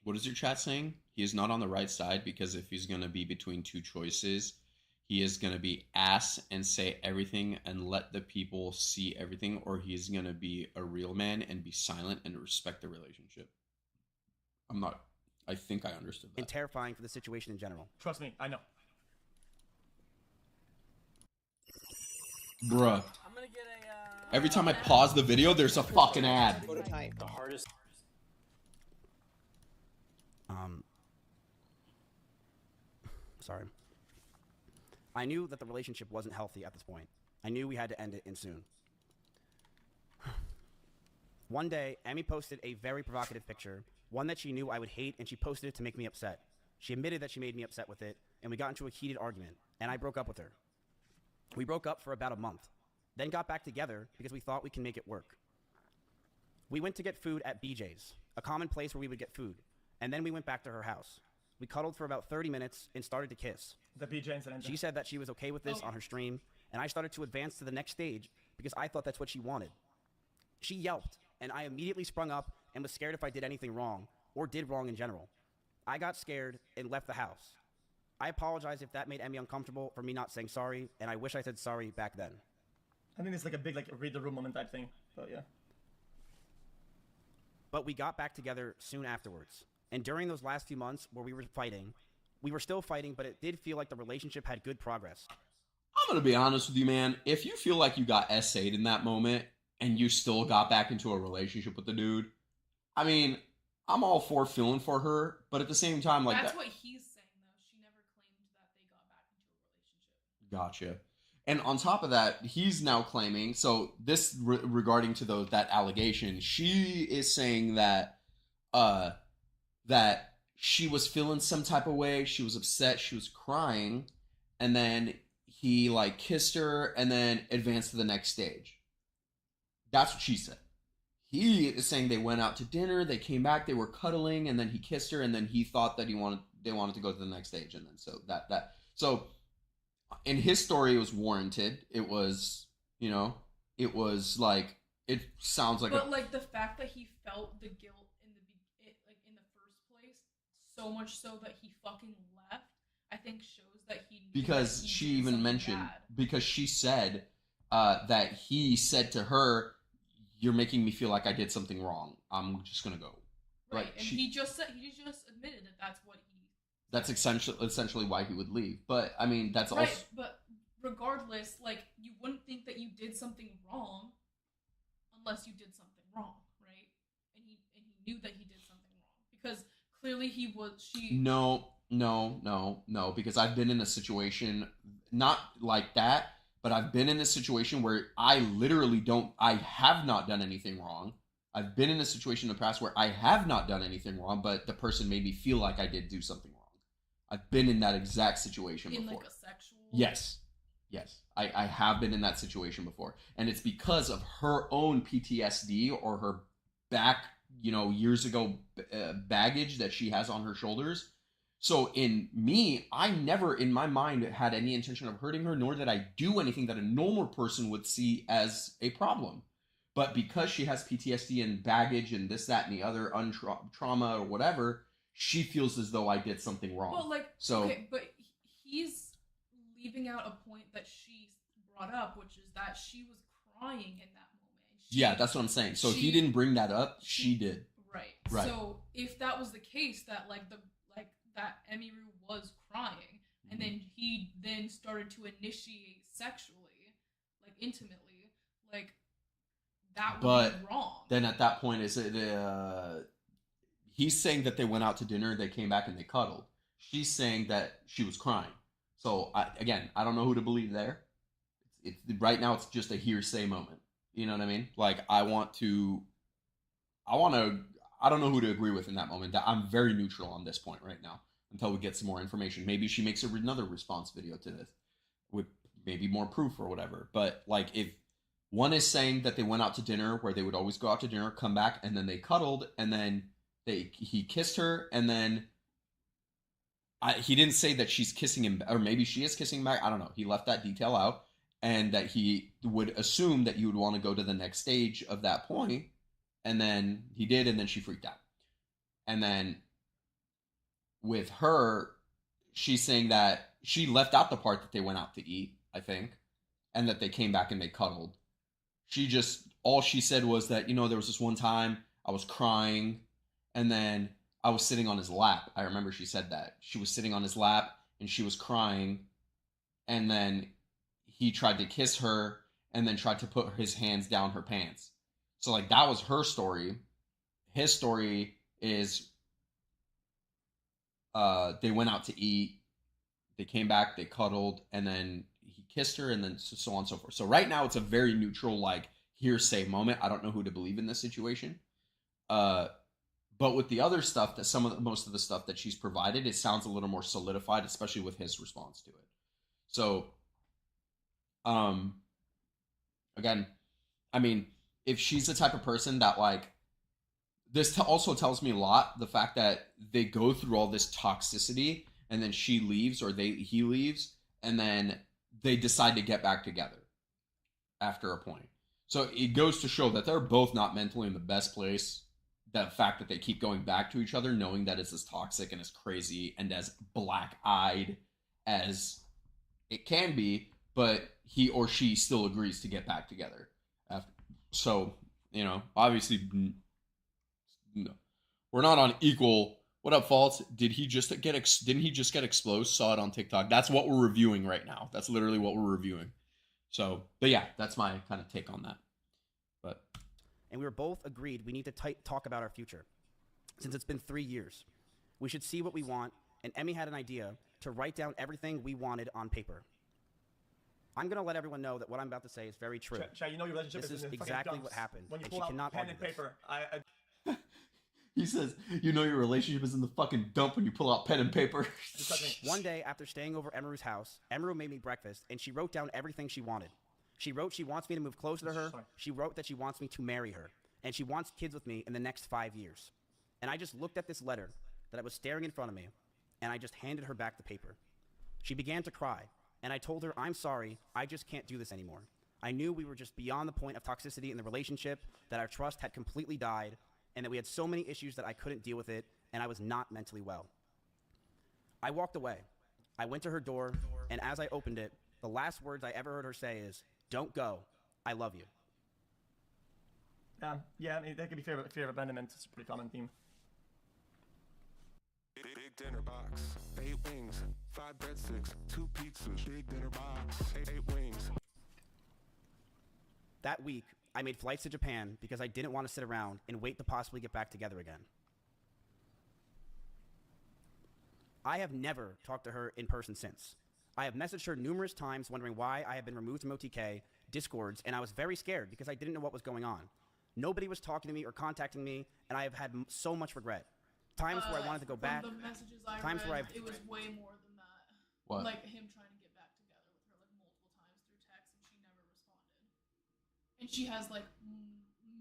[SPEAKER 1] What is your chat saying? He is not on the right side because if he's going to be between two choices, he is going to be ass and say everything and let the people see everything, or he's going to be a real man and be silent and respect the relationship. I think I understood that.
[SPEAKER 7] And terrifying for the situation in general.
[SPEAKER 8] Trust me, I know.
[SPEAKER 1] Bruh.
[SPEAKER 10] I'm gonna get a,
[SPEAKER 1] Every time I pause the video, there's a fucking ad.
[SPEAKER 10] prototype.
[SPEAKER 11] The hardest.
[SPEAKER 7] Sorry. I knew that the relationship wasn't healthy at this point. I knew we had to end it, and soon. One day, Emmy posted a very provocative picture, one that she knew I would hate, and she posted it to make me upset. She admitted that she made me upset with it, and we got into a heated argument, and I broke up with her. We broke up for about a month, then got back together because we thought we can make it work. We went to get food at BJ's, a common place where we would get food, and then we went back to her house. We cuddled for about 30 minutes and started to kiss.
[SPEAKER 8] The BJ incident.
[SPEAKER 7] She said that she was okay with this on her stream, and I started to advance to the next stage because I thought that's what she wanted. She yelped, and I immediately sprung up and was scared if I did anything wrong, or did wrong in general. I got scared and left the house. I apologize if that made Emmy uncomfortable for me not saying sorry, and I wish I said sorry back then.
[SPEAKER 8] I think it's like a big read the room moment type thing, but yeah.
[SPEAKER 7] But we got back together soon afterwards. And during those last few months where we were still fighting, but it did feel like the relationship had good progress.
[SPEAKER 1] I'm going to be honest with you, man. If you feel like you got SA'd in that moment and you still got back into a relationship with the dude, I mean, I'm all for feeling for her, but at the same time, like
[SPEAKER 2] that's what he's saying, though. She never claimed that they got back into a relationship.
[SPEAKER 1] Gotcha. And on top of that, he's now claiming, so this regarding to that allegation, she is saying that that she was feeling some type of way, she was upset, she was crying, and then he like kissed her and then advanced to the next stage. That's what she said. He is saying they went out to dinner, they came back, they were cuddling, and then he kissed her, and then he thought that they wanted to go to the next stage, and then so in his story it was warranted. It was, it was like, it sounds like
[SPEAKER 2] but like the fact that he felt the guilt in the first place, so much so that he fucking left, I think shows that he knew
[SPEAKER 1] because
[SPEAKER 2] that he
[SPEAKER 1] she
[SPEAKER 2] did
[SPEAKER 1] even
[SPEAKER 2] something
[SPEAKER 1] mentioned
[SPEAKER 2] bad.
[SPEAKER 1] because she said that he said to her, "You're making me feel like I did something wrong. I'm just gonna go."
[SPEAKER 2] Right,
[SPEAKER 1] Like,
[SPEAKER 2] and he just admitted that that's what he.
[SPEAKER 1] That's essentially why he would leave. But I mean, that's
[SPEAKER 2] right,
[SPEAKER 1] also
[SPEAKER 2] but regardless, like you wouldn't think that you did something wrong unless you did something wrong, right? And he knew that he did something wrong because clearly
[SPEAKER 1] No, because I've been in a situation not like that, but I've been in a situation where I have not done anything wrong. I've been in a situation in the past where I have not done anything wrong, but the person made me feel like I did do something wrong. I've been in that exact situation before.
[SPEAKER 2] like a sexual.
[SPEAKER 1] Yes. I have been in that situation before. And it's because of her own PTSD or her back, years ago baggage that she has on her shoulders. So in me, I never in my mind had any intention of hurting her, nor did I do anything that a normal person would see as a problem. But because she has PTSD and baggage and this, that, and the other trauma or whatever, she feels as though I did something wrong.
[SPEAKER 2] Well, okay, but he's leaving out a point that she brought up, which is that she was crying in that moment.
[SPEAKER 1] That's what I'm saying. So if he didn't bring that up, she did.
[SPEAKER 2] Right. So if that was the case, that that Emiru was crying, and then he then started to initiate sexually, intimately, that would be wrong.
[SPEAKER 1] Then at that point, he's saying that they went out to dinner, they came back and they cuddled. She's saying that she was crying. So I don't know who to believe there. It's right now it's just a hearsay moment. You know what I mean? I don't know who to agree with in that moment. I'm very neutral on this point right now until we get some more information. Maybe she makes another response video to this with maybe more proof or whatever. But if one is saying that they went out to dinner where they would always go out to dinner, come back, and then they cuddled, and then he kissed her, and then he didn't say that she's kissing him, or maybe she is kissing back. I don't know. He left that detail out. and that he would assume that you would want to go to the next stage of that point, and then he did, and then she freaked out. And then with her, she's saying that she left out the part that they went out to eat, I think, and that they came back and they cuddled. All she said was that, there was this one time I was crying, and then I was sitting on his lap. I remember she said that. She was sitting on his lap, and she was crying, and then he tried to kiss her, and then tried to put his hands down her pants. So, like, that was her story. His story is they went out to eat, they came back, they cuddled, and then he kissed her, and then so on and so forth. So right now it's a very neutral, like, hearsay moment. I don't know who to believe in this situation. But with the other stuff, most of the stuff that she's provided, it sounds a little more solidified, especially with his response to it. So, again, I mean, if she's the type of person that, like, this also tells me a lot, the fact that they go through all this toxicity, and then she leaves, or he leaves, and then they decide to get back together after a point. So it goes to show that they're both not mentally in the best place. The fact that they keep going back to each other, knowing that it's as toxic and as crazy and as black-eyed as it can be, but he or she still agrees to get back together. So, obviously, no, we're not on equal. What up, Faults? Didn't he just get exposed? Saw it on TikTok. That's what we're reviewing right now. That's literally what we're reviewing. So, but yeah, that's my kind of take on that. But,
[SPEAKER 7] and we were both agreed we need to talk about our future. Since it's been 3 years, we should see what we want, and Emmy had an idea to write down everything we wanted on paper. I'm going to let everyone know that what I'm about to say is very true.
[SPEAKER 8] Chad, your relationship
[SPEAKER 7] this is
[SPEAKER 8] in
[SPEAKER 7] exactly
[SPEAKER 8] dumps.
[SPEAKER 7] what happened,
[SPEAKER 8] When you
[SPEAKER 7] and
[SPEAKER 8] pull
[SPEAKER 7] she
[SPEAKER 8] out
[SPEAKER 7] cannot
[SPEAKER 8] pen
[SPEAKER 7] argue
[SPEAKER 8] and
[SPEAKER 7] this.
[SPEAKER 8] paper,
[SPEAKER 1] he says, your relationship is in the fucking dump when you pull out pen and paper.
[SPEAKER 7] One day, after staying over Emiru's house, Emiru made me breakfast, and she wrote down everything she wanted. She wrote she wants me to move closer to her. She wrote that she wants me to marry her, and she wants kids with me in the next 5 years. And I just looked at this letter that I was staring in front of me, and I just handed her back the paper. She began to cry, and I told her, I'm sorry, I just can't do this anymore. I knew we were just beyond the point of toxicity in the relationship, that our trust had completely died, and that we had so many issues that I couldn't deal with it, and I was not mentally well. I walked away. I went to her door, and as I opened it, the last words I ever heard her say is, "Don't go. I love you."
[SPEAKER 8] Yeah, I mean, that could be fear of abandonment. It's a pretty common theme.
[SPEAKER 6] Big dinner box, 8 wings, 5 breadsticks, 2 pizzas. Big dinner box, 8 wings.
[SPEAKER 7] That week, I made flights to Japan because I didn't want to sit around and wait to possibly get back together again. I have never talked to her in person since. I have messaged her numerous times wondering why I had been removed from OTK, Discords, and I was very scared because I didn't know what was going on. Nobody was talking to me or contacting me, and I have had so much regret. Times where I wanted to go back.
[SPEAKER 2] The messages I
[SPEAKER 7] times
[SPEAKER 2] read,
[SPEAKER 7] where
[SPEAKER 2] it was way more than that.
[SPEAKER 1] What?
[SPEAKER 2] Like him trying to get back together with her like multiple times through text, and she never responded. And she has like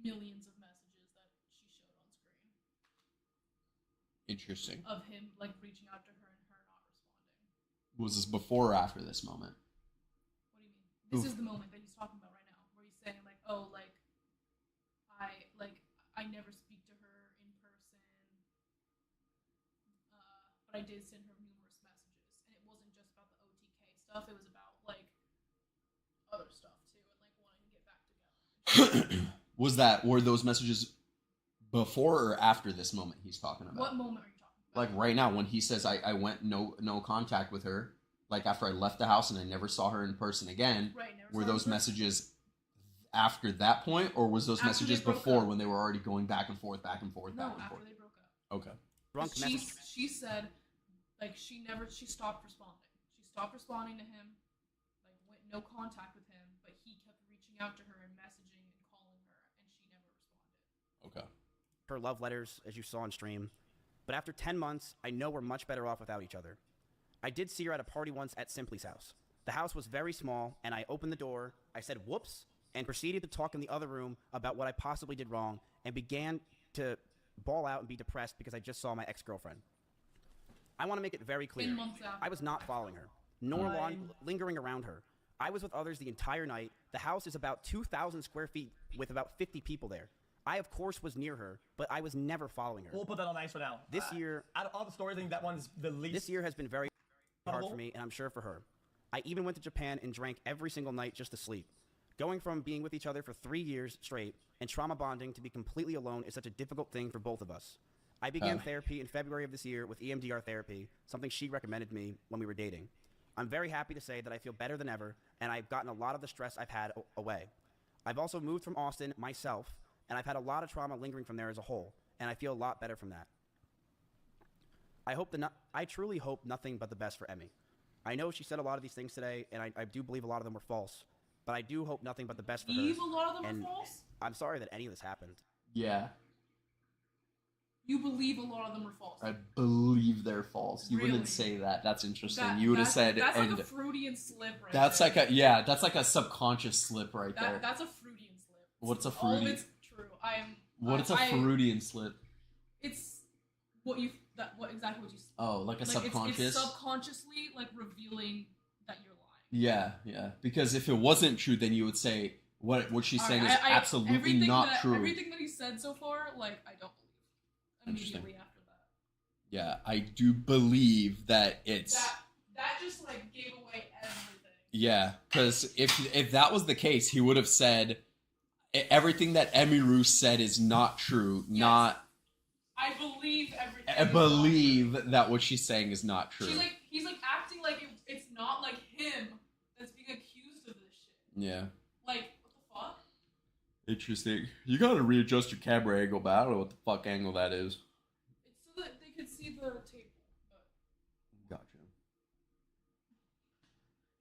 [SPEAKER 2] millions of messages that she showed on screen.
[SPEAKER 1] Interesting.
[SPEAKER 2] Of him like reaching out to her and her not responding.
[SPEAKER 1] Was this before or after this moment?
[SPEAKER 2] What do you mean? This is the moment that he's talking about right now, where he's saying like, oh, I never speak to her in person, but I did send her numerous messages, and it wasn't just about the OTK stuff. It was about like other stuff too, and like wanting to get back together.
[SPEAKER 1] Were those messages before or after this moment he's talking about?
[SPEAKER 2] What moment are you talking about?
[SPEAKER 1] Like right now, when he says I went no contact with her, like after I left the house and I never saw her in person again.
[SPEAKER 2] Right,
[SPEAKER 1] were those messages after that point, or was those messages before when they were already going back and forth, back and forth,
[SPEAKER 2] No,
[SPEAKER 1] back and
[SPEAKER 2] after
[SPEAKER 1] forth?
[SPEAKER 2] they broke up.
[SPEAKER 1] Okay.
[SPEAKER 2] She said, like, she stopped responding. She stopped responding to him, like, went no contact with him, but he kept reaching out to her and messaging and calling her, and she never responded.
[SPEAKER 1] Okay.
[SPEAKER 7] Her love letters, as you saw on stream. But after 10 months, I know we're much better off without each other. I did see her at a party once at Simply's house. The house was very small, and I opened the door, I said whoops, and proceeded to talk in the other room about what I possibly did wrong, and began to bawl out and be depressed because I just saw my ex-girlfriend. I want to make it very clear. I was not following her, nor lingering around her. I was with others the entire night. The house is about 2,000 square feet with about 50 people there. I, of course, was near her, but I was never following her.
[SPEAKER 8] We'll put that on ice for now.
[SPEAKER 7] This year,
[SPEAKER 8] out of all the stories, I think that one's the least.
[SPEAKER 7] This year has been very hard for me, and I'm sure for her. I even went to Japan and drank every single night just to sleep. Going from being with each other for 3 years straight and trauma bonding to be completely alone is such a difficult thing for both of us. I began therapy in February of this year with EMDR therapy, something she recommended me when we were dating. I'm very happy to say that I feel better than ever, and I've gotten a lot of the stress I've had away. I've also moved from Austin myself, and I've had a lot of trauma lingering from there as a whole, and I feel a lot better from that. I truly hope nothing but the best for Emmy. I know she said a lot of these things today, and I do believe a lot of them were false, but I do hope nothing but the best for her.
[SPEAKER 2] A lot of them were false?
[SPEAKER 7] I'm sorry that any of this happened.
[SPEAKER 1] Yeah.
[SPEAKER 2] You believe a lot of them were false?
[SPEAKER 1] I believe they're false. You
[SPEAKER 2] Really?
[SPEAKER 1] wouldn't say that. That's interesting. You would have said...
[SPEAKER 2] That's
[SPEAKER 1] and
[SPEAKER 2] like a Freudian slip right
[SPEAKER 1] that's
[SPEAKER 2] there.
[SPEAKER 1] like a... Yeah, that's like a subconscious slip right there.
[SPEAKER 2] That's a Freudian slip.
[SPEAKER 1] What's a
[SPEAKER 2] All of
[SPEAKER 1] Freudian...
[SPEAKER 2] it's true.
[SPEAKER 1] What's a Freudian slip?
[SPEAKER 2] It's what you... What exactly what you...
[SPEAKER 1] Oh, like a subconscious?
[SPEAKER 2] It's subconsciously, like, revealing that you're lying.
[SPEAKER 1] Yeah, yeah. Because if it wasn't true, then you would say what she's saying is absolutely
[SPEAKER 2] everything
[SPEAKER 1] not true.
[SPEAKER 2] Everything that he said so far, like, I don't believe. Immediately after that.
[SPEAKER 1] Yeah, I do believe that it's...
[SPEAKER 2] That just, like, gave away everything.
[SPEAKER 1] Yeah, because if that was the case, he would have said everything that Emiru said is not true, not...
[SPEAKER 2] I believe everything.
[SPEAKER 1] I believe that what she's saying is not true.
[SPEAKER 2] He's like acting like it's not like him that's being accused of this shit.
[SPEAKER 1] Yeah.
[SPEAKER 2] Like, what the fuck?
[SPEAKER 1] Interesting. You gotta readjust your camera angle, but I don't know what the fuck angle that is.
[SPEAKER 2] It's so that they could see the table.
[SPEAKER 1] Gotcha.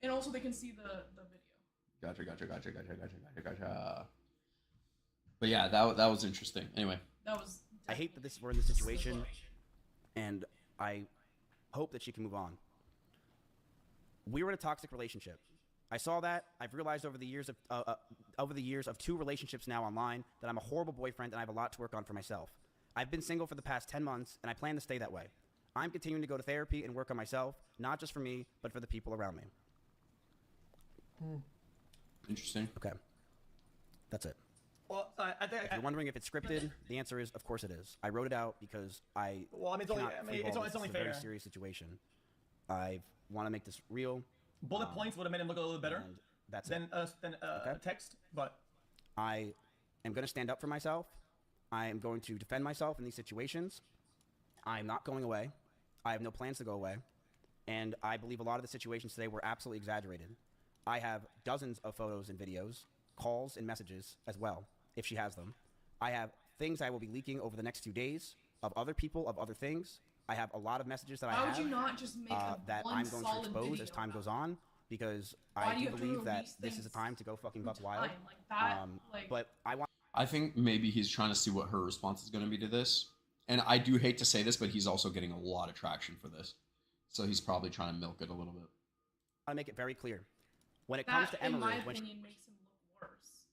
[SPEAKER 2] And also they can see the video.
[SPEAKER 1] Gotcha. But yeah, that was interesting. Anyway.
[SPEAKER 2] That was...
[SPEAKER 7] I hate that we're in this situation, and I hope that she can move on. We were in a toxic relationship. I saw that. I've realized over the years of 2 relationships now online that I'm a horrible boyfriend and I have a lot to work on for myself. I've been single for the past 10 months, and I plan to stay that way. I'm continuing to go to therapy and work on myself, not just for me, but for the people around me.
[SPEAKER 1] Interesting.
[SPEAKER 7] Okay. That's it.
[SPEAKER 8] Well, I think
[SPEAKER 7] if you're wondering if it's scripted, the answer is, of course it is. I wrote it out because I
[SPEAKER 8] it's only
[SPEAKER 7] a
[SPEAKER 8] fair.
[SPEAKER 7] very serious situation. I want to make this real.
[SPEAKER 8] Bullet points would have made him look a little better.
[SPEAKER 7] That's
[SPEAKER 8] than text, but
[SPEAKER 7] I am going to stand up for myself. I am going to defend myself in these situations. I am not going away. I have no plans to go away, and I believe a lot of the situations today were absolutely exaggerated. I have dozens of photos and videos, calls and messages as well, if she has them. I have things I will be leaking over the next few days of other people, of other things. I have a lot of messages that I have.
[SPEAKER 2] Why would you not just make
[SPEAKER 7] that I'm going to expose as time goes on, because I do believe that this is a time to go fucking buck wild.
[SPEAKER 2] Like that,
[SPEAKER 7] but
[SPEAKER 1] I think maybe he's trying to see what her response is going to be to this. And I do hate to say this, but he's also getting a lot of traction for this. So he's probably trying to milk it a little bit.
[SPEAKER 7] I want to make it very clear. When it comes to Emily,
[SPEAKER 2] in my opinion, makes him look worse.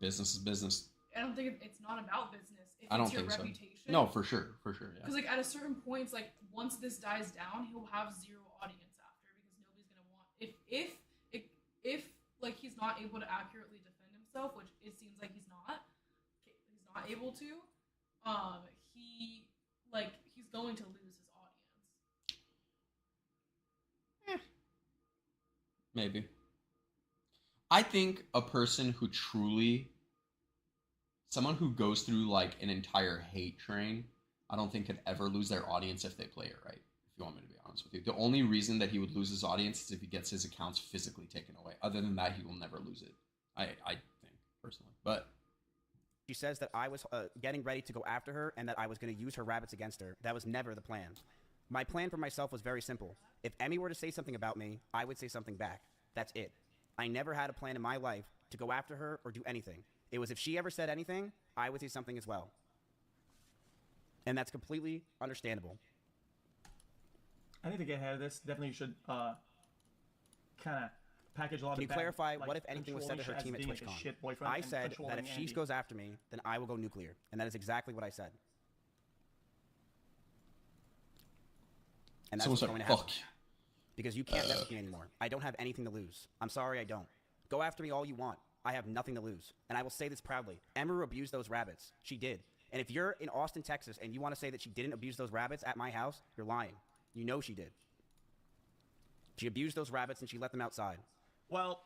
[SPEAKER 1] Business is business.
[SPEAKER 2] I don't think it's not about business.
[SPEAKER 1] I don't
[SPEAKER 2] it's your
[SPEAKER 1] think
[SPEAKER 2] reputation.
[SPEAKER 1] So. No, for sure, yeah.
[SPEAKER 2] Because like at a certain point, it's like once this dies down, he'll have zero audience after because nobody's gonna want. If like he's not able to accurately defend himself, which it seems like he's not able to. He's going to lose his audience.
[SPEAKER 1] Maybe. I think a person who someone who goes through like an entire hate train, I don't think could ever lose their audience if they play it right, if you want me to be honest with you. The only reason that he would lose his audience is if he gets his accounts physically taken away. Other than that, he will never lose it. I think, personally. But
[SPEAKER 7] she says that I was getting ready to go after her and that I was going to use her rabbits against her. That was never the plan. My plan for myself was very simple. If Emmy were to say something about me, I would say something back. That's it. I never had a plan in my life to go after her or do anything. It was if she ever said anything, I would say something as well. And that's completely understandable.
[SPEAKER 8] I need to get ahead of this. Definitely should kind of package a lot of.
[SPEAKER 7] Can you clarify what, if anything, was said to her team at TwitchCon? I said that if she goes after me, then I will go nuclear. And that is exactly what I said. And that's what's going to happen. because you can't mess with me anymore. I don't have anything to lose. I'm sorry, I don't. Go after me all you want. I have nothing to lose. And I will say this proudly. Emiru abused those rabbits. She did. And if you're in Austin, Texas, and you want to say that she didn't abuse those rabbits at my house, you're lying. You know she did. She abused those rabbits and she let them outside.
[SPEAKER 8] Well,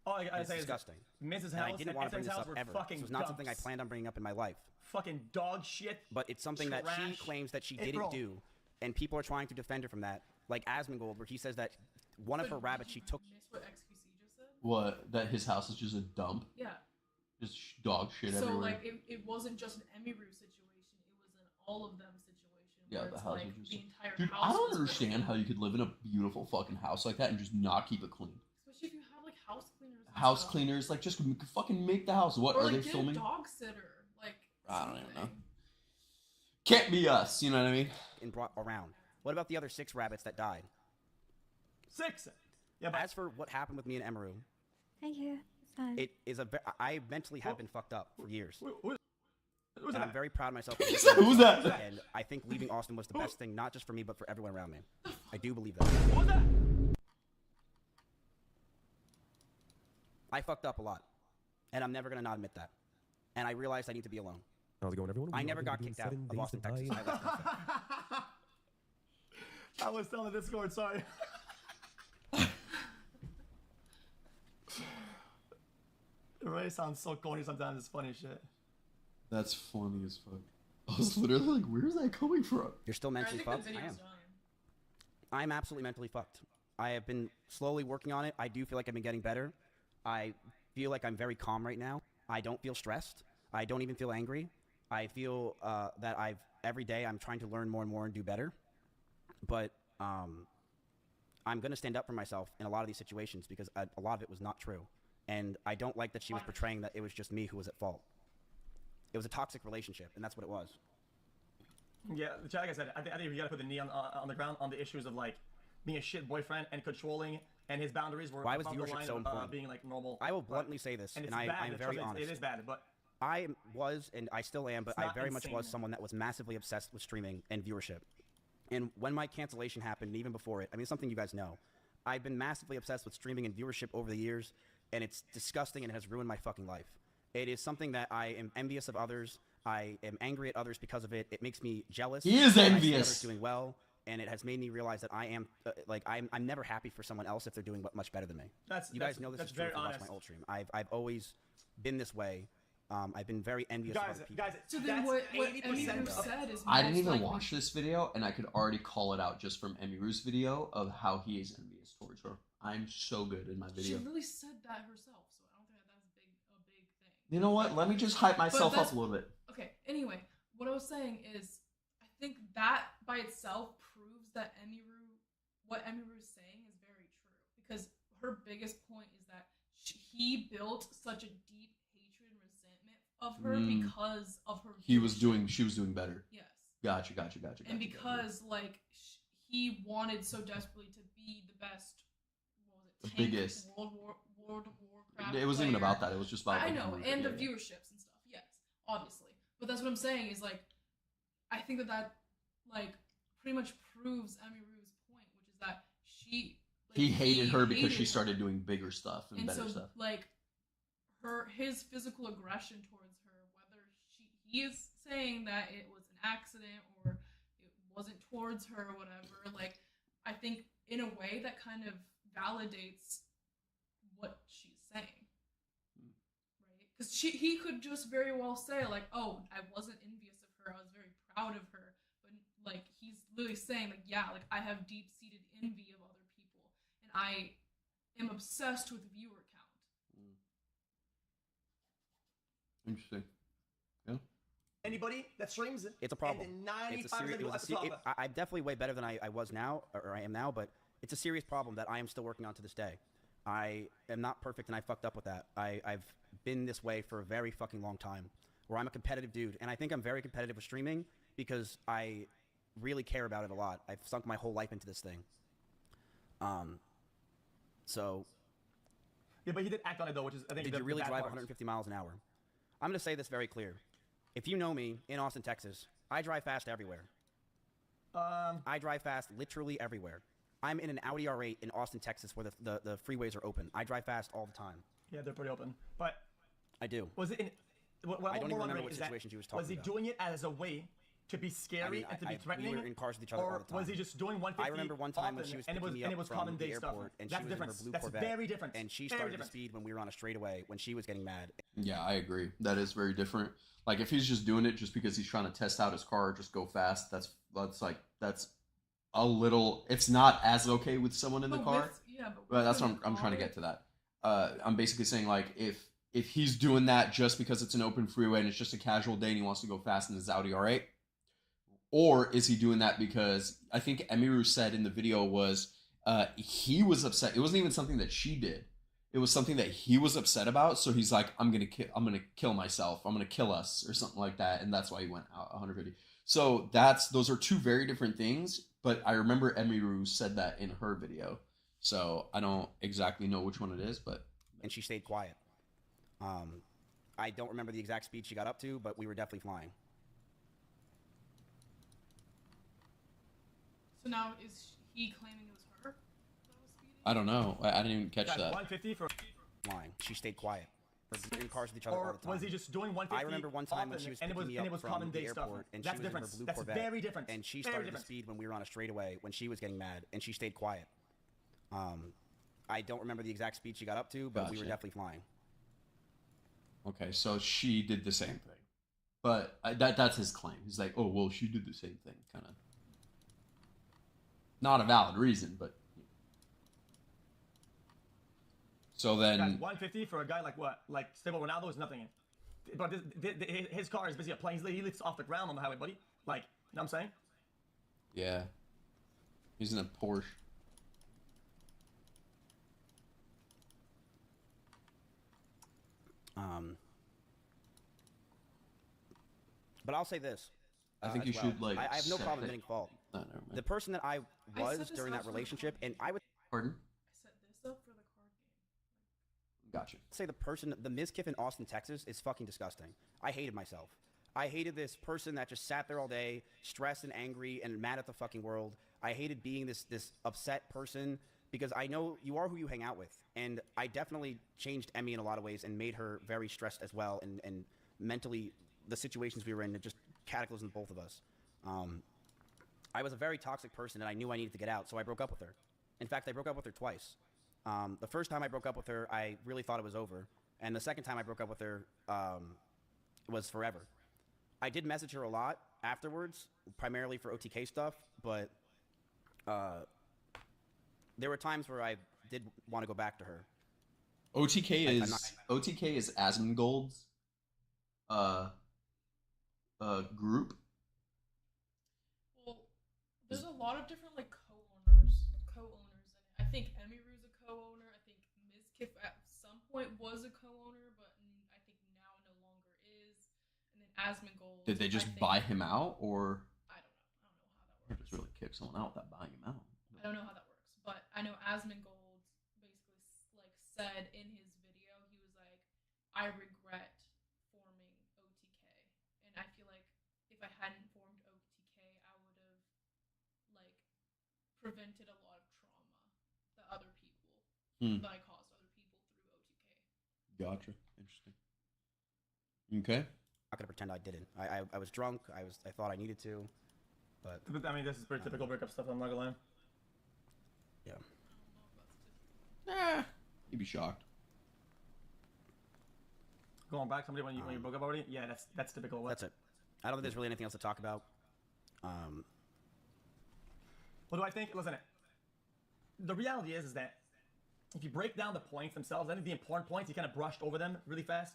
[SPEAKER 8] all I gotta
[SPEAKER 7] It's
[SPEAKER 8] say
[SPEAKER 7] disgusting.
[SPEAKER 8] is Mrs.
[SPEAKER 7] And I
[SPEAKER 8] House
[SPEAKER 7] didn't
[SPEAKER 8] and
[SPEAKER 7] want to bring
[SPEAKER 8] SN's
[SPEAKER 7] this
[SPEAKER 8] house
[SPEAKER 7] up
[SPEAKER 8] were
[SPEAKER 7] ever.
[SPEAKER 8] fucking
[SPEAKER 7] This was not something I
[SPEAKER 8] dumps.
[SPEAKER 7] planned on bringing up in my life.
[SPEAKER 8] Fucking dog shit.
[SPEAKER 7] But it's something that she
[SPEAKER 8] trash.
[SPEAKER 7] claims that she
[SPEAKER 8] Hey,
[SPEAKER 7] didn't
[SPEAKER 8] bro.
[SPEAKER 7] do, and people are trying to defend her from that. Like Asmongold, where he says that one of her rabbits she took.
[SPEAKER 2] Miss what XQC just said?
[SPEAKER 1] What? That his house is just a dump?
[SPEAKER 2] Yeah.
[SPEAKER 1] Just dog shit
[SPEAKER 2] So
[SPEAKER 1] everywhere.
[SPEAKER 2] like it wasn't just an Emiru situation; it was an all of them situation.
[SPEAKER 1] Yeah,
[SPEAKER 2] where
[SPEAKER 1] the
[SPEAKER 2] it's
[SPEAKER 1] house
[SPEAKER 2] like
[SPEAKER 1] is just.
[SPEAKER 2] the entire
[SPEAKER 1] Dude,
[SPEAKER 2] house
[SPEAKER 1] I don't
[SPEAKER 2] was
[SPEAKER 1] understand how you could live in a beautiful fucking house like that and just not keep it clean.
[SPEAKER 2] Especially if you have like house cleaners. and
[SPEAKER 1] House
[SPEAKER 2] stuff.
[SPEAKER 1] cleaners, like, just fucking make the house. What
[SPEAKER 2] Or
[SPEAKER 1] are
[SPEAKER 2] like
[SPEAKER 1] they
[SPEAKER 2] get
[SPEAKER 1] filming?
[SPEAKER 2] a dog sitter. Like
[SPEAKER 1] I don't even know. Can't be us, you know what I mean?
[SPEAKER 7] And brought around. What about the other 6 rabbits that died?
[SPEAKER 8] 6. Yeah, but
[SPEAKER 7] as for what happened with me and Emiru,
[SPEAKER 14] Thank you. It's fine.
[SPEAKER 7] it is I mentally have been fucked up for years.
[SPEAKER 8] Who's
[SPEAKER 7] And
[SPEAKER 8] that?
[SPEAKER 7] I'm very proud of myself.
[SPEAKER 1] Who's that?
[SPEAKER 7] And I think leaving Austin was the best thing, not just for me, but for everyone around me. I do believe that.
[SPEAKER 8] What was that?
[SPEAKER 7] I fucked up a lot, and I'm never gonna not admit that. And I realized I need to be alone.
[SPEAKER 4] How's it going, everyone?
[SPEAKER 7] I
[SPEAKER 4] We
[SPEAKER 7] never
[SPEAKER 4] are
[SPEAKER 7] got
[SPEAKER 4] gonna be
[SPEAKER 7] kicked out
[SPEAKER 4] doing
[SPEAKER 7] of
[SPEAKER 4] 7
[SPEAKER 7] Austin,
[SPEAKER 4] days
[SPEAKER 7] Texas.
[SPEAKER 4] of
[SPEAKER 7] I left myself.
[SPEAKER 8] I was telling the Discord, sorry. It really sounds so corny sometimes, it's funny shit.
[SPEAKER 1] That's funny as fuck. I was literally like, where's that coming from?
[SPEAKER 7] You're still
[SPEAKER 2] I
[SPEAKER 7] mentally
[SPEAKER 2] think the
[SPEAKER 7] fucked? I
[SPEAKER 2] video's
[SPEAKER 7] am.
[SPEAKER 2] done.
[SPEAKER 7] I'm absolutely mentally fucked. I have been slowly working on it. I do feel like I've been getting better. I feel like I'm very calm right now. I don't feel stressed. I don't even feel angry. I feel that every day I'm trying to learn more and more and do better. But I'm going to stand up for myself in a lot of these situations because a lot of it was not true. And I don't like that she was portraying that it was just me who was at fault. It was a toxic relationship, and that's what it was.
[SPEAKER 8] Yeah, like I said, I think we gotta put the knee on the ground on the issues of like being a shit boyfriend and controlling, and his boundaries were
[SPEAKER 7] Why was
[SPEAKER 8] above the
[SPEAKER 7] viewership
[SPEAKER 8] line
[SPEAKER 7] so
[SPEAKER 8] of
[SPEAKER 7] important?
[SPEAKER 8] being like normal.
[SPEAKER 7] I will bluntly say this,
[SPEAKER 8] and
[SPEAKER 7] and
[SPEAKER 8] it's bad.
[SPEAKER 7] I'm very honest.
[SPEAKER 8] It is bad, but
[SPEAKER 7] I was, and I still am, but
[SPEAKER 8] It's
[SPEAKER 7] I
[SPEAKER 8] not
[SPEAKER 7] very much
[SPEAKER 8] insane.
[SPEAKER 7] was someone that was massively obsessed with streaming and viewership. And when my cancellation happened, and even before it, I mean, it's something you guys know. I've been massively obsessed with streaming and viewership over the years, and it's disgusting and it has ruined my fucking life. It is something that I am envious of others. I am angry at others because of it. It makes me jealous.
[SPEAKER 1] He is
[SPEAKER 7] when I see
[SPEAKER 1] envious.
[SPEAKER 7] others doing well, and it has made me realize that I am I'm never happy for someone else if they're doing much better than me. You guys know this
[SPEAKER 8] that's
[SPEAKER 7] is true
[SPEAKER 8] very
[SPEAKER 7] if you watch
[SPEAKER 8] honest.
[SPEAKER 7] my old stream. I've always been this way. I've been very envious of other people.
[SPEAKER 8] Guys,
[SPEAKER 2] So then
[SPEAKER 8] that's
[SPEAKER 2] what
[SPEAKER 8] 80%
[SPEAKER 2] Emiru
[SPEAKER 8] of-
[SPEAKER 2] said is
[SPEAKER 1] I didn't
[SPEAKER 2] most
[SPEAKER 1] even
[SPEAKER 2] likely-
[SPEAKER 1] watch this video, and I could already call it out just from Emiru's video of how he is envious towards her. I'm so good in my
[SPEAKER 2] She
[SPEAKER 1] video.
[SPEAKER 2] literally said that herself, so I don't think that's a big thing.
[SPEAKER 1] You know what? Let me just hype myself
[SPEAKER 2] that's-
[SPEAKER 1] up a little bit.
[SPEAKER 2] Okay, anyway, what I was saying is, I think that by itself proves that what Emiru is saying is very true. Because her biggest point is that he built such a deep hatred and resentment of her because of her
[SPEAKER 1] She was
[SPEAKER 2] viewership.
[SPEAKER 1] doing better.
[SPEAKER 2] Yes.
[SPEAKER 1] Gotcha.
[SPEAKER 2] And because, like, he wanted so desperately to be the best, what was it,
[SPEAKER 1] The
[SPEAKER 2] tank
[SPEAKER 1] biggest.
[SPEAKER 2] World of Warcraft
[SPEAKER 1] It wasn't even
[SPEAKER 2] player.
[SPEAKER 1] about that. It was just about.
[SPEAKER 2] I
[SPEAKER 1] like,
[SPEAKER 2] know,
[SPEAKER 1] viewership.
[SPEAKER 2] and the
[SPEAKER 1] Yeah, yeah.
[SPEAKER 2] viewerships and stuff. Yes, obviously. But that's what I'm saying is like, I think that like pretty much proves Emiru's point, which is that she. Like,
[SPEAKER 1] He hated her because she
[SPEAKER 2] hated
[SPEAKER 1] started doing bigger stuff and,
[SPEAKER 2] and
[SPEAKER 1] better
[SPEAKER 2] so
[SPEAKER 1] stuff.
[SPEAKER 2] like his physical aggression towards her, whether he is saying that it was an accident or it wasn't towards her or whatever, like I think in a way that kind of validates what she's saying, right? Because he could just very well say like, oh, I wasn't envious of her, I was very proud of her, but like he's literally saying like, yeah, like I have deep-seated envy of other people, and I am obsessed with viewer count.
[SPEAKER 1] Interesting. Yeah.
[SPEAKER 8] Anybody that streams it,
[SPEAKER 7] It's a problem.
[SPEAKER 8] And
[SPEAKER 7] It's
[SPEAKER 8] 95%
[SPEAKER 7] a serious.
[SPEAKER 8] people at the top.
[SPEAKER 7] I'm definitely way better than I was now, or I am now, but it's a serious problem that I am still working on to this day. I am not perfect, and I fucked up with that. I've been this way for a very fucking long time, where I'm a competitive dude, and I think I'm very competitive with streaming because I really care about it a lot. I've sunk my whole life into this thing. So.
[SPEAKER 8] Yeah, but he did act on it though, which is I think.
[SPEAKER 7] Did you really drive 150 miles an hour? I'm going to say this very clear. If you know me in Austin, Texas, I drive fast everywhere. I drive fast literally everywhere. I'm in an Audi R8 in Austin, Texas, where the freeways are open. I drive fast all the time.
[SPEAKER 8] Yeah, they're pretty open. But
[SPEAKER 7] I do.
[SPEAKER 8] was it?
[SPEAKER 7] I don't even remember what situation she was talking about.
[SPEAKER 8] Was he doing it as a way to be scary and to be threatening?
[SPEAKER 7] We were in cars with each other all the time.
[SPEAKER 8] Or was he just doing 150?
[SPEAKER 7] I remember one time when she was picking me up from the airport, and she was in her blue Corvette.
[SPEAKER 8] Very different.
[SPEAKER 7] And she started to speed when we were on a straightaway when she was getting mad.
[SPEAKER 1] Yeah, I agree. That is very different. Like if he's just doing it just because he's trying to test out his car, just go fast. That's a little. It's not as okay with someone in the car. But that's what I'm trying to get to that. I'm basically saying like if he's doing that just because it's an open freeway and it's just a casual day and he wants to go fast in his Audi R8, or is he doing that because I think Emiru said in the video was he was upset. It wasn't even something that she did. It was something that he was upset about. So he's like, I'm gonna kill myself. I'm gonna kill us or something like that. And that's why he went out 150. So those are two very different things. But I remember Emiru said that in her video. So I don't exactly know which one it is, but
[SPEAKER 7] and she stayed quiet. I don't remember the exact speed she got up to, but we were definitely flying.
[SPEAKER 2] So now is he claiming it was her that was speeding?
[SPEAKER 1] I don't know. I didn't even catch that.
[SPEAKER 8] 150 for
[SPEAKER 7] flying. She stayed quiet. We're in cars with each other all the time.
[SPEAKER 8] Or was he just doing 150?
[SPEAKER 7] I remember one time when she was picking me up from the airport, and she was in her blue Corvette.
[SPEAKER 8] That's very different.
[SPEAKER 7] And she started to speed when we were on a straightaway when she was getting mad, and she stayed quiet. I don't remember the exact speed she got up to, but we were definitely flying.
[SPEAKER 1] Okay, so she did the same thing, but that's his claim. He's like, oh well, she did the same thing, kind of. Not a valid reason, but. So then.
[SPEAKER 8] 150 for a guy like what? Like Stable Ronaldo is nothing. But his car is basically a plane. He lifts off the ground on the highway, buddy. Like, you know what I'm saying?
[SPEAKER 1] Yeah. He's in a Porsche.
[SPEAKER 7] But I'll say this.
[SPEAKER 1] I think you should like.
[SPEAKER 7] I have no problem getting fault.
[SPEAKER 1] No, never mind.
[SPEAKER 7] The person that I was during that relationship, and I would.
[SPEAKER 1] Pardon?
[SPEAKER 2] I set this up for the card game.
[SPEAKER 1] Gotcha.
[SPEAKER 7] Say the Mizkif in Austin, Texas is fucking disgusting. I hated myself. I hated this person that just sat there all day, stressed and angry and mad at the fucking world. I hated being this upset person because I know you are who you hang out with. And I definitely changed Emmy in a lot of ways and made her very stressed as well. And mentally, the situations we were in, it just cataclysmed both of us. I was a very toxic person and I knew I needed to get out, so I broke up with her. In fact, I broke up with her twice. The first time I broke up with her, I really thought it was over. And the second time I broke up with her was forever. I did message her a lot afterwards, primarily for OTK stuff, but there were times where I did want to go back to her.
[SPEAKER 1] OTK is Asmongold's group.
[SPEAKER 2] Well, there's a lot of different like co-owners in it. I think Emiru's a co-owner. I think Mizkif at some point was a co-owner, but I think now no longer is. And then Asmongold.
[SPEAKER 1] Did they just buy him out, or?
[SPEAKER 2] I don't know how that works.
[SPEAKER 1] Just really kick someone out without buying him out.
[SPEAKER 2] I don't know how that works, but I know Asmongold basically like said in his video, he was like, I regret forming OTK. And I feel like if I hadn't formed OTK, I would have like prevented a lot of trauma that other people that I caused other people through OTK.
[SPEAKER 1] Gotcha. Interesting. Okay.
[SPEAKER 7] I'm not gonna pretend I didn't. I was drunk. I thought I needed to, but
[SPEAKER 8] I mean, this is pretty typical breakup stuff. I'm not gonna lie.
[SPEAKER 7] Yeah.
[SPEAKER 1] You'd be shocked.
[SPEAKER 8] Going back, somebody when you broke up already? Yeah, that's typical.
[SPEAKER 7] That's it. I don't think there's really anything else to talk about.
[SPEAKER 8] What do I think? Listen, the reality is that if you break down the points themselves, I think the important points, you kind of brushed over them really fast.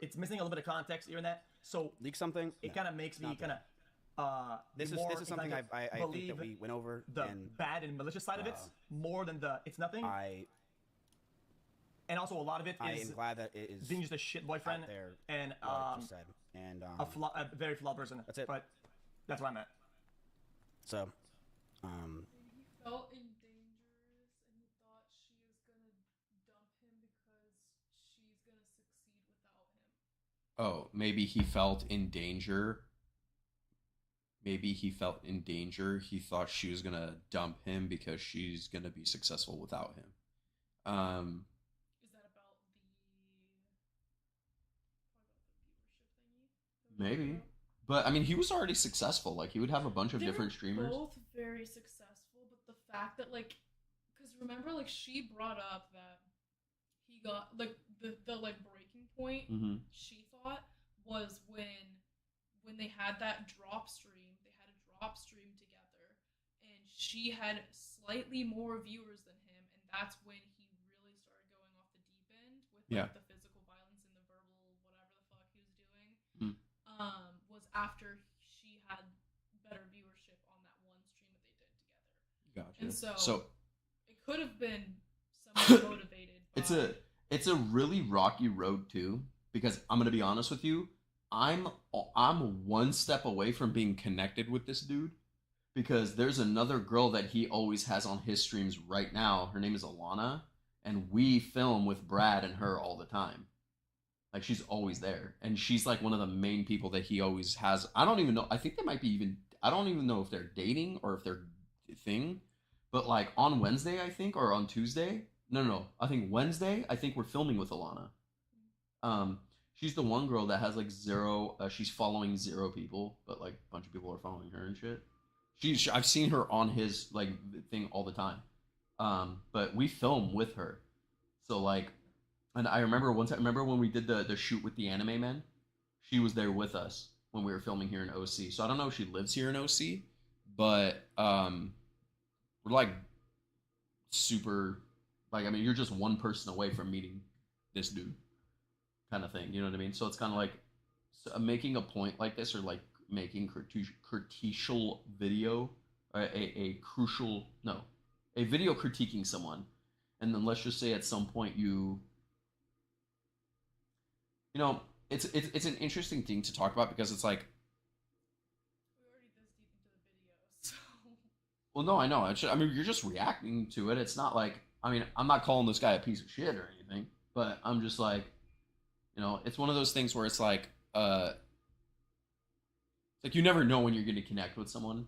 [SPEAKER 8] It's missing a little bit of context here and that. So
[SPEAKER 7] leak something.
[SPEAKER 8] It kind of makes me kind of.
[SPEAKER 7] This is something I think that we went over.
[SPEAKER 8] The bad and malicious side of it more than the it's nothing. And also a lot of it is.
[SPEAKER 7] I am glad that it is.
[SPEAKER 8] Being just a shit boyfriend
[SPEAKER 7] there,
[SPEAKER 8] and a very flawed person.
[SPEAKER 7] That's it.
[SPEAKER 8] But that's where I'm at.
[SPEAKER 7] So,
[SPEAKER 2] He felt in dangerous, and he thought she was gonna dump him because she's gonna succeed without him.
[SPEAKER 1] Oh, maybe he felt in danger. maybe he felt in danger. He thought she was gonna dump him because she's gonna be successful without him.
[SPEAKER 2] Is that about the
[SPEAKER 1] Maybe. But I mean, he was already successful. Like he would have a bunch of
[SPEAKER 2] They
[SPEAKER 1] different
[SPEAKER 2] were
[SPEAKER 1] streamers.
[SPEAKER 2] both very successful, but the fact that like, because remember, like she brought up that he got like the like breaking point.
[SPEAKER 1] Mhm.
[SPEAKER 2] She thought was when they had that drop stream. They had a drop stream together, and she had slightly more viewers than him, and that's when he really started going off the deep end with like, the physical violence and the verbal whatever the fuck he was doing. Was after she had better viewership on that one stream that they did together.
[SPEAKER 1] Gotcha.
[SPEAKER 2] And
[SPEAKER 1] So
[SPEAKER 2] it could have been somewhat motivated.
[SPEAKER 1] It's a really rocky road too, because I'm gonna be honest with you, I'm one step away from being connected with this dude, because there's another girl that he always has on his streams right now. Her name is Alana, and we film with Brad and her all the time. Like she's always there, and she's like one of the main people that he always has. I don't even know. I think they might be even. I don't even know if they're dating or if they're thing. But like on Wednesday, I think, or on Tuesday. No. I think Wednesday. I think we're filming with Alana. She's the one girl that has like zero. She's following 0 people, but like a bunch of people are following her and shit. I've seen her on his like thing all the time. But we film with her, so like. And I remember one time, remember when we did the shoot with the anime men? She was there with us when we were filming here in OC. So I don't know if she lives here in OC, but we're like super, like, I mean, you're just one person away from meeting this dude kind of thing. You know what I mean? So it's kind of like making a point like this, or like making critical video, a video critiquing someone. And then let's just say at some point you know, it's an interesting thing to talk about, because it's like,
[SPEAKER 2] we're already this deep into the video, so.
[SPEAKER 1] Well, no, I know. I mean, you're just reacting to it. It's not like, I mean, I'm not calling this guy a piece of shit or anything, but I'm just like, you know, it's one of those things where it's like you never know when you're going to connect with someone.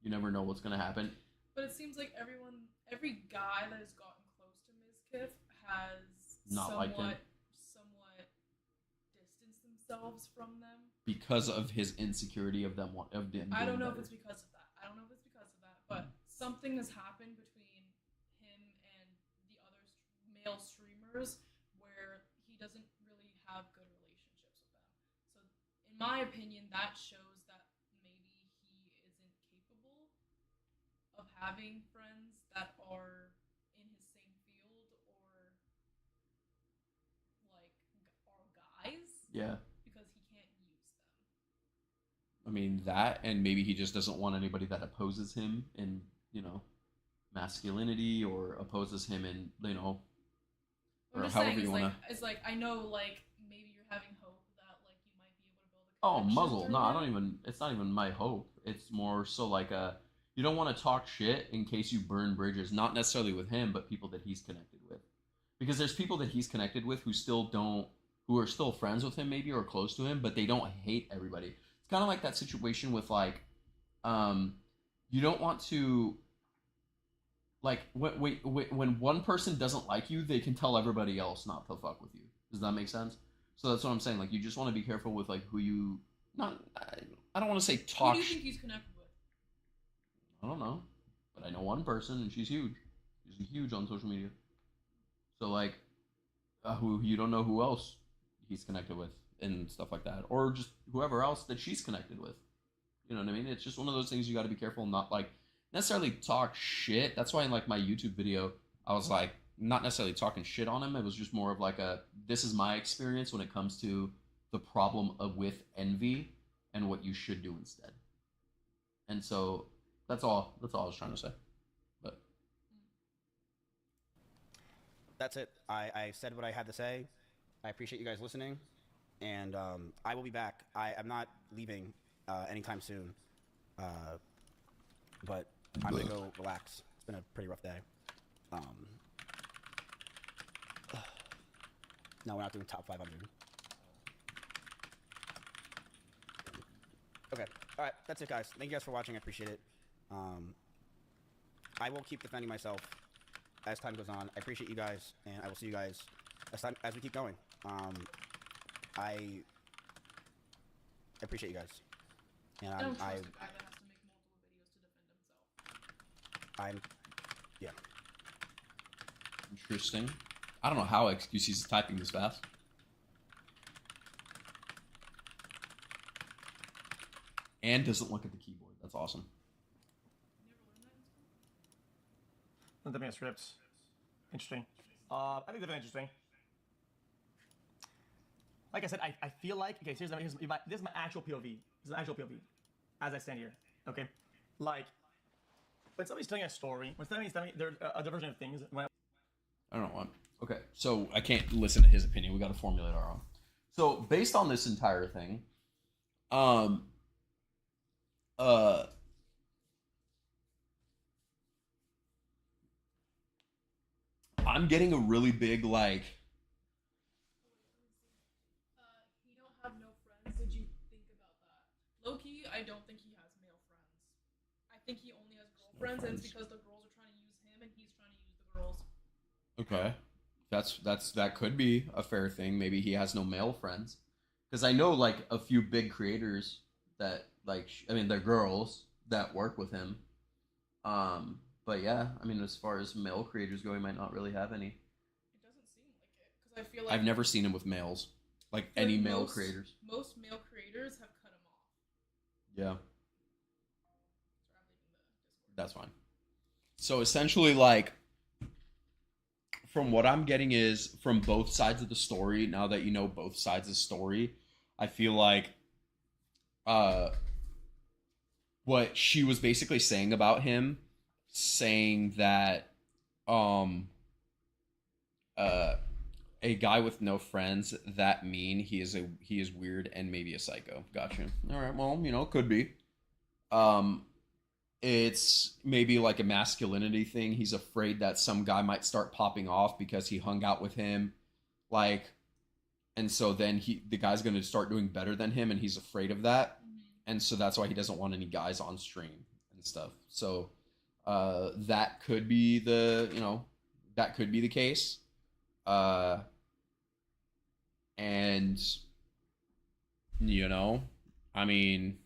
[SPEAKER 1] You never know what's going to happen.
[SPEAKER 2] But it seems like every guy that has gotten close to Mizkif has
[SPEAKER 1] Not liked him.
[SPEAKER 2] somewhat distanced themselves from them.
[SPEAKER 1] Because of his insecurity of them.
[SPEAKER 2] I don't know if it's because of that. But something has happened between him and the other male streamers where he doesn't really have good relationships with them. So, in my opinion, that shows that maybe he isn't capable of having friends that are in his same field or like are guys.
[SPEAKER 1] Yeah.
[SPEAKER 2] Because he can't use them.
[SPEAKER 1] I mean, that, and maybe he just doesn't want anybody that opposes him in, you know, masculinity, or opposes him in, you know,
[SPEAKER 2] I'm
[SPEAKER 1] or
[SPEAKER 2] just
[SPEAKER 1] however
[SPEAKER 2] saying,
[SPEAKER 1] you want to.
[SPEAKER 2] it's like, I know, like, maybe you're having hope that, like, you might be able to build a
[SPEAKER 1] Oh,
[SPEAKER 2] connection
[SPEAKER 1] muzzle.
[SPEAKER 2] through
[SPEAKER 1] No, I
[SPEAKER 2] him.
[SPEAKER 1] don't even, it's not even my hope. It's more so like you don't want to talk shit in case you burn bridges, not necessarily with him, but people that he's connected with. Because there's people that he's connected with who are still friends with him maybe, or close to him, but they don't hate everybody. It's kind of like that situation with like, you don't want to, like, when one person doesn't like you, they can tell everybody else not to fuck with you. Does that make sense? So that's what I'm saying. Like, you just want to be careful with like who you, I don't want to say talk.
[SPEAKER 2] Who do you think he's connected with?
[SPEAKER 1] I don't know, but I know one person, and she's huge. She's huge on social media. So like, who you don't know who else he's connected with and stuff like that, or just whoever else that she's connected with. You know what I mean? It's just one of those things you got to be careful, not like necessarily talk shit. That's why in like my YouTube video, I was like not necessarily talking shit on him. It was just more of like this is my experience when it comes to the problem with envy and what you should do instead. And so that's all I was trying to say. But
[SPEAKER 7] that's it. I said what I had to say. I appreciate you guys listening, and I will be back. I'm not leaving anytime soon, but I'm gonna go relax. It's been a pretty rough day. No, we're not doing top 500. Okay. All right, that's it, guys. Thank you guys for watching. I appreciate it. I will keep defending myself as time goes on. I appreciate you guys, and I will see you guys as we keep going. I appreciate you guys, and
[SPEAKER 2] I don't trust a guy that has to make multiple videos to defend himself.
[SPEAKER 7] yeah.
[SPEAKER 1] Interesting. I don't know how XQC is typing this fast. And doesn't look at the keyboard. That's awesome.
[SPEAKER 8] Typing a script. Interesting. I think that's interesting. Like I said, I feel like, okay, this is my actual POV. This is an actual POV as I stand here. Okay, like when somebody's telling a story, when somebody's telling there's a diversion of things. When
[SPEAKER 1] I don't know what. Okay, so I can't listen to his opinion. We got to formulate our own. So based on this entire thing, I'm getting a really big like.
[SPEAKER 2] He don't have no friends. Did you think about that? Low-key, I don't think he has male friends. I think he only has girlfriends, and it's because the girls are trying to use him, and he's trying to use the girls.
[SPEAKER 1] Okay, that could be a fair thing. Maybe he has no male friends, because I know like a few big creators that like they're girls that work with him. But yeah, I mean, as far as male creators go, he might not really have any.
[SPEAKER 2] It doesn't seem like it, because I feel like
[SPEAKER 1] I've never seen him with males, like any male creators.
[SPEAKER 2] Most male creators have cut him off.
[SPEAKER 1] Yeah. That's fine. So essentially, like, from what I'm getting is from both sides of the story. Now that you know both sides of the story, I feel like, what she was basically saying about him, saying that, a guy with no friends, that mean he is weird and maybe a psycho. Gotcha. All right. Well, could be. It's maybe like a masculinity thing. He's afraid that some guy might start popping off because he hung out with him, like, and so then the guy's going to start doing better than him, and he's afraid of that, and so that's why he doesn't want any guys on stream and stuff. So that could be the case. And I mean,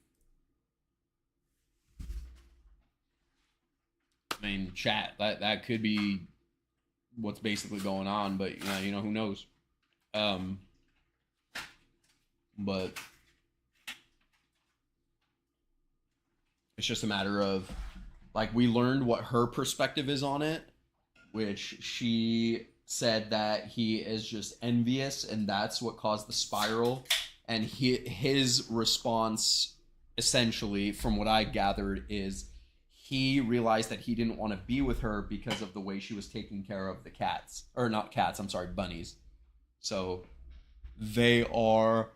[SPEAKER 1] chat, that could be what's basically going on, but who knows. But it's just a matter of, like, we learned what her perspective is on it, which she said that he is just envious, and that's what caused the spiral. And his response, essentially, from what I gathered, is he realized that he didn't want to be with her because of the way she was taking care of the cats. Or not cats, I'm sorry, bunnies. So they are...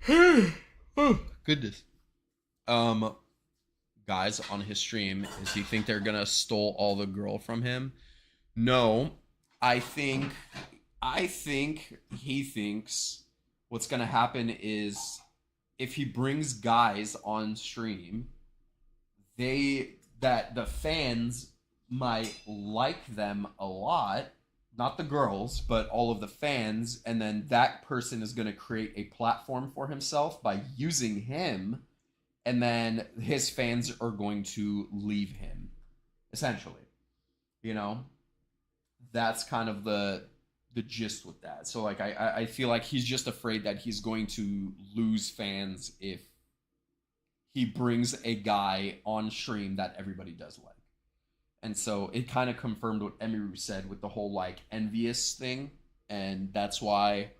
[SPEAKER 1] oh, goodness. Guys, on his stream, does he think they're gonna stole all the girl from him? No. I think he thinks what's gonna happen is, if he brings guys on stream, that the fans might like them a lot, not the girls, but all of the fans, and then that person is going to create a platform for himself by using him, and then his fans are going to leave him, essentially. That's kind of the gist with that. So, like, I feel like he's just afraid that he's going to lose fans if he brings a guy on stream that everybody does like. And so it kind of confirmed what Emiru said with the whole, like, envious thing. And that's why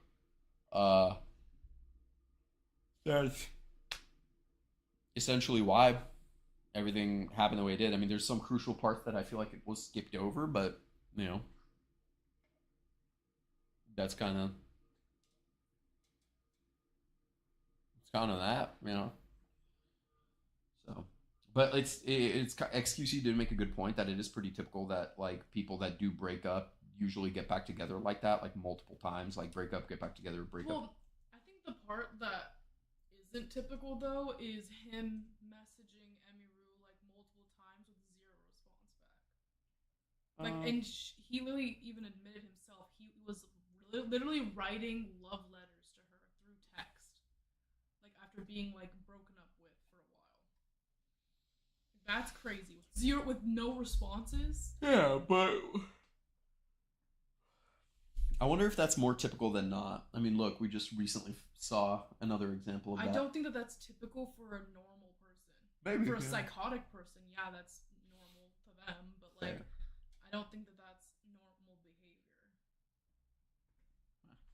[SPEAKER 1] that's essentially why everything happened the way it did. I mean, there's some crucial parts that I feel like it was skipped over, but, that's kind of that, So, but it's XQC did make a good point that it is pretty typical that, like, people that do break up usually get back together like that, like, multiple times, like, break up, get back together, break up.
[SPEAKER 2] Well, I think the part that is isn't typical though is him messaging Emiru like multiple times with zero response back. Like, and he literally even admitted himself he was literally writing love letters to her through text, like after being like broken up with for a while. That's crazy. With no responses.
[SPEAKER 1] Yeah, but I wonder if that's more typical than not. I mean, look, we just recently saw another example of that.
[SPEAKER 2] I don't think that that's typical for a normal person.
[SPEAKER 1] Maybe
[SPEAKER 2] for a psychotic person, yeah, that's normal to them. But like, I don't think that that's normal behavior.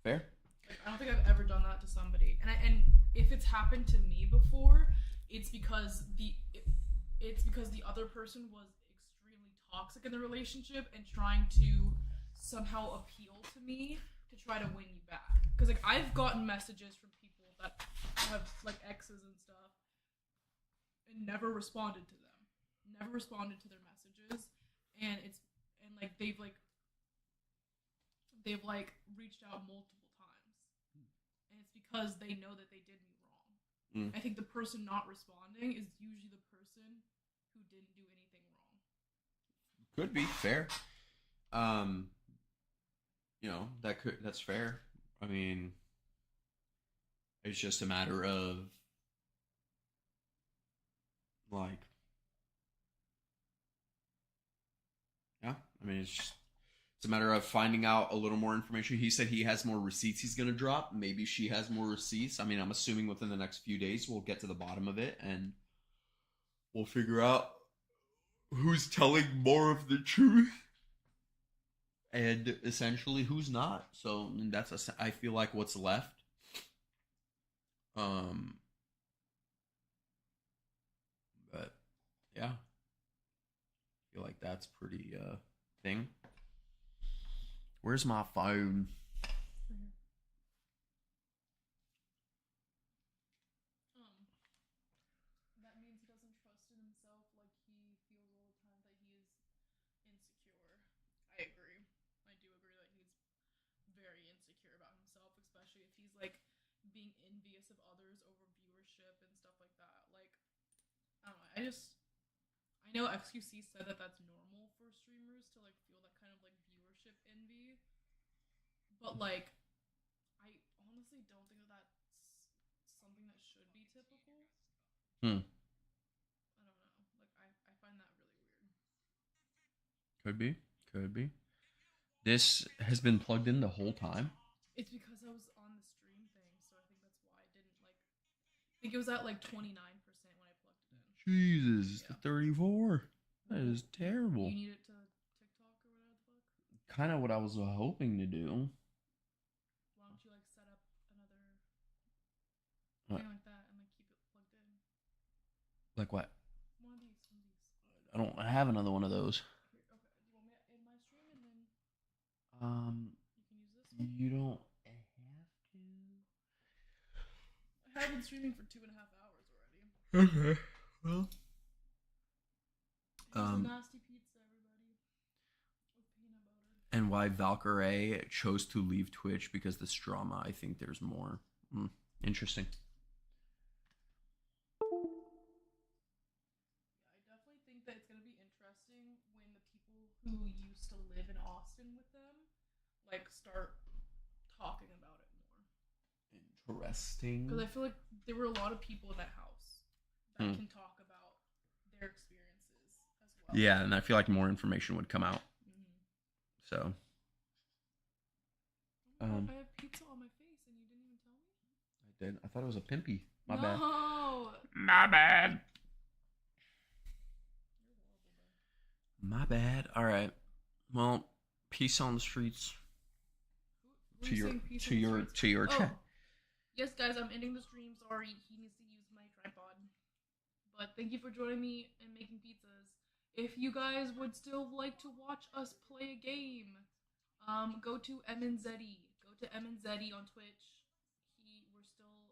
[SPEAKER 1] Fair.
[SPEAKER 2] Like, I don't think I've ever done that to somebody, and if it's happened to me before, it's because the other person was extremely toxic in the relationship and trying to somehow appeal to me to try to win you back. Because like I've gotten messages from people that have like exes and stuff and never responded to them, never responded to their messages, and they've reached out multiple times, and it's because they know that they did me wrong. I think the person not responding is usually the person who didn't do anything wrong.
[SPEAKER 1] Could be fair. That's fair. I mean, it's just a matter of like, yeah. I mean, it's a matter of finding out a little more information. He said he has more receipts he's gonna drop. Maybe she has more receipts. I mean, I'm assuming within the next few days we'll get to the bottom of it and we'll figure out who's telling more of the truth and essentially who's not. So that's I feel like what's left. But yeah, I feel like that's pretty thing. Where's my phone?
[SPEAKER 2] That means he doesn't trust in himself, like he feels all the time that he is insecure. I agree. I do agree that he's very insecure about himself, especially if he's like being envious of others over viewership and stuff like that. Like, I don't know. I know XQC said that that's normal for streamers to like feel that kind of like viewership envy, but like, I honestly don't think that that's something that should be typical. I don't know. Like, I find that really weird.
[SPEAKER 1] Could be. This has been plugged in the whole time.
[SPEAKER 2] It's because I was on the stream thing, so I think that's why I didn't like. I think it was at like 29% when I plugged it in.
[SPEAKER 1] Jesus, the 34. That is terrible.
[SPEAKER 2] You need it to TikTok or whatever the fuck?
[SPEAKER 1] Kind of what I was hoping to do.
[SPEAKER 2] Why don't you like set up another thing like that and like keep it plugged in?
[SPEAKER 1] Like what?
[SPEAKER 2] One of these.
[SPEAKER 1] I don't have another one of those.
[SPEAKER 2] Here, okay. Do you want me in my stream and then you can use this one?
[SPEAKER 1] You don't have to.
[SPEAKER 2] I have been streaming for 2.5 hours already.
[SPEAKER 1] Okay. Well.
[SPEAKER 2] Nasty pizza, everybody. With peanut butter.
[SPEAKER 1] And why Valkyrie chose to leave Twitch because this drama. I think there's more. Interesting.
[SPEAKER 2] Yeah, I definitely think that it's gonna be interesting when the people who used to live in Austin with them, like, start talking about it more.
[SPEAKER 1] Interesting.
[SPEAKER 2] Because I feel like there were a lot of people in that house that can talk about their experiences as well.
[SPEAKER 1] Yeah, and I feel like more information would come out. So.
[SPEAKER 2] I have pizza on my face and you didn't even tell me?
[SPEAKER 1] I did. I thought it was a pimpy. My
[SPEAKER 2] No.
[SPEAKER 1] bad. My bad. My bad. All right. Well, peace on the streets.
[SPEAKER 2] Who
[SPEAKER 1] To
[SPEAKER 2] is
[SPEAKER 1] your
[SPEAKER 2] saying peace on the streets?
[SPEAKER 1] chat.
[SPEAKER 2] Yes, guys, I'm ending the stream. Sorry, he needs to use my tripod. But thank you for joining me and making pizzas. If you guys would still like to watch us play a game, go to MNZE. Go to MNZE on Twitch. We're still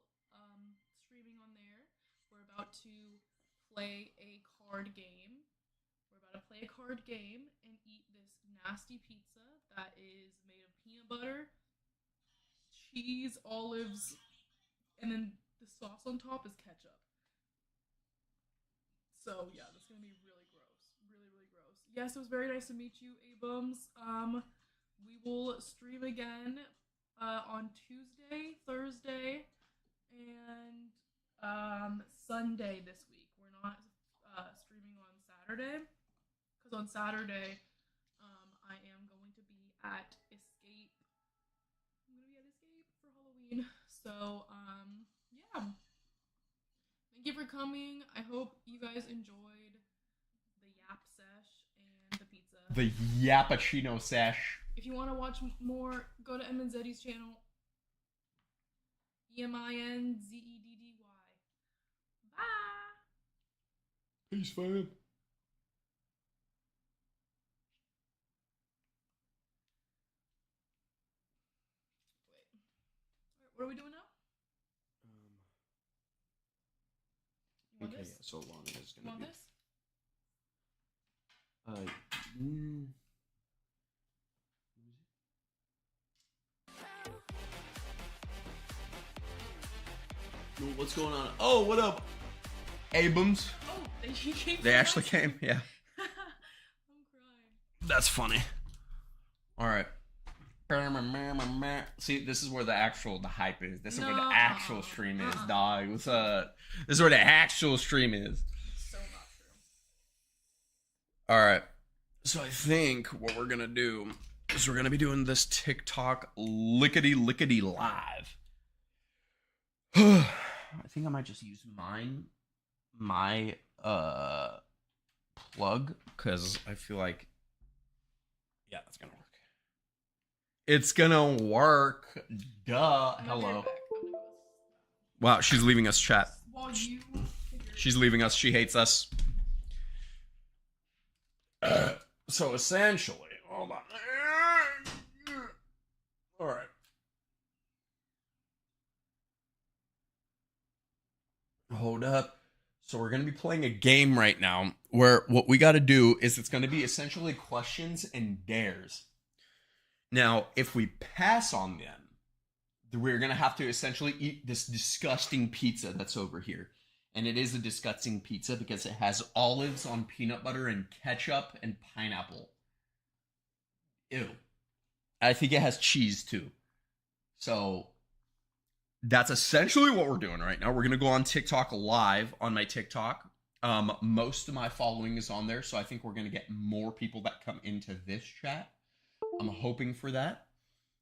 [SPEAKER 2] streaming on there. We're about to play a card game. And eat this nasty pizza that is made of peanut butter, cheese, olives, and then the sauce on top is ketchup. So yeah, that's gonna be really gross. Really, really gross. Yes, it was very nice to meet you, Abums. We will stream again on Tuesday, Thursday, and Sunday this week. We're not streaming on Saturday because on Saturday I am going to be at Escape. I'm gonna be at Escape for Halloween. So yeah. Thank you for coming. I hope you guys enjoyed the Yap Sesh and the pizza.
[SPEAKER 1] The Yappuccino Sesh.
[SPEAKER 2] If you want to watch more, go to Eminzeddy's channel. EMINZEDDY. Bye.
[SPEAKER 1] Peace, fam.
[SPEAKER 2] Wait. Alright, what are we doing now? You want
[SPEAKER 1] Okay,
[SPEAKER 2] this?
[SPEAKER 1] yeah, so long as it's
[SPEAKER 2] You
[SPEAKER 1] gonna
[SPEAKER 2] want
[SPEAKER 1] be.
[SPEAKER 2] this?
[SPEAKER 1] Yo, what's going on? Oh, what up, Abums?
[SPEAKER 2] Oh, they came.
[SPEAKER 1] They actually came, yeah.
[SPEAKER 2] I'm crying.
[SPEAKER 1] That's funny. All right. See, this is where the hype is. This is where the actual stream is, dog. What's up? This is where the actual stream is.
[SPEAKER 2] So not true.
[SPEAKER 1] All right. So I think what we're gonna do is we're gonna be doing this TikTok lickety live. I think I might just use my plug, because I feel like, yeah, that's gonna work. It's gonna work. Duh. Hello. Wow, she's leaving us chat. She's leaving us. She hates us. So essentially, hold on. All right. Hold up. So we're going to be playing a game right now where what we got to do is it's going to be essentially questions and dares. Now, if we pass on them, we're going to have to essentially eat this disgusting pizza that's over here. And it is a disgusting pizza because it has olives on peanut butter and ketchup and pineapple. Ew. I think it has cheese too. So that's essentially what we're doing right now. We're going to go on TikTok live on my TikTok. Most of my following is on there, so I think we're going to get more people that come into this chat. I'm hoping for that.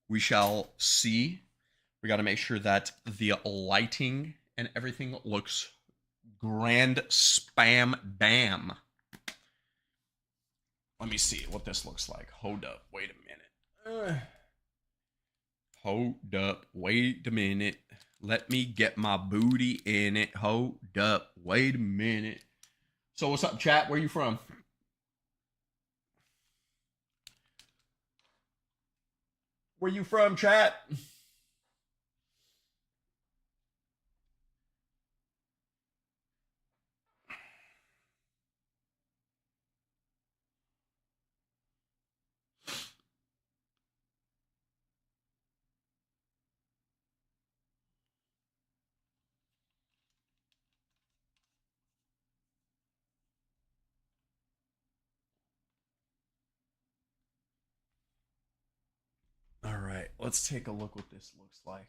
[SPEAKER 1] We shall see. We got to make sure that the lighting and everything looks grand spam bam. Let me see what this looks like. Hold up. Wait a minute. Hold up. Wait a minute. Let me get my booty in it. Hold up. Wait a minute. So what's up, chat? Where you from? Where you from, chat? All right, let's take a look what this looks like.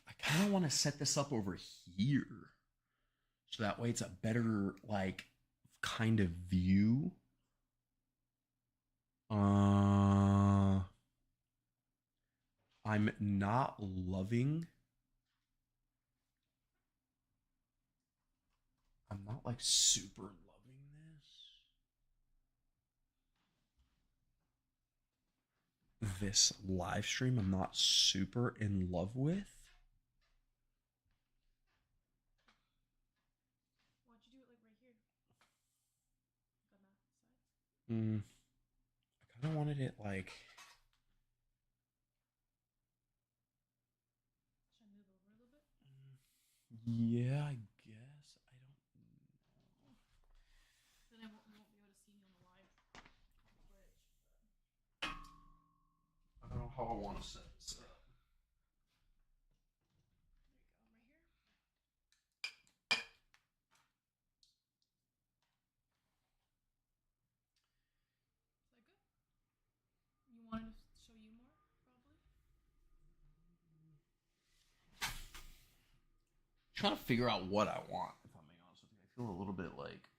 [SPEAKER 1] I kind of want to set this up over here. So that way it's a better, like, kind of view. I'm not loving. I'm not, like, super loving this live stream. I'm not super in love with.
[SPEAKER 2] Why'd you do it like right here?
[SPEAKER 1] I kind of wanted it like.
[SPEAKER 2] Should I move over a little bit?
[SPEAKER 1] Yeah, I guess. I don't know.
[SPEAKER 2] Then you won't be able to see me on the live Twitch.
[SPEAKER 1] I don't know. how I want to set this up.
[SPEAKER 2] You wanted to show you more, probably?
[SPEAKER 1] Trying to figure out what I want, if I'm being honest with you. I feel a little bit like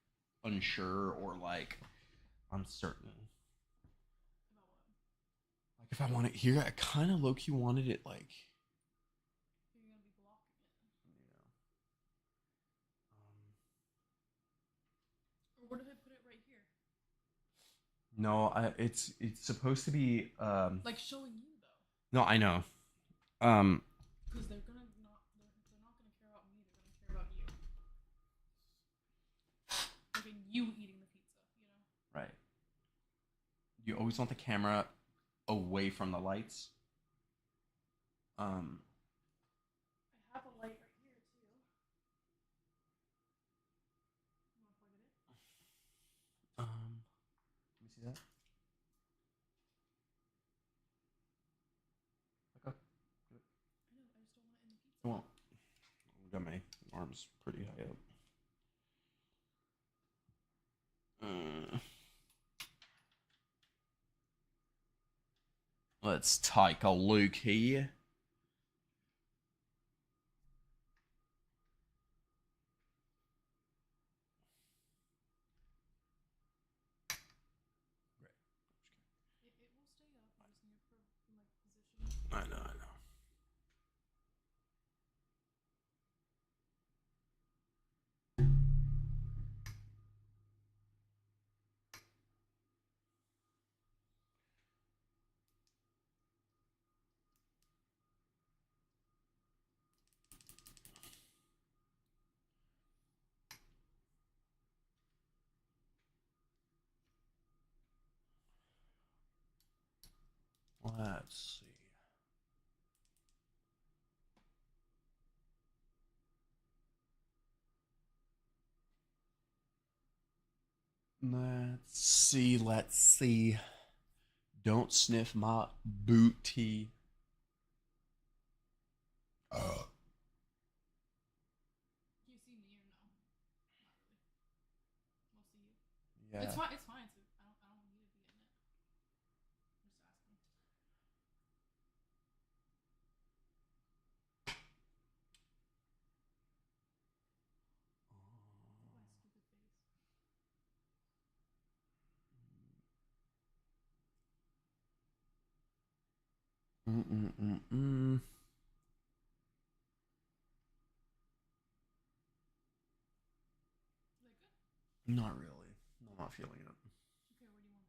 [SPEAKER 1] unsure or like uncertain. Like if I want it here, I kind of low key wanted it like.
[SPEAKER 2] You're gonna be blocking it. Or what if I put it right here?
[SPEAKER 1] No, it's supposed to be
[SPEAKER 2] Like showing you though.
[SPEAKER 1] No, I know.
[SPEAKER 2] Because they're not gonna care about me. They're gonna care about you. Like you eating the pizza, you know.
[SPEAKER 1] Right. You always want the camera away from the lights.
[SPEAKER 2] I have a light right here too. You wanna plug it in?
[SPEAKER 1] Let me see that. Okay. Good.
[SPEAKER 2] I know. I just don't want it in the pizza.
[SPEAKER 1] Well, I got my arms pretty high up. Let's take a look here.
[SPEAKER 2] It will stay up. I just need it for like position.
[SPEAKER 1] I know. Let's see. Let's see. Don't sniff my booty.
[SPEAKER 2] Do you see me or no? Not really. We'll see you.
[SPEAKER 1] Yeah.
[SPEAKER 2] It's fine. It's fine. I don't need to be in it. I'm just asking. My stupid face.
[SPEAKER 1] Not really. I'm not feeling it.
[SPEAKER 2] Okay, where do you want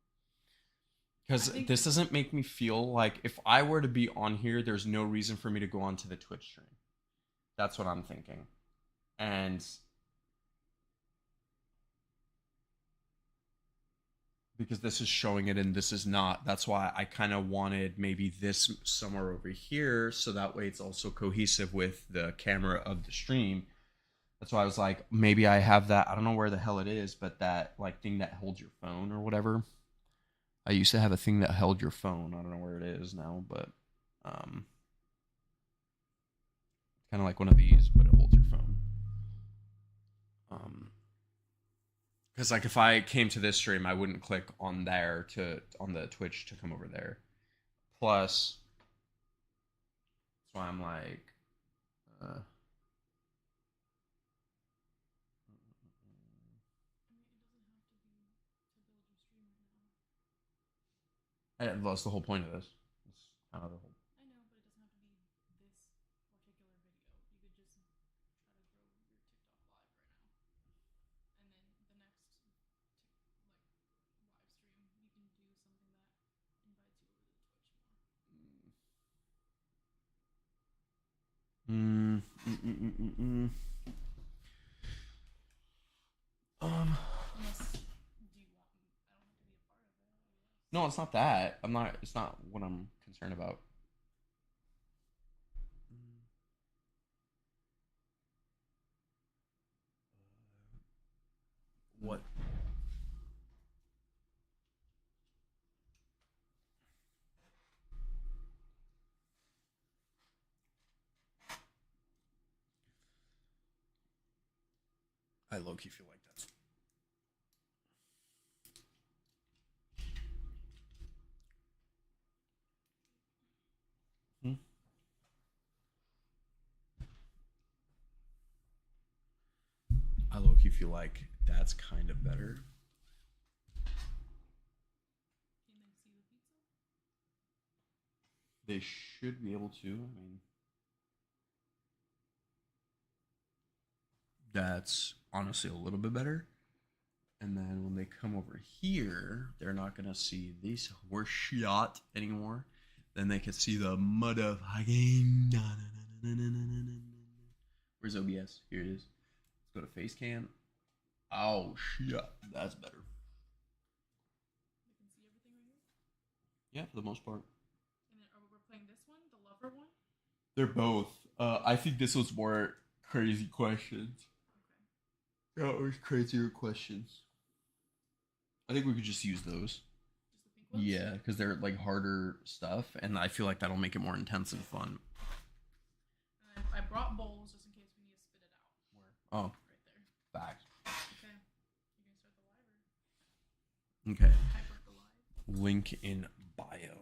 [SPEAKER 2] it?
[SPEAKER 1] Because this doesn't make me feel like if I were to be on here, there's no reason for me to go onto the Twitch stream. That's what I'm thinking. And because this is showing it and this is not, that's why I kind of wanted maybe this somewhere over here so that way it's also cohesive with the camera of the stream. That's why I was like, maybe I have that, I don't know where the hell it is, but that like thing that holds your phone or whatever. I used to have a thing that held your phone. I don't know where it is now, but kind of like one of these, but it holds your phone. Because like if I came to this stream, I wouldn't click on there on the Twitch to come over there. Plus, that's why I'm like, that's the whole point of this. It's kind of the whole.
[SPEAKER 2] I know, but it doesn't have to be this particular video. You could just try to grow your TikTok live right now, and then the next live stream you can do something that invites you over to Twitch more. Unless, do you want? I don't have to be a part of it.
[SPEAKER 1] No, it's not that. I'm not. It's not what I'm concerned about. What? I low-key feel like that's... I low-key feel like that's kind of better. They should be able to. I mean, that's honestly a little bit better. And then when they come over here, they're not gonna see this horse shot anymore. Then they can see the motherfucking. Where's OBS? Here it is. Let's go to face cam. Oh shit, that's better. Yeah, for the most part.
[SPEAKER 2] And then we're playing this one, the lover one?
[SPEAKER 1] They're both. I think this was more crazy questions. Okay. Yeah, it was crazier questions. I think we could just use those.
[SPEAKER 2] Just the pink ones?
[SPEAKER 1] Yeah, because they're like harder stuff, and I feel like that'll make it more intense and fun.
[SPEAKER 2] And I brought bowls just in case we need to spit it out.
[SPEAKER 1] Where? Oh.
[SPEAKER 2] Right there.
[SPEAKER 1] Facts.
[SPEAKER 2] Okay. You gonna start the live or?
[SPEAKER 1] Okay.
[SPEAKER 2] Hype up the live.
[SPEAKER 1] Link in bio.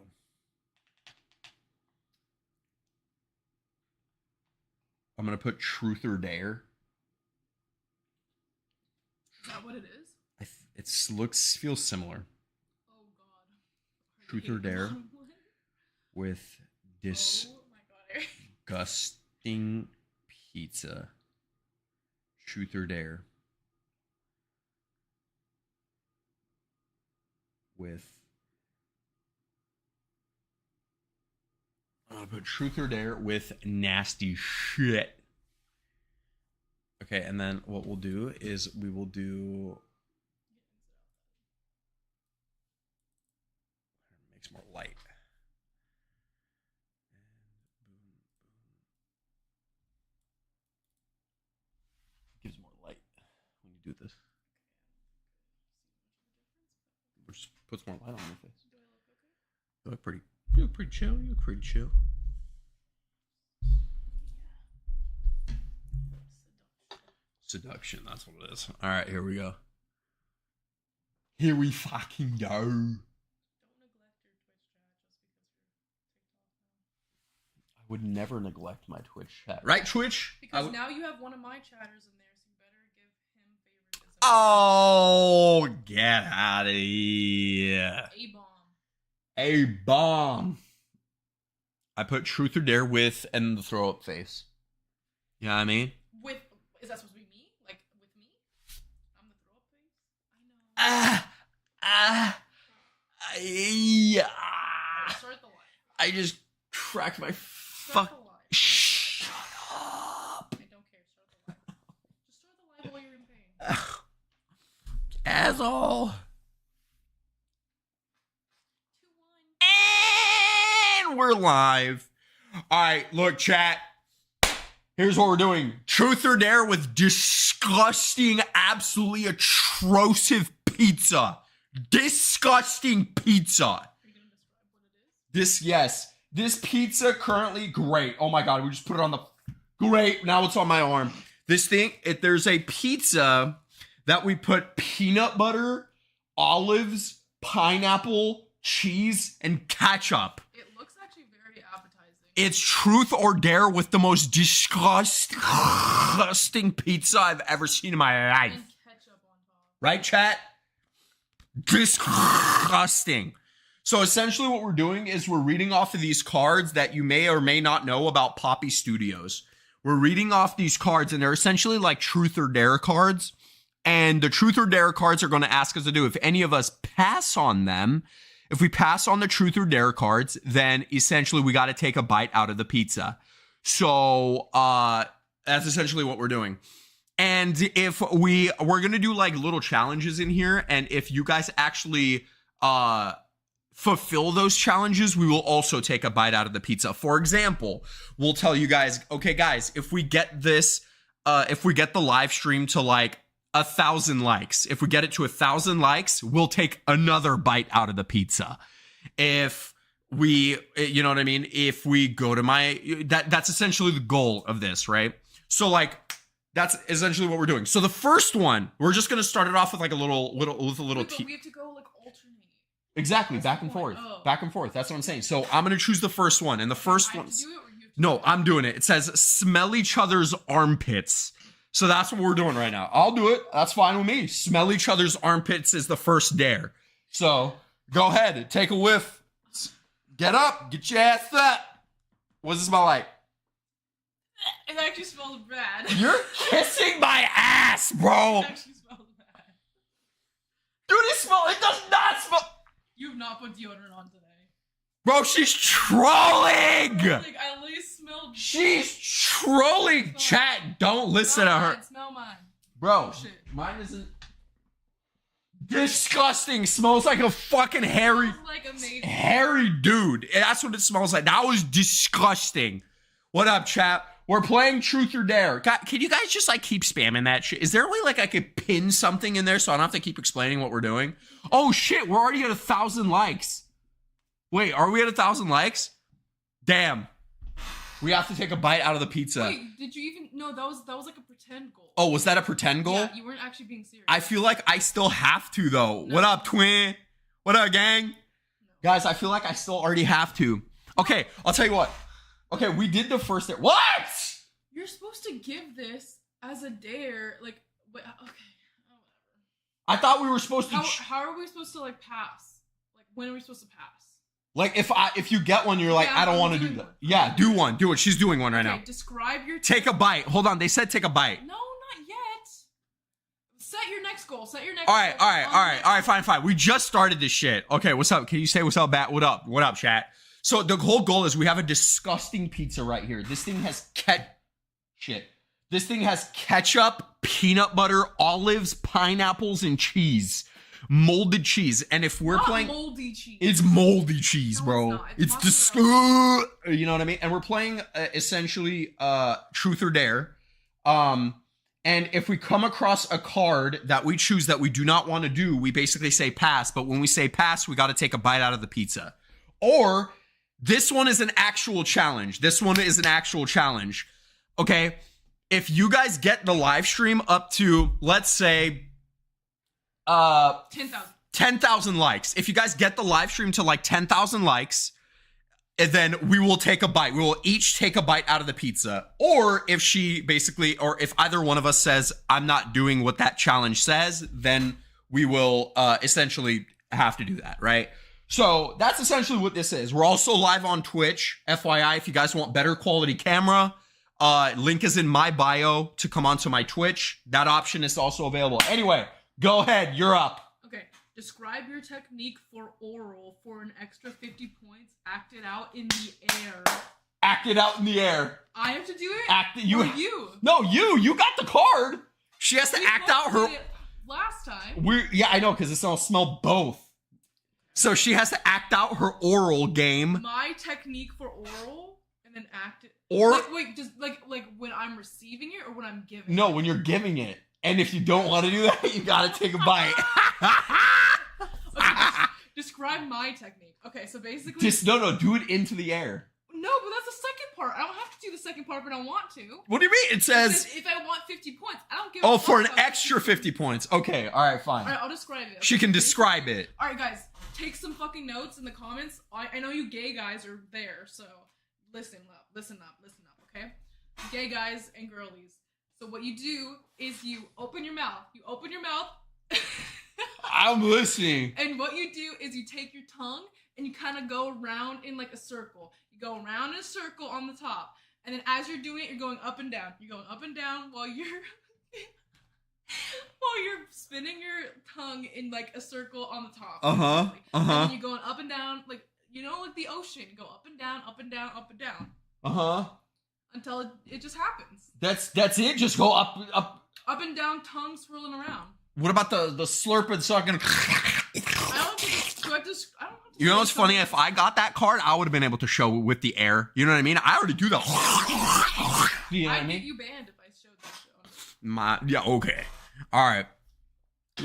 [SPEAKER 1] I'm gonna put truth or dare.
[SPEAKER 2] Is that what it is?
[SPEAKER 1] Feels similar.
[SPEAKER 2] Oh god.
[SPEAKER 1] Truth or dare with disgusting pizza. Truth or dare with. I'm gonna put truth or dare with nasty shit. Okay, and then what we'll do is we will do. Makes more light. Gives more light when you do this. Which puts more light on your face. You look pretty. You look pretty chill. You look pretty chill. Seduction, that's what it is. All right, here we go. Here we fucking go.
[SPEAKER 2] Don't neglect your Twitch chat just because you're TikTok now.
[SPEAKER 1] I would never neglect my Twitch chat. Right, Twitch?
[SPEAKER 2] Because now you have one of my chatters in there, so you better give him favoritism.
[SPEAKER 1] Oh, get out of here.
[SPEAKER 2] A-bomb.
[SPEAKER 1] A-bomb. I put truth or dare with and the throw up face. You know what I mean?
[SPEAKER 2] With, is that supposed to be me? Like, with me? I'm the throw up face? I know.
[SPEAKER 1] Yeah.
[SPEAKER 2] Start the live.
[SPEAKER 1] I just cracked my
[SPEAKER 2] Start
[SPEAKER 1] fuck.
[SPEAKER 2] the live.
[SPEAKER 1] Shut up.
[SPEAKER 2] I don't care. Start the live. Just start the live while you're in pain.
[SPEAKER 1] Asshole.
[SPEAKER 2] 2-1.
[SPEAKER 1] And we're live. All right, look, chat. Here's what we're doing. Truth or dare with disgusting, absolutely atrocious pizza. Disgusting pizza.
[SPEAKER 2] Are you going to describe what it is?
[SPEAKER 1] Yes. This pizza currently great. Oh my God, we just put it on the great. Now it's on my arm. This thing, there's a pizza that we put peanut butter, olives, pineapple, cheese, and ketchup.
[SPEAKER 2] It looks actually very appetizing.
[SPEAKER 1] It's truth or dare with the most disgusting pizza I've ever seen in my life.
[SPEAKER 2] And ketchup on top.
[SPEAKER 1] Right, chat? Disgusting. So essentially what we're doing is we're reading off of these cards that you may or may not know about Poppy Studios. We're reading off these cards and they're essentially like truth or dare cards. And the truth or dare cards are going to ask us to do. If any of us pass on them, if we pass on the truth or dare cards, then essentially we got to take a bite out of the pizza. So that's essentially what we're doing. And if we're going to do like little challenges in here, and if you guys actually fulfill those challenges, we will also take a bite out of the pizza. For example, we'll tell you guys, okay, guys, if we get this, if we get the live stream to like 1,000 likes, if we get it to 1,000 likes, we'll take another bite out of the pizza. If we, you know what I mean? If we go to that's essentially the goal of this, right? So like, That's essentially what we're doing. So the first one, we're just gonna start it off with like a little
[SPEAKER 2] Wait, but we have to go like alternate.
[SPEAKER 1] Exactly,
[SPEAKER 2] That's
[SPEAKER 1] back
[SPEAKER 2] the
[SPEAKER 1] and
[SPEAKER 2] point.
[SPEAKER 1] forth,
[SPEAKER 2] Oh.
[SPEAKER 1] back and forth. That's what I'm saying. So I'm gonna choose the first one, and the first
[SPEAKER 2] I have
[SPEAKER 1] one.
[SPEAKER 2] to do it, or you have to
[SPEAKER 1] No, I'm doing it. It says smell each other's armpits. So that's what we're doing right now. I'll do it. That's fine with me. Smell each other's armpits is the first dare. So go ahead, take a whiff. Get up, get your ass up. What does it smell like?
[SPEAKER 2] It actually smells bad.
[SPEAKER 1] You're kissing my ass, bro.
[SPEAKER 2] It actually smells bad.
[SPEAKER 1] Dude, it does not smell.
[SPEAKER 2] You have not put deodorant on today.
[SPEAKER 1] Bro, she's trolling.
[SPEAKER 2] Like, I at least smelled.
[SPEAKER 1] She's trolling. Chat, don't listen to her.
[SPEAKER 2] Smell mine.
[SPEAKER 1] Bro,
[SPEAKER 2] Oh, shit.
[SPEAKER 1] mine isn't disgusting. Smells like a fucking hairy,
[SPEAKER 2] Smells like amazing.
[SPEAKER 1] hairy dude. That's what it smells like. That was disgusting. What up, chat? We're playing Truth or Dare. God, can you guys just like keep spamming that shit? Is there a way like I could pin something in there so I don't have to keep explaining what we're doing? Oh shit, we're already at 1,000 likes. Wait, are we at 1,000 likes? Damn. We have to take a bite out of the pizza.
[SPEAKER 2] Wait, did you even? No, that was like a pretend goal.
[SPEAKER 1] Oh, was that a pretend goal?
[SPEAKER 2] Yeah, you weren't actually being serious.
[SPEAKER 1] I feel like I still have to though. What up, twin? What up, gang? Guys, I feel like I still already have to. Okay, I'll tell you what. Okay, we did the first dare. What?
[SPEAKER 2] You're supposed to give this as a dare, like. Wait, okay.
[SPEAKER 1] I thought we were supposed to.
[SPEAKER 2] How are we supposed to like pass? Like, when are we supposed to pass?
[SPEAKER 1] Like if you get one, you're like,
[SPEAKER 2] Yeah,
[SPEAKER 1] I don't
[SPEAKER 2] I'm
[SPEAKER 1] want to do
[SPEAKER 2] doing
[SPEAKER 1] that.
[SPEAKER 2] one.
[SPEAKER 1] Yeah, do one. Do it. She's doing one right
[SPEAKER 2] Okay,
[SPEAKER 1] now.
[SPEAKER 2] describe your.
[SPEAKER 1] Take a bite. Hold on. They said take a bite.
[SPEAKER 2] No, not yet. Set your next goal. Set your next.
[SPEAKER 1] All right,
[SPEAKER 2] goal.
[SPEAKER 1] all right, fine. We just started this shit. Okay, what's up? Can you say what's up, Bat? What up, chat? So the whole goal is we have a disgusting pizza right here. This thing has This thing has ketchup, peanut butter, olives, pineapples, and cheese. Molded cheese. And if we're
[SPEAKER 2] Not
[SPEAKER 1] playing
[SPEAKER 2] moldy cheese.
[SPEAKER 1] it's moldy cheese, bro.
[SPEAKER 2] not.
[SPEAKER 1] It's
[SPEAKER 2] It's
[SPEAKER 1] disgusting. You know what I mean? And we're playing essentially Truth or Dare. And if we come across a card that we choose that we do not want to do, we basically say pass. But when we say pass, we got to take a bite out of the pizza. Or this one is an actual challenge. Okay? If you guys get the live stream up to, let's say, 10,000 likes. If you guys get the live stream to like 10,000 likes, and then we will take a bite. We will each take a bite out of the pizza. Or if if either one of us says, I'm not doing what that challenge says, then we will essentially have to do that, right? So that's essentially what this is. We're also live on Twitch. FYI, if you guys want better quality camera, link is in my bio to come onto my Twitch. That option is also available. Anyway, go ahead. You're up.
[SPEAKER 2] Okay. Describe your technique for oral for an extra 50 points. Act it out in the air.
[SPEAKER 1] Act it out in the air.
[SPEAKER 2] I have to do it?
[SPEAKER 1] Act it.
[SPEAKER 2] Or you?
[SPEAKER 1] No, you got the card. She has to act out her.
[SPEAKER 2] Did it last time.
[SPEAKER 1] Yeah, I know, because it's gonna smell both. So she has to act out her oral game.
[SPEAKER 2] My technique for oral and then act it.
[SPEAKER 1] Or
[SPEAKER 2] wait, just like when I'm receiving it or when I'm giving
[SPEAKER 1] no,
[SPEAKER 2] it?
[SPEAKER 1] when you're giving it. And if you don't want to do that, you gotta take a bite.
[SPEAKER 2] Okay, describe my technique. Okay, so basically.
[SPEAKER 1] No, do it into the air.
[SPEAKER 2] No, but that's the second part. I don't have to do the second part if I don't want to.
[SPEAKER 1] What do you mean? It says
[SPEAKER 2] if I want 50 points, I don't give.
[SPEAKER 1] Oh,
[SPEAKER 2] a
[SPEAKER 1] for an
[SPEAKER 2] fuck about
[SPEAKER 1] extra 50 points. Okay, all right, fine.
[SPEAKER 2] All right, I'll describe it.
[SPEAKER 1] She can describe it.
[SPEAKER 2] All right, guys, take some fucking notes in the comments. I know you gay guys are there, so listen up, okay? Gay guys and girlies. So what you do is you open your mouth.
[SPEAKER 1] I'm listening.
[SPEAKER 2] And what you do is you take your tongue and you kind of go around in like a circle. You go around in a circle on the top. And then as you're doing it, you're going up and down. You're going up and down while you're spinning your tongue in like a circle on the top. And then you're going up and down, like, you know, like the ocean. You go up and down, up and down, up and down. Until it just happens.
[SPEAKER 1] That's it? Just go up.
[SPEAKER 2] Up and down, tongue swirling around.
[SPEAKER 1] What about the slurping sucking?
[SPEAKER 2] I don't have to.
[SPEAKER 1] You know what's funny? If I got that card, I would have been able to show with the air. You know what I mean? I already do the. You know what I
[SPEAKER 2] I'd
[SPEAKER 1] mean?
[SPEAKER 2] get you banned if I showed that show.
[SPEAKER 1] Yeah, okay. All right.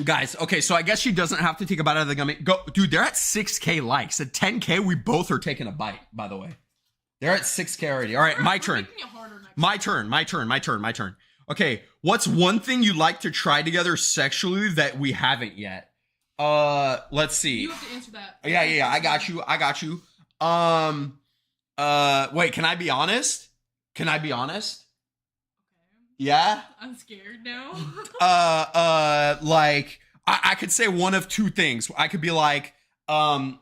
[SPEAKER 1] Guys, okay, so I guess she doesn't have to take a bite out of the gummy. Go, dude, they're at 6K likes. At 10K, we both are taking a bite, by the way. They're at 6K already. All right, my turn. My turn. Okay, What's one thing you'd like to try together sexually that we haven't yet? Let's see.
[SPEAKER 2] You have to answer that.
[SPEAKER 1] Yeah. I got you. Wait, can I be honest? Yeah?
[SPEAKER 2] I'm scared now.
[SPEAKER 1] Like, I could say one of two things. I could be like, what's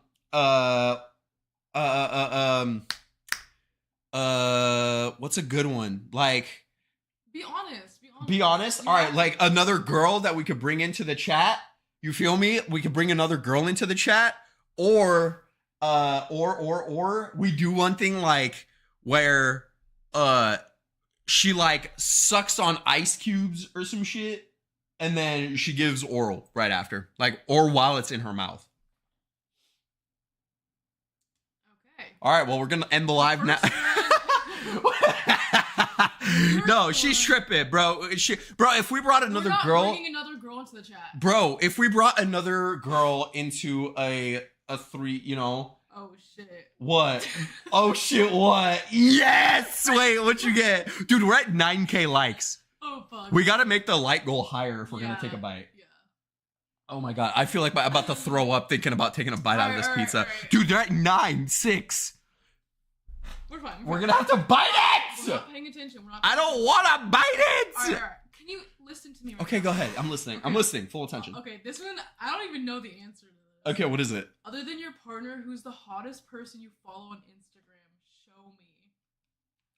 [SPEAKER 1] a good one? Like,
[SPEAKER 2] Be honest.
[SPEAKER 1] be honest? All right, like another girl that we could bring into the chat. You feel me? We could bring another girl into the chat, or we do one thing like where she like sucks on ice cubes or some shit, and then she gives oral right after, like, or while it's in her mouth.
[SPEAKER 2] Okay.
[SPEAKER 1] All right, well, we're gonna end the live now. No, she's tripping, bro. If we brought another girl,
[SPEAKER 2] bringing another girl into the chat.
[SPEAKER 1] bro, if we brought another girl into a three, you know.
[SPEAKER 2] Oh shit.
[SPEAKER 1] What? Oh shit, what? Yes! Wait, what you get? Dude, we're at 9K likes.
[SPEAKER 2] Oh fuck.
[SPEAKER 1] We gotta make the like goal higher if we're gonna take a bite.
[SPEAKER 2] Yeah.
[SPEAKER 1] Oh my god, I feel like I'm about to throw up thinking about taking a bite out of this pizza.
[SPEAKER 2] Right.
[SPEAKER 1] Dude, they're at 9, 6.
[SPEAKER 2] We're fine.
[SPEAKER 1] We're gonna have to bite it!
[SPEAKER 2] We're not paying attention.
[SPEAKER 1] I don't wanna bite it!
[SPEAKER 2] Alright. Can you listen to me right
[SPEAKER 1] Okay,
[SPEAKER 2] now?
[SPEAKER 1] go ahead. I'm listening. I'm listening. Full attention.
[SPEAKER 2] Okay, this one, I don't even know the answer to this.
[SPEAKER 1] Okay, what is it?
[SPEAKER 2] Other than your partner, who's the hottest person you follow on Instagram? Show me.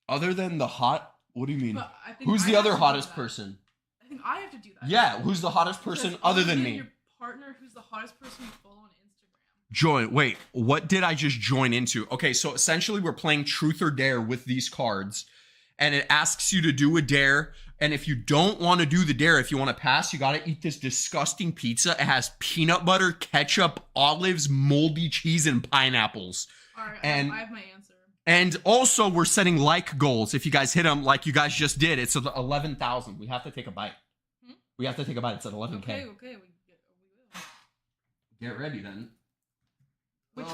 [SPEAKER 1] Other than the hot, what do you mean?
[SPEAKER 2] But I think
[SPEAKER 1] Who's
[SPEAKER 2] I
[SPEAKER 1] the
[SPEAKER 2] have
[SPEAKER 1] other
[SPEAKER 2] to do
[SPEAKER 1] hottest
[SPEAKER 2] that.
[SPEAKER 1] person?
[SPEAKER 2] I think I have to do that.
[SPEAKER 1] Yeah, who's the hottest person
[SPEAKER 2] Because
[SPEAKER 1] other than me?
[SPEAKER 2] Your partner, who's the hottest person you follow on Instagram?
[SPEAKER 1] Join. Wait, what did I just join into? Okay, so essentially we're playing truth or dare with these cards, and it asks you to do a dare. And if you don't want to do the dare, if you want to pass, you got to eat this disgusting pizza. It has peanut butter, ketchup, olives, moldy cheese, and pineapples.
[SPEAKER 2] All right,
[SPEAKER 1] And
[SPEAKER 2] I have my answer.
[SPEAKER 1] And also, we're setting like goals. If you guys hit them like you guys just did, it's 11,000. We have to take a bite. We have to take a bite. It's at 11K.
[SPEAKER 2] Okay, we will.
[SPEAKER 1] Get ready then.
[SPEAKER 2] Wait.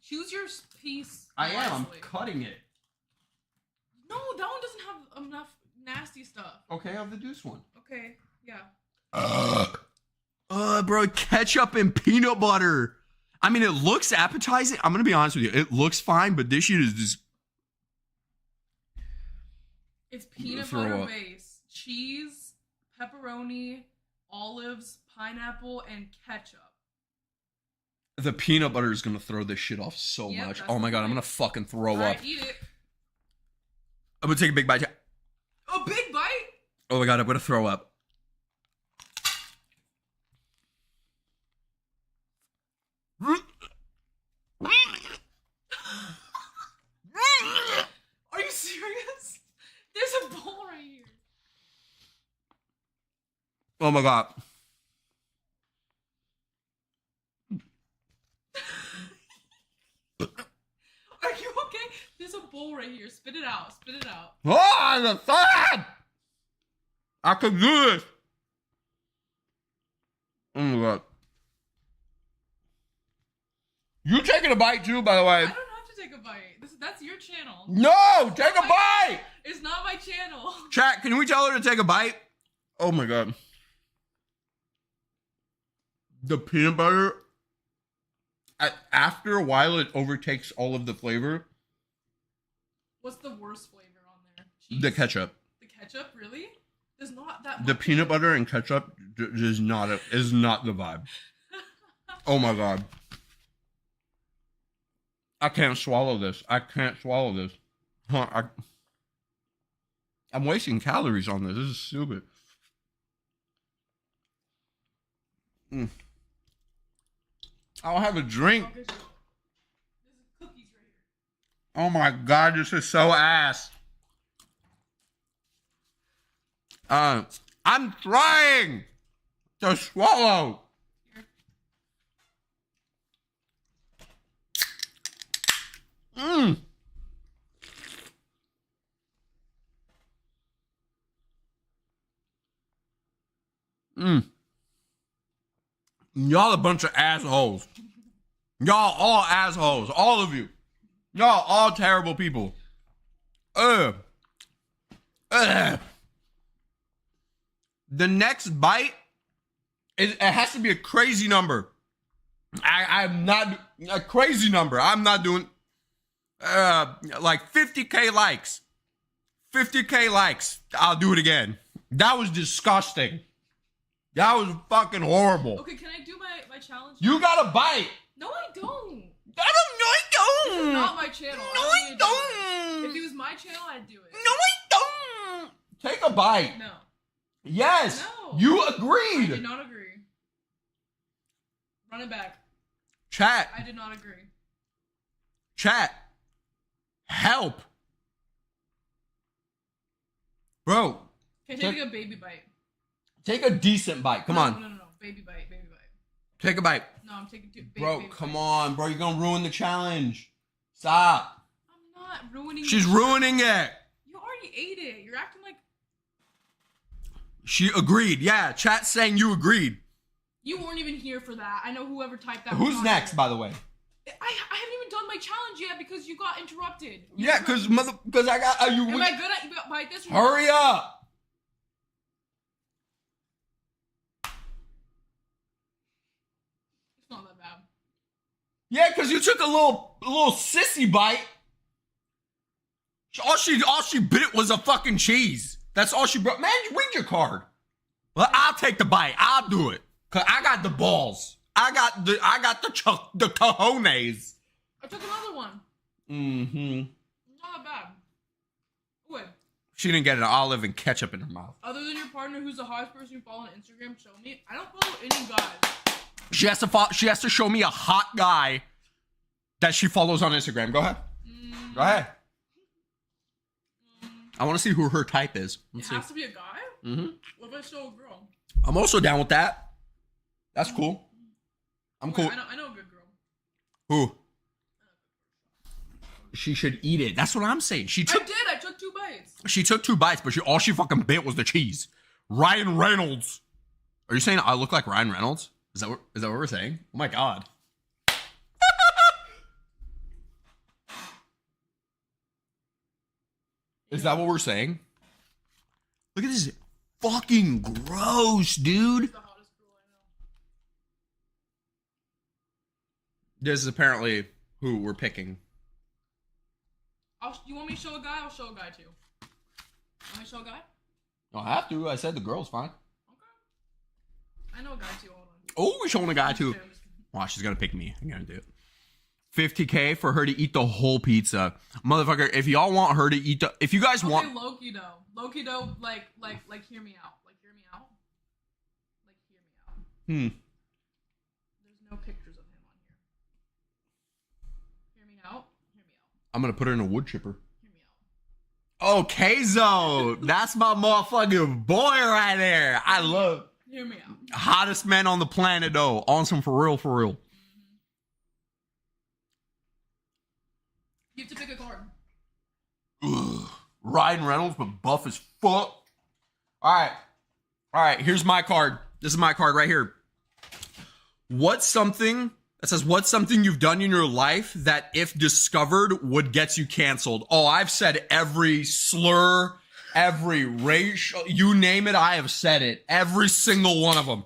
[SPEAKER 2] Choose your piece.
[SPEAKER 1] I am. I'm
[SPEAKER 2] wisely.
[SPEAKER 1] cutting it.
[SPEAKER 2] No, that one doesn't have enough nasty stuff.
[SPEAKER 1] Okay, I have the deuce one.
[SPEAKER 2] Okay, yeah.
[SPEAKER 1] Bro, ketchup and peanut butter. I mean, it looks appetizing. I'm gonna be honest with you. It looks fine, but this shit is just.
[SPEAKER 2] It's peanut butter base, cheese, pepperoni, olives, pineapple, and ketchup.
[SPEAKER 1] The peanut butter is gonna throw this shit off so
[SPEAKER 2] Yep,
[SPEAKER 1] much.
[SPEAKER 2] that's
[SPEAKER 1] Oh my
[SPEAKER 2] the
[SPEAKER 1] god, I'm
[SPEAKER 2] point.
[SPEAKER 1] gonna fucking throw
[SPEAKER 2] All right,
[SPEAKER 1] up.
[SPEAKER 2] eat it.
[SPEAKER 1] I'm gonna take a big bite.
[SPEAKER 2] A big bite?
[SPEAKER 1] Oh my god, I'm gonna throw up.
[SPEAKER 2] Are you serious? There's a bowl right here.
[SPEAKER 1] Oh my god.
[SPEAKER 2] Are you okay? There's a bowl right here. Spit it out. Spit it out.
[SPEAKER 1] Oh, the fun! I can do this. Oh my god. You taking a bite too, by the way.
[SPEAKER 2] I don't have to take a bite. That's your channel.
[SPEAKER 1] No, take a bite.
[SPEAKER 2] It's not my channel.
[SPEAKER 1] Chat, can we tell her to take a bite? Oh my god. The peanut butter, after a while, it overtakes all of the flavor.
[SPEAKER 2] What's the worst flavor on there? Cheese?
[SPEAKER 1] The ketchup.
[SPEAKER 2] The ketchup, really? There's not that much.
[SPEAKER 1] The peanut butter and ketchup is not the vibe. Oh my god. I can't swallow this. Huh, I'm wasting calories on this. This is stupid. I'll have a drink.
[SPEAKER 2] There's cookies right here.
[SPEAKER 1] Oh my god, this is so ass. I'm trying to swallow. Y'all a bunch of assholes. Y'all all assholes. All of you. Y'all all terrible people. The next bite, it has to be a crazy number. I'm not a crazy number. I'm not doing like 50K likes. 50K likes. I'll do it again. That was disgusting. That was fucking horrible.
[SPEAKER 2] Okay, can I do my challenge?
[SPEAKER 1] You got a bite.
[SPEAKER 2] No, I don't.
[SPEAKER 1] I don't.
[SPEAKER 2] This is not my channel.
[SPEAKER 1] No, I don't.
[SPEAKER 2] If it was my channel, I'd do it.
[SPEAKER 1] No, I don't. Take a bite.
[SPEAKER 2] No.
[SPEAKER 1] Yes.
[SPEAKER 2] No.
[SPEAKER 1] You
[SPEAKER 2] I
[SPEAKER 1] agreed.
[SPEAKER 2] did not agree. Run it back.
[SPEAKER 1] Chat.
[SPEAKER 2] I did not agree.
[SPEAKER 1] Chat. Help. Bro.
[SPEAKER 2] Okay, take a baby bite.
[SPEAKER 1] Take a decent bite. Come on.
[SPEAKER 2] No. Baby bite.
[SPEAKER 1] Take a bite.
[SPEAKER 2] No, I'm taking two.
[SPEAKER 1] Bro, come on, bro. You're going to ruin the challenge. Stop.
[SPEAKER 2] I'm not ruining it.
[SPEAKER 1] She's ruining it.
[SPEAKER 2] You already ate it. You're acting like...
[SPEAKER 1] She agreed. Yeah, chat's saying you agreed.
[SPEAKER 2] You weren't even here for that. I know whoever typed that.
[SPEAKER 1] Who's next, by the way?
[SPEAKER 2] I haven't even done my challenge yet because you got interrupted.
[SPEAKER 1] Yeah, because I got... you.
[SPEAKER 2] Am I good at bite this?
[SPEAKER 1] Hurry up.
[SPEAKER 2] It's not that bad.
[SPEAKER 1] Yeah, because you took a little sissy bite. All she bit was a fucking cheese. That's all she brought. Man, read your card. Well, I'll take the bite. I'll do it. Cause I got the balls. I got the cojones.
[SPEAKER 2] I took another one.
[SPEAKER 1] Mm-hmm.
[SPEAKER 2] Not that bad. Wait.
[SPEAKER 1] She didn't get an olive and ketchup in her mouth.
[SPEAKER 2] Other than your partner, who's the hottest person you follow on Instagram, show me. I don't follow any guys.
[SPEAKER 1] She has to show me a hot guy that she follows on Instagram. Go ahead. Go ahead. I want to see who her type is.
[SPEAKER 2] It has to be a guy?
[SPEAKER 1] Mm-hmm.
[SPEAKER 2] What if I show a girl?
[SPEAKER 1] I'm also down with that. That's cool. I'm cool.
[SPEAKER 2] I know a good girl.
[SPEAKER 1] Who? She should eat it. That's what I'm saying.
[SPEAKER 2] I took 2 bites.
[SPEAKER 1] She took 2 bites, but all she fucking bit was the cheese. Ryan Reynolds. Are you saying I look like Ryan Reynolds? Is that what we're saying? Oh my god. Is that what we're saying? Look at this. Fucking gross, dude. This is apparently who we're picking.
[SPEAKER 2] You want me to show a guy? I'll show a guy too. Want me to show a guy?
[SPEAKER 1] I have to. I said the girl's fine.
[SPEAKER 2] Okay. I know a guy too. Hold on.
[SPEAKER 1] Oh, we're showing a guy too. Watch, she's gonna pick me. I'm gonna do it. 50K for her to eat the whole pizza. Motherfucker, if y'all want her to eat if you guys want...
[SPEAKER 2] Loki though, like, hear me out. Hear me out. There's no pictures of him on here. Hear me out.
[SPEAKER 1] I'm gonna put her in a wood chipper. Hear me out. Oh, Keizo! That's my motherfucking boy right there. I love...
[SPEAKER 2] Hear me out.
[SPEAKER 1] Hottest man on the planet, though. On some for real, for real.
[SPEAKER 2] You have to pick a card.
[SPEAKER 1] Ugh. Ryan Reynolds, but buff as fuck. All right. Here's my card. This is my card right here. What's something you've done in your life that, if discovered, would get you canceled? Oh, I've said every slur, every racial, you name it, I have said it. Every single one of them.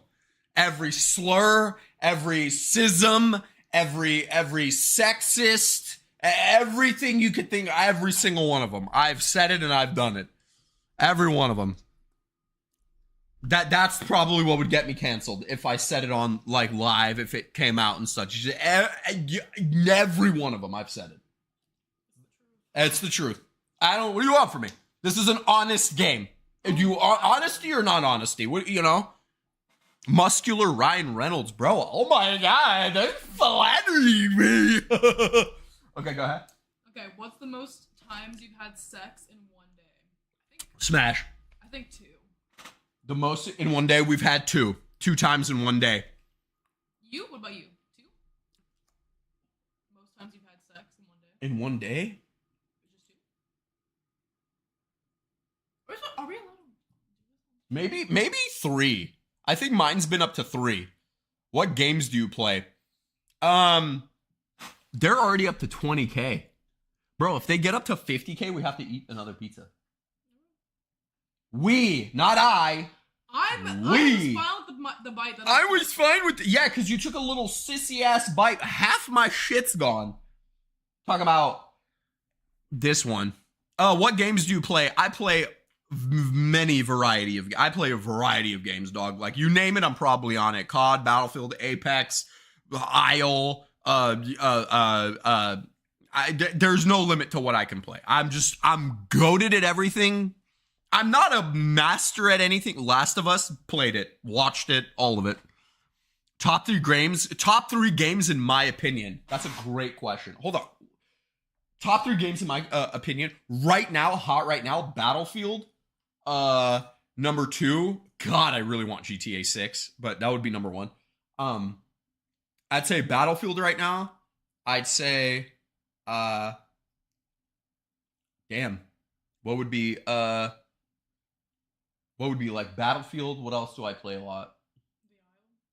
[SPEAKER 1] Every slur, every schism, every sexist, everything you could think, every single one of them. I've said it and I've done it. Every one of them. That's probably what would get me canceled if I said it on like live, if it came out and such. Every one of them, I've said it. It's the truth. What do you want from me? This is an honest game. Do you honesty or not honesty? What, muscular Ryan Reynolds, bro. Oh my god, that's flattering me. Okay, go ahead.
[SPEAKER 2] Okay, what's the most times you've had sex in one day?
[SPEAKER 1] Smash.
[SPEAKER 2] I think 2.
[SPEAKER 1] The most in one day we've had 2. 2 times in one day.
[SPEAKER 2] You? What about you? 2? Most times you've had sex in one day?
[SPEAKER 1] In one day?
[SPEAKER 2] Just 2? Are we allowed?
[SPEAKER 1] Maybe 3. I think mine's been up to 3. What games do you play? They're already up to 20K. Bro, if they get up to 50K, we have to eat another pizza. We, not I.
[SPEAKER 2] I was
[SPEAKER 1] We.
[SPEAKER 2] fine with the bite. That
[SPEAKER 1] I was fine with yeah, because you took a little sissy ass bite. Half my shit's gone. Talk about this one. What games do you play? I play I play a variety of games, dog. Like you name it, I'm probably on it. COD, Battlefield, Apex, Isle. There's no limit to what I can play. I'm goated at everything. I'm not a master at anything. Last of Us, played it, watched it, all of it. Top three games in my opinion. That's a great question. Hold on. Top 3 games in my opinion. Right now, hot right now, Battlefield. Number 2. God, I really want GTA 6, but that would be number 1. I'd say Battlefield right now. I'd say damn. What would be like Battlefield? What else do I play a lot?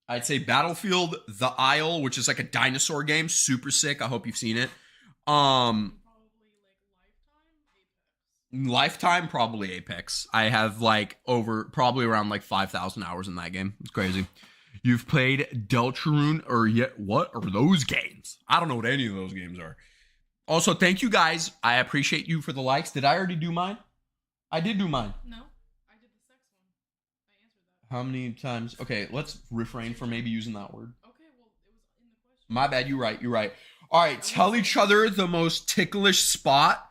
[SPEAKER 1] I'd say Battlefield, The Isle, which is like a dinosaur game, super sick. I hope you've seen it. Lifetime, probably Apex. I have like probably around like 5,000 hours in that game. It's crazy. You've played Deltarune or yet what are those games? I don't know what any of those games are. Also, thank you guys. I appreciate you for the likes. Did I already do mine? I did do mine.
[SPEAKER 2] No, I did the sex one. I answered that.
[SPEAKER 1] How many times? Okay, let's refrain from maybe using that word.
[SPEAKER 2] Okay, well, it was in the question.
[SPEAKER 1] My bad. You're right. All right, tell each other the most ticklish spot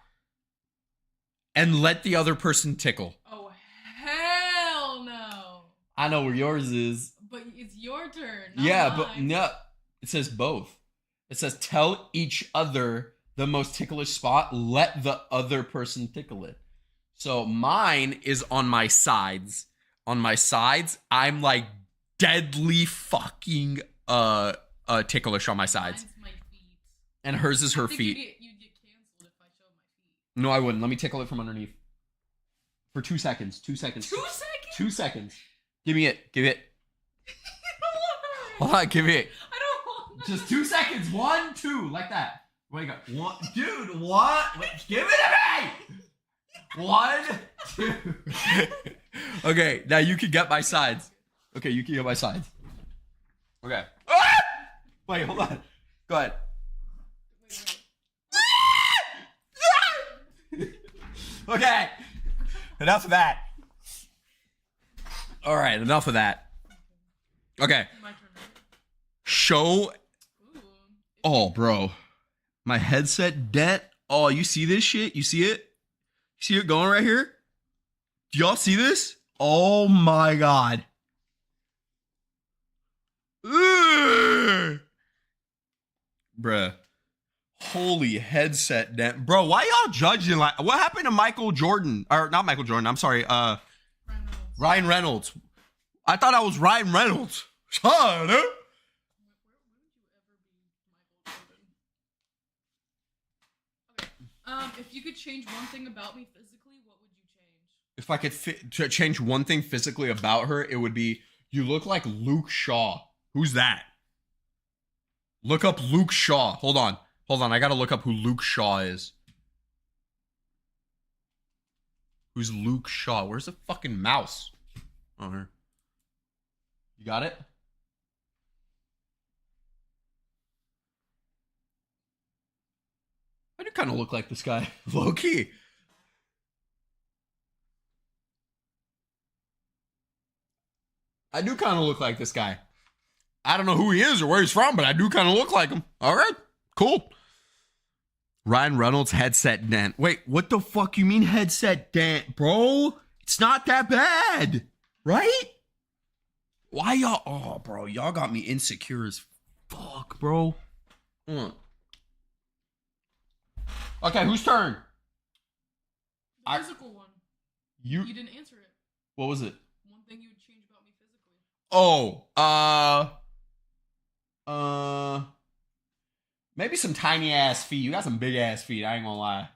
[SPEAKER 1] and let the other person tickle.
[SPEAKER 2] Oh, hell no.
[SPEAKER 1] I know where yours is.
[SPEAKER 2] But it's your turn.
[SPEAKER 1] Yeah, but no. It says both. It says tell each other the most ticklish spot, let the other person tickle it. So mine is on my sides. On my sides, I'm like deadly fucking ticklish on my sides.
[SPEAKER 2] Mine's my feet.
[SPEAKER 1] And hers is her
[SPEAKER 2] I think
[SPEAKER 1] feet.
[SPEAKER 2] You'd get canceled if I showed my feet.
[SPEAKER 1] No, I wouldn't. Let me tickle it from underneath. For 2 seconds. 2 seconds.
[SPEAKER 2] 2 seconds?
[SPEAKER 1] 2 seconds. Give me it. Give it. Hold on, give me it.
[SPEAKER 2] I don't want
[SPEAKER 1] Just 2 seconds. 1, 2, like that. Wake up. One, dude, what? Wait, give it to me! 1, 2. Okay, now you can get my sides. Okay, you can get my sides. Okay. Ah! Wait, hold on. Go ahead. Okay. Enough of that. All right, enough of that. Okay. Show. Oh, bro. My headset dent. Oh, you see this shit? You see it? You see it going right here? Do y'all see this? Oh my god. Ugh. Bruh. Holy headset dent. Bro, why y'all judging like what happened to Michael Jordan? Or not Michael Jordan, I'm sorry. Ryan Reynolds. I thought I was Ryan Reynolds. Shut up.
[SPEAKER 2] If you could change one thing about me physically, what would you change?
[SPEAKER 1] If I could change one thing physically about her, it would be you look like Luke Shaw. Who's that? Look up Luke Shaw. Hold on. I gotta look up who Luke Shaw is. Who's Luke Shaw? Where's the fucking mouse? Oh, here. You got it? I do kind of look like this guy. Low key. I do kind of look like this guy. I don't know who he is or where he's from, but I do kind of look like him. All right, cool. Ryan Reynolds headset dent. Wait, what the fuck you mean headset dent, bro? It's not that bad, right? Why y'all? Oh, bro, y'all got me insecure as fuck, bro. Okay, whose turn?
[SPEAKER 2] Physical one.
[SPEAKER 1] You
[SPEAKER 2] didn't answer it.
[SPEAKER 1] What was it?
[SPEAKER 2] One thing you would change about me physically.
[SPEAKER 1] Maybe some tiny ass feet. You got some big ass feet. I ain't gonna lie.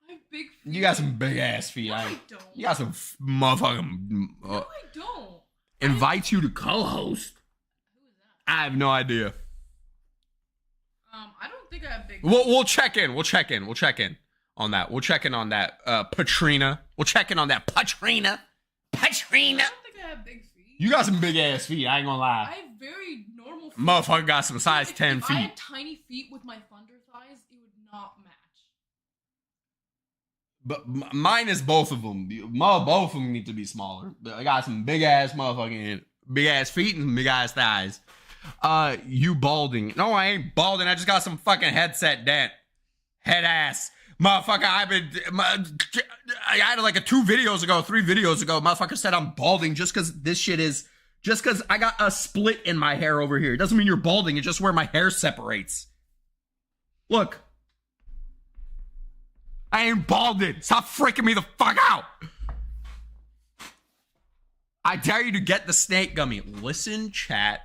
[SPEAKER 2] I have big feet.
[SPEAKER 1] You got some big ass feet.
[SPEAKER 2] No, I don't.
[SPEAKER 1] You got some motherfucking.
[SPEAKER 2] No, I don't.
[SPEAKER 1] Invite you to co-host.
[SPEAKER 2] Who is that?
[SPEAKER 1] I have no idea.
[SPEAKER 2] I don't think I have big.
[SPEAKER 1] We'll check in. We'll check in on that. We'll check in on that. Patrina. We'll check in on that. Patrina.
[SPEAKER 2] I don't think I have big feet.
[SPEAKER 1] You got some big ass feet. I ain't gonna lie.
[SPEAKER 2] I have very normal feet.
[SPEAKER 1] Motherfucker got some size 10
[SPEAKER 2] if
[SPEAKER 1] feet.
[SPEAKER 2] I had tiny feet with my thunder thighs, it would not match.
[SPEAKER 1] But mine is both of them. Both of them need to be smaller. I got some big ass motherfucking big ass feet and some big ass thighs. You balding? No, I ain't balding. I just got some fucking headset dent. Head ass. Motherfucker, I had like 3 videos ago, motherfucker said I'm balding just because I got a split in my hair over here. It doesn't mean you're balding, it's just where my hair separates. Look. I ain't balding. Stop freaking me the fuck out. I dare you to get the snake gummy. Listen, chat.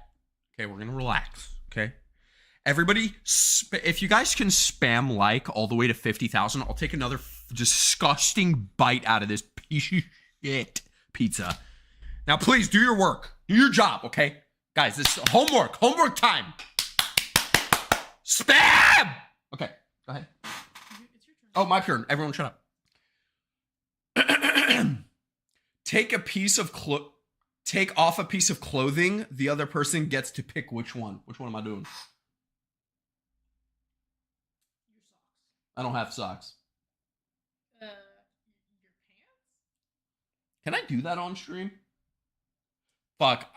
[SPEAKER 1] Okay, we're gonna relax, okay? Everybody, if you guys can spam like all the way to 50,000, I'll take another disgusting bite out of this piece of shit pizza. Now, please do your work. Do your job, okay? Guys, this is homework time. Spam! Okay, go ahead. Oh, my turn. Everyone shut up. Take off a piece of clothing. The other person gets to pick which one. Which one am I doing? I don't have socks.
[SPEAKER 2] Your pants?
[SPEAKER 1] Can I do that on stream? Fuck.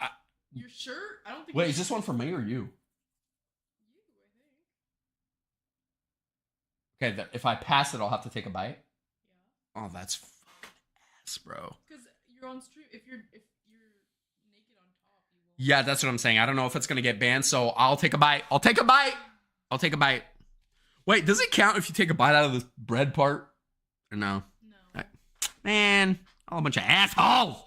[SPEAKER 2] Your shirt? I don't think.
[SPEAKER 1] Wait, is this one for me or you? Okay, if I pass it, I'll have to take a bite. Yeah. Oh, that's fucking ass, bro.
[SPEAKER 2] Because you're on stream. If you're naked on top, you won't.
[SPEAKER 1] Yeah, that's what I'm saying. I don't know if it's gonna get banned, so I'll take a bite. I'll take a bite. Wait, does it count if you take a bite out of the bread part? Or no? No. Man, all a bunch of assholes.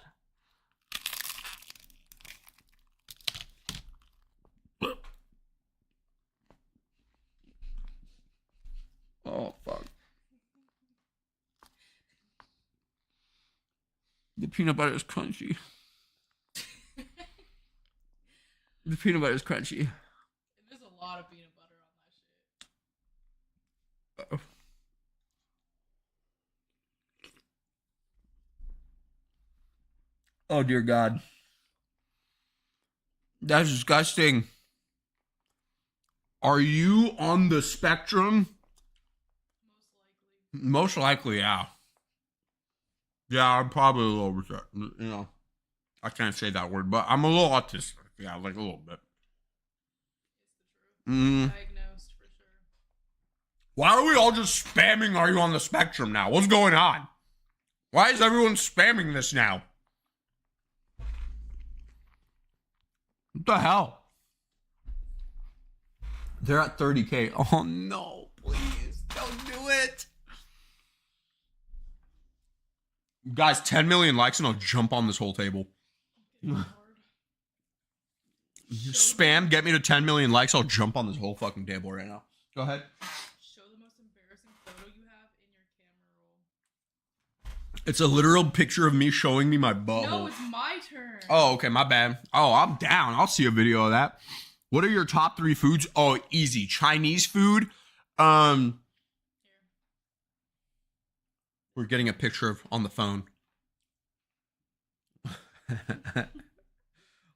[SPEAKER 1] Oh, fuck. The peanut butter is crunchy. The peanut butter is crunchy.
[SPEAKER 2] There's a lot of peanut butter on that shit.
[SPEAKER 1] Uh-oh. Oh, dear God. That's disgusting. Are you on the spectrum? Most likely, yeah. Yeah, I'm probably a little bit, you know, I can't say that word, but I'm a little autistic. Yeah, like a little bit.
[SPEAKER 2] Diagnosed for sure.
[SPEAKER 1] Why are we all just spamming Are You on the Spectrum now? What's going on? Why is everyone spamming this now? What the hell? They're at 30K. Oh no, please don't do it. Guys, 10 million likes and I'll jump on this whole table. Spam, get me to 10 million likes. I'll jump on this whole fucking table right now. Go ahead.
[SPEAKER 2] Show the most embarrassing photo you have in your camera roll.
[SPEAKER 1] It's a literal picture of me showing me my butthole.
[SPEAKER 2] No, it's my turn.
[SPEAKER 1] Oh, okay, my bad. Oh, I'm down. I'll see a video of that. What are your top 3 foods? Oh, easy. Chinese food. We're getting a picture of on the phone.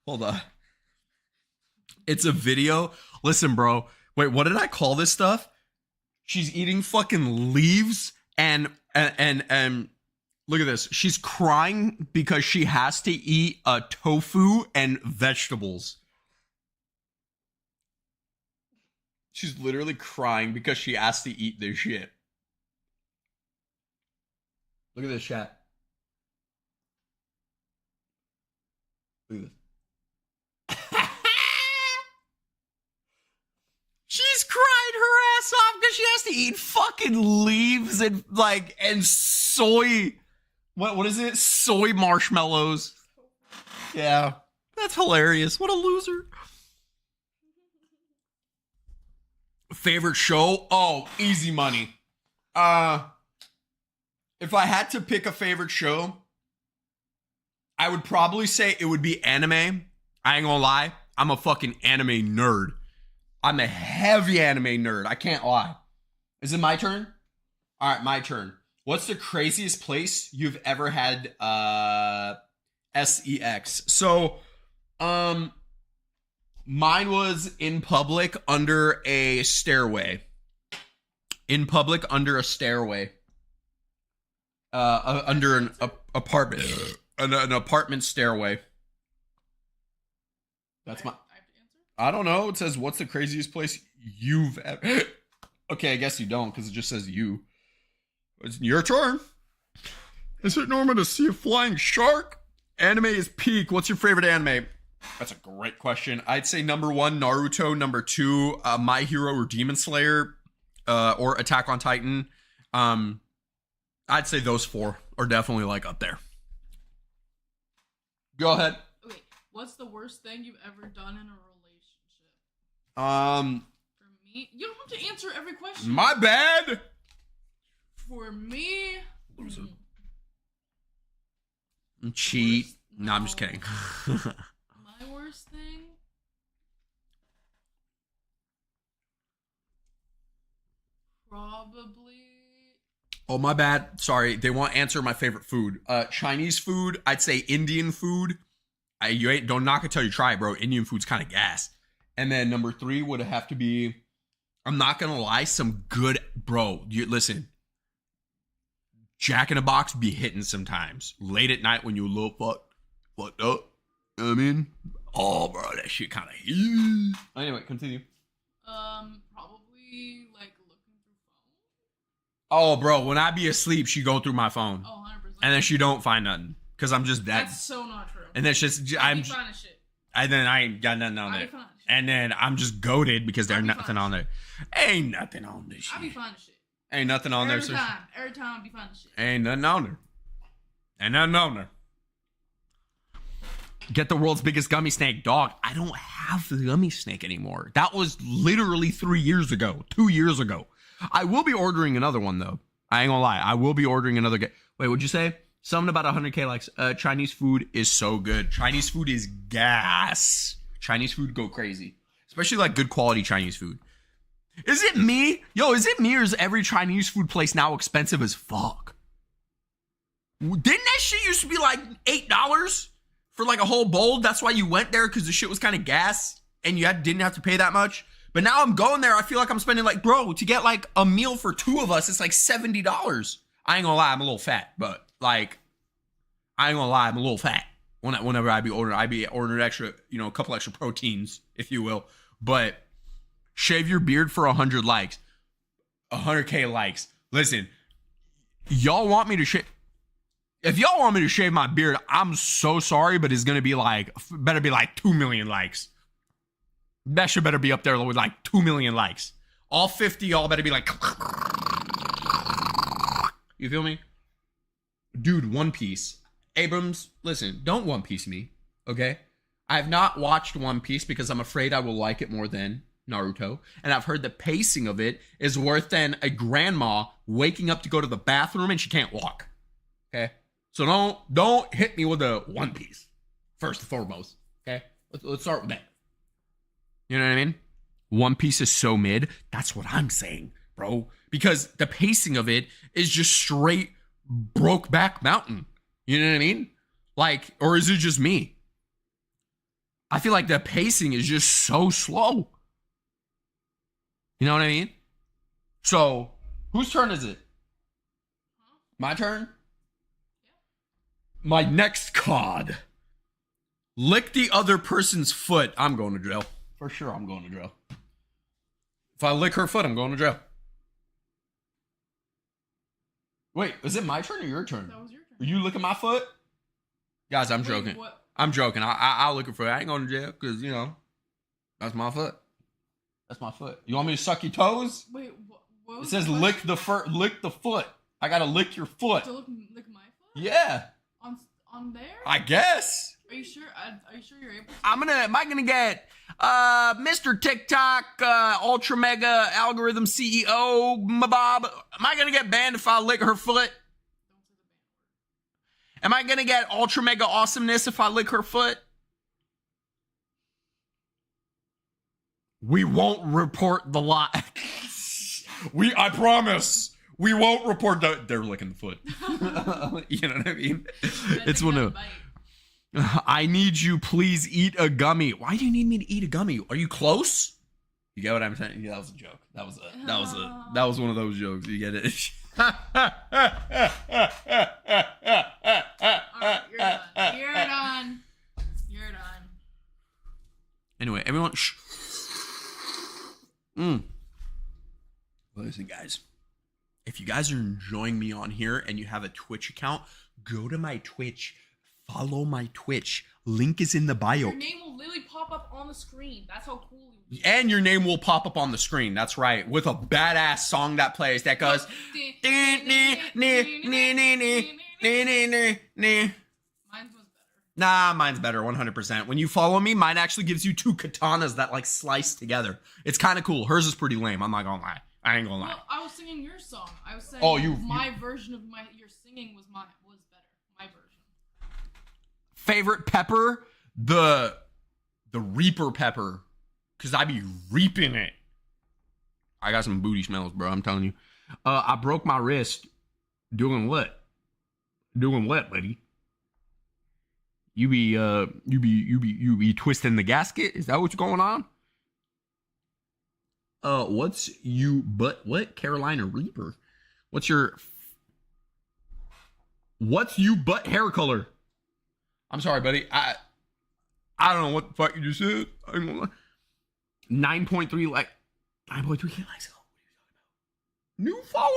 [SPEAKER 1] Hold on. It's a video. Listen, bro. Wait, what did I call this stuff? She's eating fucking leaves and look at this. She's crying because she has to eat tofu and vegetables. She's literally crying because she has to eat this shit. Look at this, chat. Look at this. She's crying her ass off because she has to eat fucking leaves and soy. What is it? Soy marshmallows. Yeah. That's hilarious. What a loser. Favorite show? Oh, easy money. If I had to pick a favorite show, I would probably say it would be anime. I ain't gonna lie. I'm a fucking anime nerd. I'm a heavy anime nerd. I can't lie. Is it my turn? All right, my turn. What's the craziest place you've ever had S-E-X. So, mine was in public under a stairway. In public under a stairway. Under an apartment. An apartment stairway. That's my... I don't know. It says, what's the craziest place you've ever... Okay, I guess you don't, because it just says you. It's your turn. Is it normal to see a flying shark? Anime is peak. What's your favorite anime? That's a great question. I'd say number 1, Naruto. Number 2, My Hero or Demon Slayer. Or Attack on Titan. I'd say those 4 are definitely like up there. Go ahead.
[SPEAKER 2] Okay, what's the worst thing you've ever done in a relationship? For me, you don't have to answer every question.
[SPEAKER 1] My bad.
[SPEAKER 2] For me,
[SPEAKER 1] cheat. No, I'm just kidding.
[SPEAKER 2] My worst thing. Probably.
[SPEAKER 1] Oh, my bad. Sorry. They want to answer my favorite food. Chinese food. I'd say Indian food. You ain't, don't knock it till you try it, bro. Indian food's kind of gas. And then number 3 would have to be, I'm not going to lie, some good, bro. Listen. Jack in a Box be hitting sometimes. Late at night when you a little fucked up. You know what I mean? Oh, bro, that shit kind of... Anyway, continue.
[SPEAKER 2] Probably, like, looking through phone.
[SPEAKER 1] Oh, bro, when I be asleep, she go through my phone.
[SPEAKER 2] Oh, 100%.
[SPEAKER 1] And then she don't find nothing. Because I'm just that...
[SPEAKER 2] That's so not true.
[SPEAKER 1] And then it's just...
[SPEAKER 2] I find a shit.
[SPEAKER 1] And then I ain't got nothing on there. And then I'm just goated because there's nothing on there. Ain't nothing on this shit.
[SPEAKER 2] I be finding shit.
[SPEAKER 1] Ain't nothing on there.
[SPEAKER 2] Every time I be finding shit.
[SPEAKER 1] Ain't nothing on there. Ain't nothing on there. Get the world's biggest gummy snake. Dog, I don't have the gummy snake anymore. That was literally 3 years ago. 2 years ago. I will be ordering another one, though. I ain't gonna lie. I will be ordering another. Wait, what'd you say? Something about 100K likes. Chinese food is so good. Chinese food is gas. Chinese food go crazy. Especially like good quality Chinese food. Is it me? Yo, is it me or is every Chinese food place now expensive as fuck? Didn't that shit used to be like $8 for like a whole bowl? That's why you went there, because the shit was kind of gas and you didn't have to pay that much. But now I'm going there, I feel like I'm spending like, bro, to get like a meal for 2 of us, it's like $70. I ain't gonna lie, I'm a little fat, but like, I ain't gonna lie, I'm a little fat. Whenever I be ordering extra, a couple extra proteins, if you will. But shave your beard for 100 likes. 100K likes. Listen, y'all want me to shave... If y'all want me to shave my beard, I'm so sorry, but it's gonna be like... Better be like 2 million likes. That shit better be up there with like 2 million likes. All 50 y'all better be like... You feel me? Dude, One Piece. Abrams, listen, don't One Piece me, okay? I have not watched One Piece because I'm afraid I will like it more than Naruto. And I've heard the pacing of it is worse than a grandma waking up to go to the bathroom and she can't walk. Okay? So don't hit me with a One Piece, first and foremost. Okay? Let's start with that. You know what I mean? One Piece is so mid. That's what I'm saying, bro. Because the pacing of it is just straight Brokeback Mountain. You know what I mean? Like, or is it just me? I feel like the pacing is just so slow. You know what I mean? So, whose turn is it? My turn? My next card. Lick the other person's foot. I'm going to jail. For sure, I'm going to jail. If I lick her foot, I'm going to jail. Wait, is it my turn or your turn?
[SPEAKER 2] That was your turn.
[SPEAKER 1] Are you licking my foot? Guys, I'm joking.
[SPEAKER 2] What?
[SPEAKER 1] I'm joking. I'll lick her foot. I ain't going to jail because, that's my foot. That's my foot. You want me to suck your toes?
[SPEAKER 2] Wait, what
[SPEAKER 1] it says lick the foot. I got to lick your foot.
[SPEAKER 2] To lick my foot?
[SPEAKER 1] Yeah.
[SPEAKER 2] On there?
[SPEAKER 1] I guess.
[SPEAKER 2] Are you sure? Are you sure you're able to?
[SPEAKER 1] Am I gonna get Mr. TikTok Ultra Mega Algorithm CEO Mabob? Am I gonna get banned if I lick her foot? Am I gonna get Ultra Mega Awesomeness if I lick her foot? We won't report the lie. I promise. We won't report they're licking the foot. You know what I mean? It's one of. I need you, please eat a gummy. Why do you need me to eat a gummy? Are you close? You get what I'm saying? Yeah, that was a joke. That was one of those jokes. You get it?
[SPEAKER 2] Alright, you're done. You're done.
[SPEAKER 1] Anyway, everyone. Shh. Listen, guys. If you guys are enjoying me on here and you have a Twitch account, go to my Twitch. Follow my Twitch. Link is in the bio.
[SPEAKER 2] Your name will literally pop up on the screen. That's how cool you are.
[SPEAKER 1] And your name will pop up on the screen. That's right. With a badass song that plays that goes. Nah, mine's better, 100%. When you follow me, mine actually gives you 2 katanas that like slice together. It's kind of cool. Hers is pretty lame. I'm not gonna lie. I ain't gonna lie.
[SPEAKER 2] Well, I was singing your song. I was saying my version of your singing was better. My version.
[SPEAKER 1] Favorite pepper? The Reaper pepper. Cause I be reaping it. I got some booty smells, bro. I'm telling you. I broke my wrist. Doing what? Doing what, buddy? You be twisting the gasket? Is that what's going on? What's you but what? Carolina Reaper? What's your hair color? I'm sorry, buddy. I don't know what the fuck you just said. 9.3 like 9.3 likes. New follower.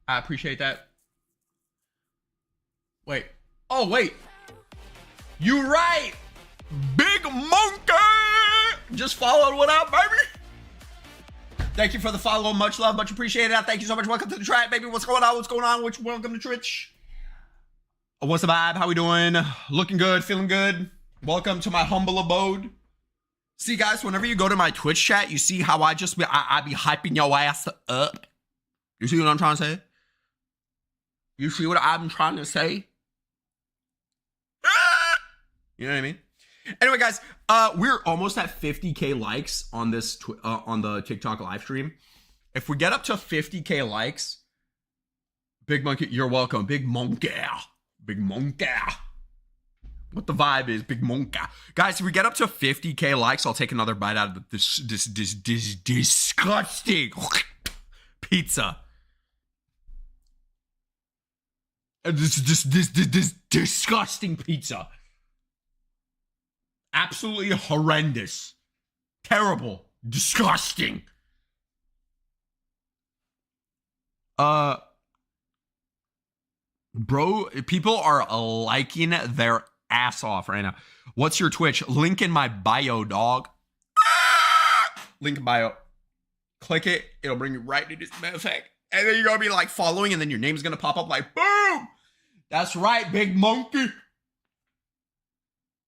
[SPEAKER 1] I appreciate that. Wait. Oh, wait. You right. Big Monkey. Just followed. What up, baby? Thank you for the follow. Much love. Much appreciated. Thank you so much. Welcome to the tribe, baby. What's going on? What's going on? Welcome to Twitch. What's the vibe? How we doing? Looking good. Feeling good. Welcome to my humble abode. See, guys, whenever you go to my Twitch chat, you see how I be hyping your ass up. You see what I'm trying to say? You see what I'm trying to say? You know what I mean? Anyway, guys, we're almost at 50K likes on this on the TikTok live stream. If we get up to 50K likes, Big Monkey, you're welcome. Big Monkey. Big Monkey. What the vibe is, Big Monkey. Guys, if we get up to 50K likes, I'll take another bite out of this disgusting pizza. This disgusting pizza. Absolutely horrendous. Terrible. Disgusting. Bro, people are liking their ass off right now. What's your Twitch? Link in my bio, dog. Link in bio. Click it. It'll bring you right to this motherfucker. And then you're going to be like following, and then your name's going to pop up like, boom. That's right, Big Monkey.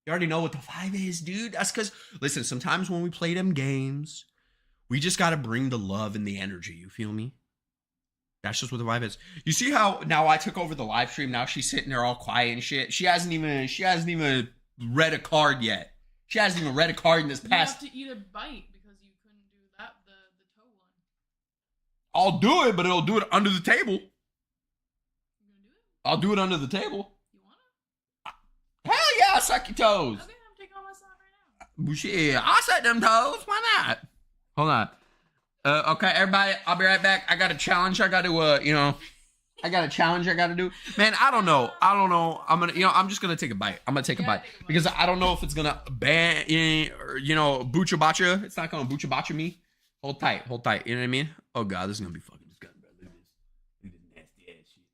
[SPEAKER 1] You already know what the vibe is, dude. That's because, listen, sometimes when we play them games, we just got to bring the love and the energy. You feel me? That's just what the vibe is. You see how now I took over the live stream. Now she's sitting there all quiet and shit. She hasn't even read a card yet. She hasn't even read a card in this past.
[SPEAKER 2] You have to eat a bite because you couldn't do that, the toe one.
[SPEAKER 1] I'll do it, but it'll do it under the table.
[SPEAKER 2] You gonna do it?
[SPEAKER 1] I'll do it under the table.
[SPEAKER 2] You wanna?
[SPEAKER 1] Hell yeah, I'll suck your toes.
[SPEAKER 2] Okay, I'm taking all my stuff right now.
[SPEAKER 1] Shit, I'll suck them toes. Why not? Hold on. Okay, everybody, I'll be right back. I got a challenge I got to, I got a challenge I got to do. Man, I don't know. I'm just going to take a bite. I'm going to take a bite. Because I don't know if it's going to ban, butcha bacha. It's not going to butcha bacha me. Hold tight. You know what I mean? Oh, God, this is going to be fucking disgusting, bro. Look at this. Look at this nasty ass shit.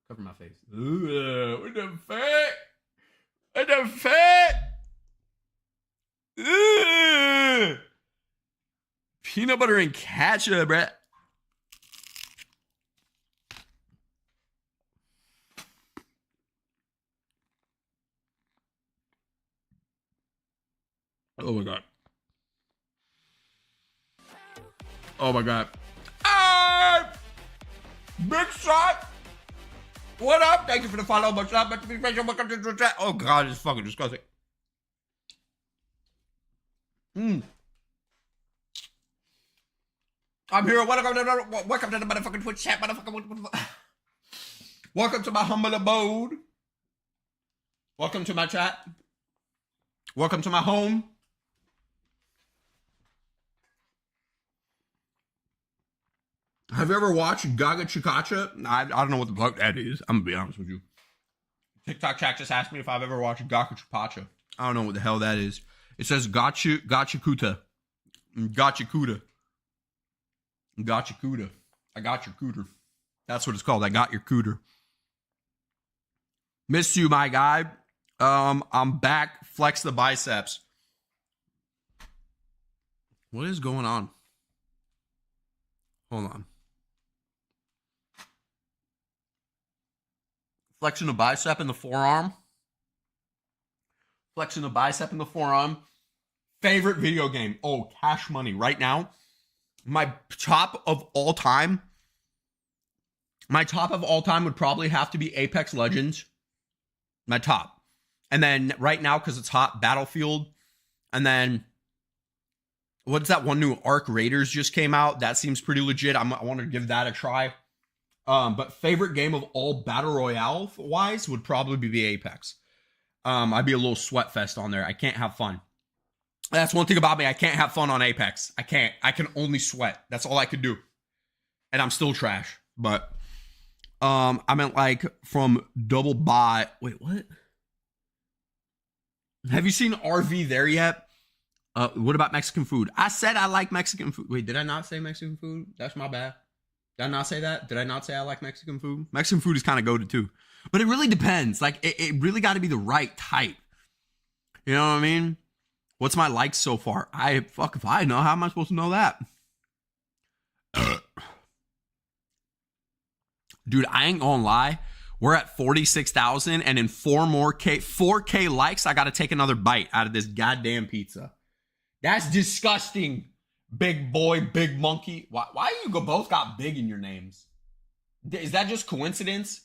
[SPEAKER 1] Cover my face. Ooh, what the fuck? What the fuck? Ooh. Peanut butter and ketchup, bruh. Oh my god. Oh my god. Ah! Big shot. What up? Thank you for the follow. Much love. Much appreciation. Welcome to the chat. Oh god, it's fucking disgusting. I'm here. Welcome to the motherfucking Twitch chat, motherfucker. Welcome to my humble abode. Welcome to my chat. Welcome to my home. Have you ever watched Gaga Chikacha? I don't know what the fuck that is. I'm gonna be honest with you. TikTok chat just asked me if I've ever watched Gaga Chikacha. I don't know what the hell that is. It says Gachakuta. Gachakuta. Gachakuta. I got your cooter. That's what it's called. I got your cooter. Miss you, my guy. I'm back. Flex the biceps. What is going on? Hold on. Flexing the bicep in the forearm. Flexing the bicep in the forearm. Favorite video game. Oh, Cash Money. Right now, my top of all time. My top of all time would probably have to be Apex Legends. My top. And then right now, because it's hot, Battlefield. And then, what's that one new Arc Raiders just came out? That seems pretty legit. I want to give that a try. But favorite game of all Battle Royale wise would probably be Apex. I'd be a little sweat fest on there. I can't have fun. That's one thing about me. I can't have fun on Apex. I can't. I can only sweat. That's all I could do. And I'm still trash. But I meant like from double buy. Wait, what? Have you seen RV there yet? What about Mexican food? I said I like Mexican food. Wait, did I not say Mexican food? That's my bad. Did I not say that? Did I not say I like Mexican food? Mexican food is kind of goated too. But it really depends. Like, it really got to be the right type. You know what I mean? What's my likes so far? Fuck if I know. How am I supposed to know that? Dude, I ain't gonna lie. We're at 46,000 and in 4K likes, I got to take another bite out of this goddamn pizza. That's disgusting. Big boy, big monkey. Why you both got big in your names? Is that just coincidence?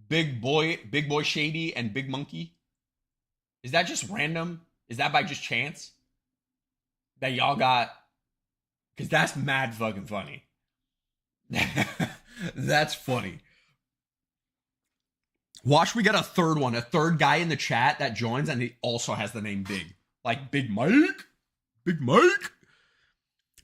[SPEAKER 1] Big boy shady and big monkey? Is that just random? Is that by just chance? That y'all got? Because that's mad fucking funny. That's funny. Watch, we get a third one. A third guy in the chat that joins and he also has the name Big. Like Big Mike? Big Mike?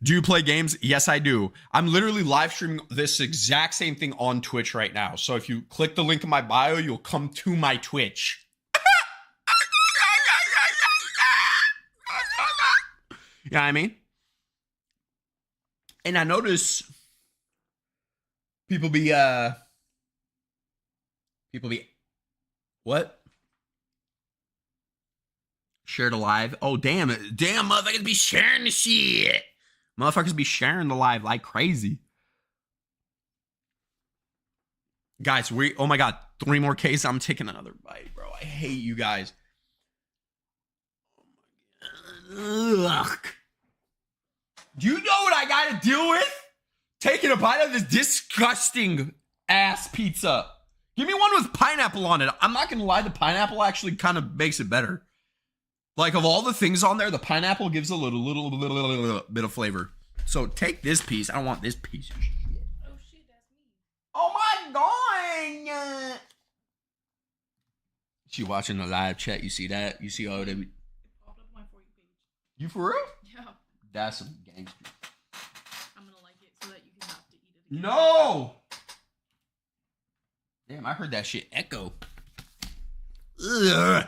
[SPEAKER 1] Do you play games? Yes, I do. I'm literally live streaming this exact same thing on Twitch right now. So if you click the link in my bio, you'll come to my Twitch. You know what I mean? And I notice people be what? Share the live. Oh, damn it. Damn, motherfuckers be sharing the shit. Motherfuckers be sharing the live like crazy. Guys, oh my God, 3 more Ks. I'm taking another bite, bro. I hate you guys. Ugh. Do you know what I gotta deal with? Taking a bite of this disgusting ass pizza. Give me one with pineapple on it. I'm not gonna lie, the pineapple actually kind of makes it better. Like, of all the things on there, the pineapple gives a little bit of flavor. So take this piece. I don't want this piece of shit.
[SPEAKER 2] Oh shit, that's me.
[SPEAKER 1] Oh my God. She watching the live chat. You see that? You see all that?
[SPEAKER 2] It popped up on my For You page.
[SPEAKER 1] You for real?
[SPEAKER 2] Yeah.
[SPEAKER 1] That's some gangster.
[SPEAKER 2] I'm gonna like it so that you can have to eat it again.
[SPEAKER 1] No! Damn, I heard that shit echo. Ugh.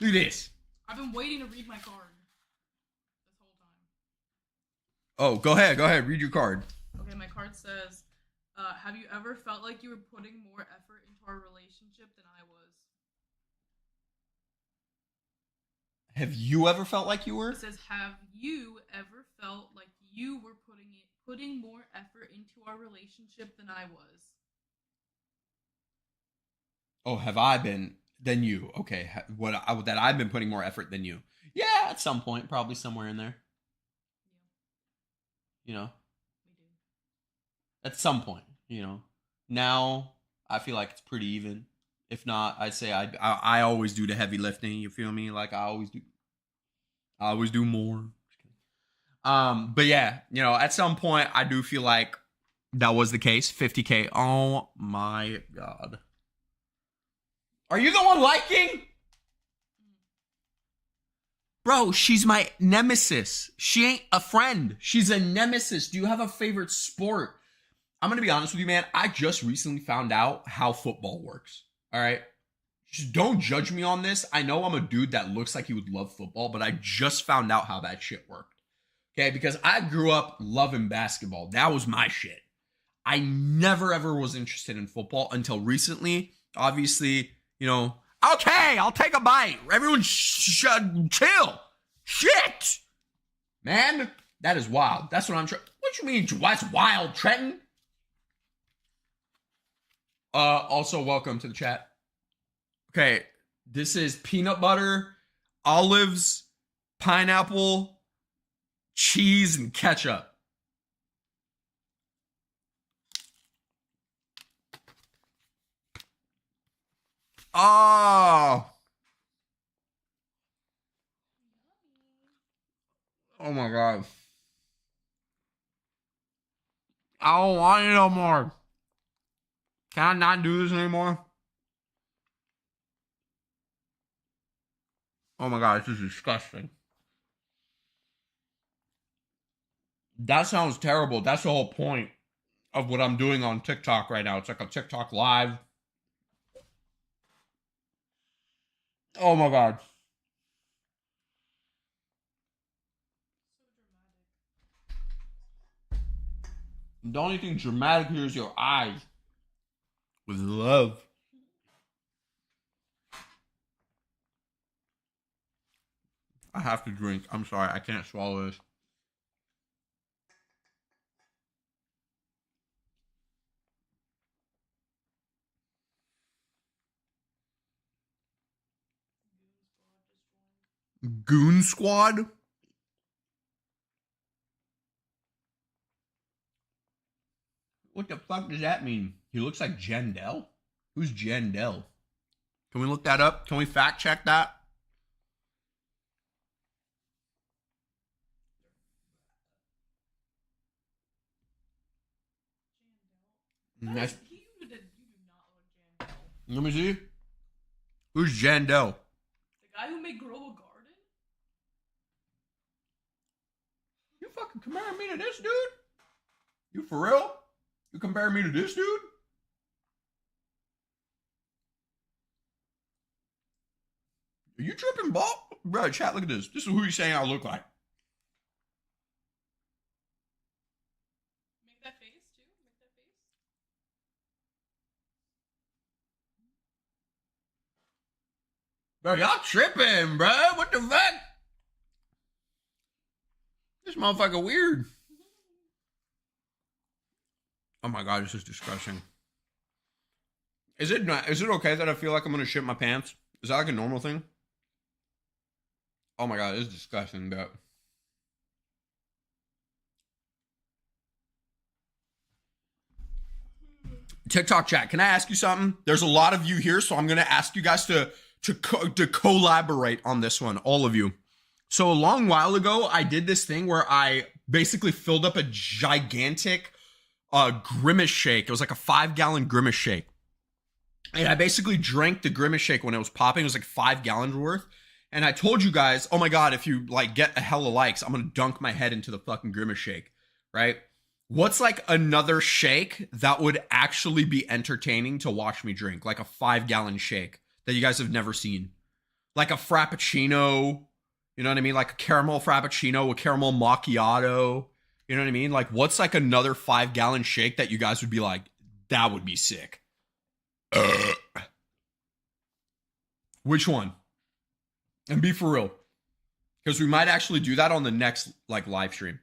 [SPEAKER 1] Look at this.
[SPEAKER 2] I've been waiting to read my card this whole time.
[SPEAKER 1] Oh, go ahead. Read your card.
[SPEAKER 2] Okay, my card says, have you ever felt like you were putting more effort into our relationship than I was?
[SPEAKER 1] Have you ever felt like you were?
[SPEAKER 2] It says, have you ever felt like you were putting more effort into our relationship than I was?
[SPEAKER 1] Oh, have I been than you? Okay, that I've been putting more effort than you. Yeah, at some point, probably somewhere in there. You know,
[SPEAKER 2] We do.
[SPEAKER 1] at some point, you know. Now I feel like it's pretty even. If not, I'd say I always do the heavy lifting. You feel me? Like I always do more. But yeah, you know, at some point I do feel like that was the case. 50K. Oh my God. Are you the one liking? Bro, she's my nemesis. She ain't a friend. She's a nemesis. Do you have a favorite sport? I'm going to be honest with you, man. I just recently found out how football works. All right? Just don't judge me on this. I know I'm a dude that looks like he would love football, but I just found out how that shit worked. Okay? Because I grew up loving basketball. That was my shit. I never ever was interested in football until recently. Obviously, you know, okay, I'll take a bite. Everyone chill. Shit. Man, that is wild. That's what I'm trying. What you mean, what's wild, Trenton? Also, welcome to the chat. Okay, this is peanut butter, olives, pineapple, cheese, and ketchup. Oh. Oh my God. I don't want it no more. Can I not do this anymore? Oh my God, this is disgusting. That sounds terrible. That's the whole point of what I'm doing on TikTok right now. It's like a TikTok live. Oh my God. The only thing dramatic here is your eyes. With love. I have to drink. I'm sorry. I can't swallow this. Goon Squad? What the fuck does that mean? He looks like Jandel? Who's Jandel? Can we look that up? Can we fact check that? Nice. Let me see. Who's Jandel?
[SPEAKER 2] The guy who made Grow a Garden?
[SPEAKER 1] You fucking comparing me to this dude? You for real? You comparing me to this dude? Are you tripping, ball? Bro, chat, look at this. This is who he's saying I look like.
[SPEAKER 2] Make that face, too. Make that face.
[SPEAKER 1] Bro, y'all tripping, bro. What the fuck? This motherfucker weird. Oh my God, this is disgusting. Is it okay that I feel like I'm gonna shit my pants? Is that like a normal thing? Oh my God, this is disgusting, bro. TikTok chat, can I ask you something? There's a lot of you here, so I'm gonna ask you guys to collaborate on this one, all of you. So a long while ago, I did this thing where I basically filled up a gigantic Grimace shake. It was like a 5-gallon Grimace shake. And I basically drank the Grimace shake when it was popping. It was like 5 gallons worth. And I told you guys, oh my God, if you like get a hella likes, I'm going to dunk my head into the fucking Grimace shake, right? What's like another shake that would actually be entertaining to watch me drink? Like a 5-gallon shake that you guys have never seen. Like a Frappuccino, you know what I mean? Like a caramel Frappuccino, a caramel macchiato. You know what I mean? Like, what's like another 5-gallon shake that you guys would be like, that would be sick? Which one? And be for real. Because we might actually do that on the next, like, live stream.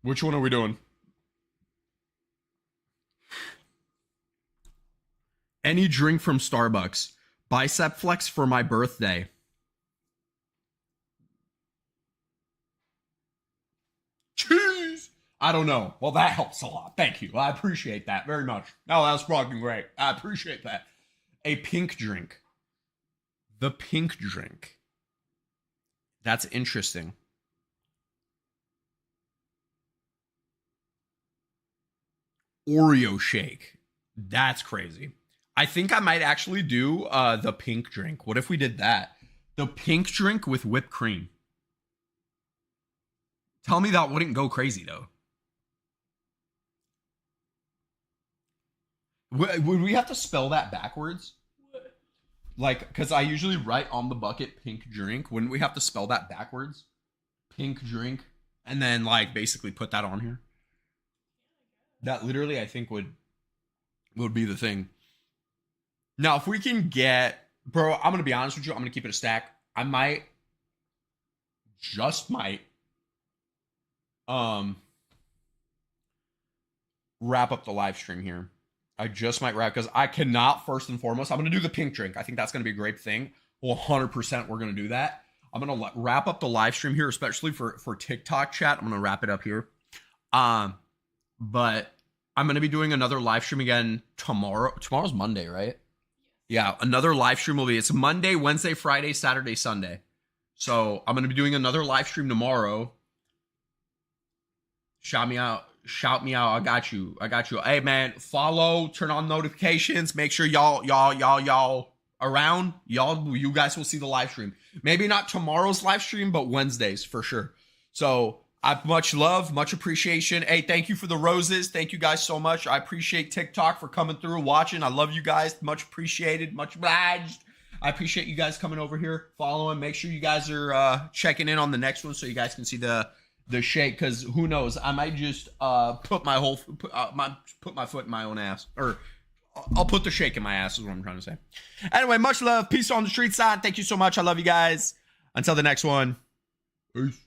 [SPEAKER 1] Which one are we doing? Any drink from Starbucks. Bicep flex for my birthday. Cheese! I don't know. Well, that helps a lot. Thank you. I appreciate that very much. Oh, that was fucking great. I appreciate that. A pink drink. The pink drink. That's interesting. Oreo shake. That's crazy. I think I might actually do the pink drink. What if we did that? The pink drink with whipped cream. Tell me that wouldn't go crazy though. Would we have to spell that backwards? Like, because I usually write on the bucket pink drink. Wouldn't we have to spell that backwards? Pink drink. And then, like, basically put that on here. That literally, I think, would be the thing. Now, if we can get... Bro, I'm going to be honest with you. I'm going to keep it a stack. I might... Just might... wrap up the live stream here. I just might wrap, because I cannot, first and foremost, I'm going to do the pink drink. I think that's going to be a great thing. 100% we're going to do that. I'm going to wrap up the live stream here, especially for TikTok chat. I'm going to wrap it up here. But I'm going to be doing another live stream again tomorrow. Tomorrow's Monday, right? Yeah, another live stream will be, it's Monday, Wednesday, Friday, Saturday, Sunday. So I'm going to be doing another live stream tomorrow. Shout me out. I got you. Hey man, follow, turn on notifications. Make sure y'all around. You guys will see the live stream. Maybe not tomorrow's live stream, but Wednesdays for sure. So I much love, much appreciation. Hey, thank you for the roses. Thank you guys so much. I appreciate TikTok for coming through, watching. I love you guys. Much appreciated. Much obliged. I appreciate you guys coming over here, following. Make sure you guys are checking in on the next one so you guys can see the shake, because who knows, I might just put my foot in my own ass, or I'll put the shake in my ass is what I'm trying to say. Anyway, much love, peace on the street side. Thank you so much. I love you guys. Until the next one, peace.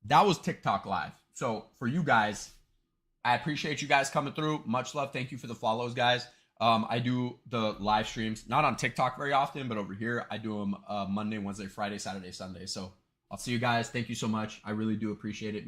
[SPEAKER 1] That was TikTok live. So for you guys, I appreciate you guys coming through. Much love. Thank you for the follows, guys. I do the live streams not on TikTok very often, but over here I do them Monday, Wednesday, Friday, Saturday, Sunday. So I'll see you guys. Thank you so much. I really do appreciate it.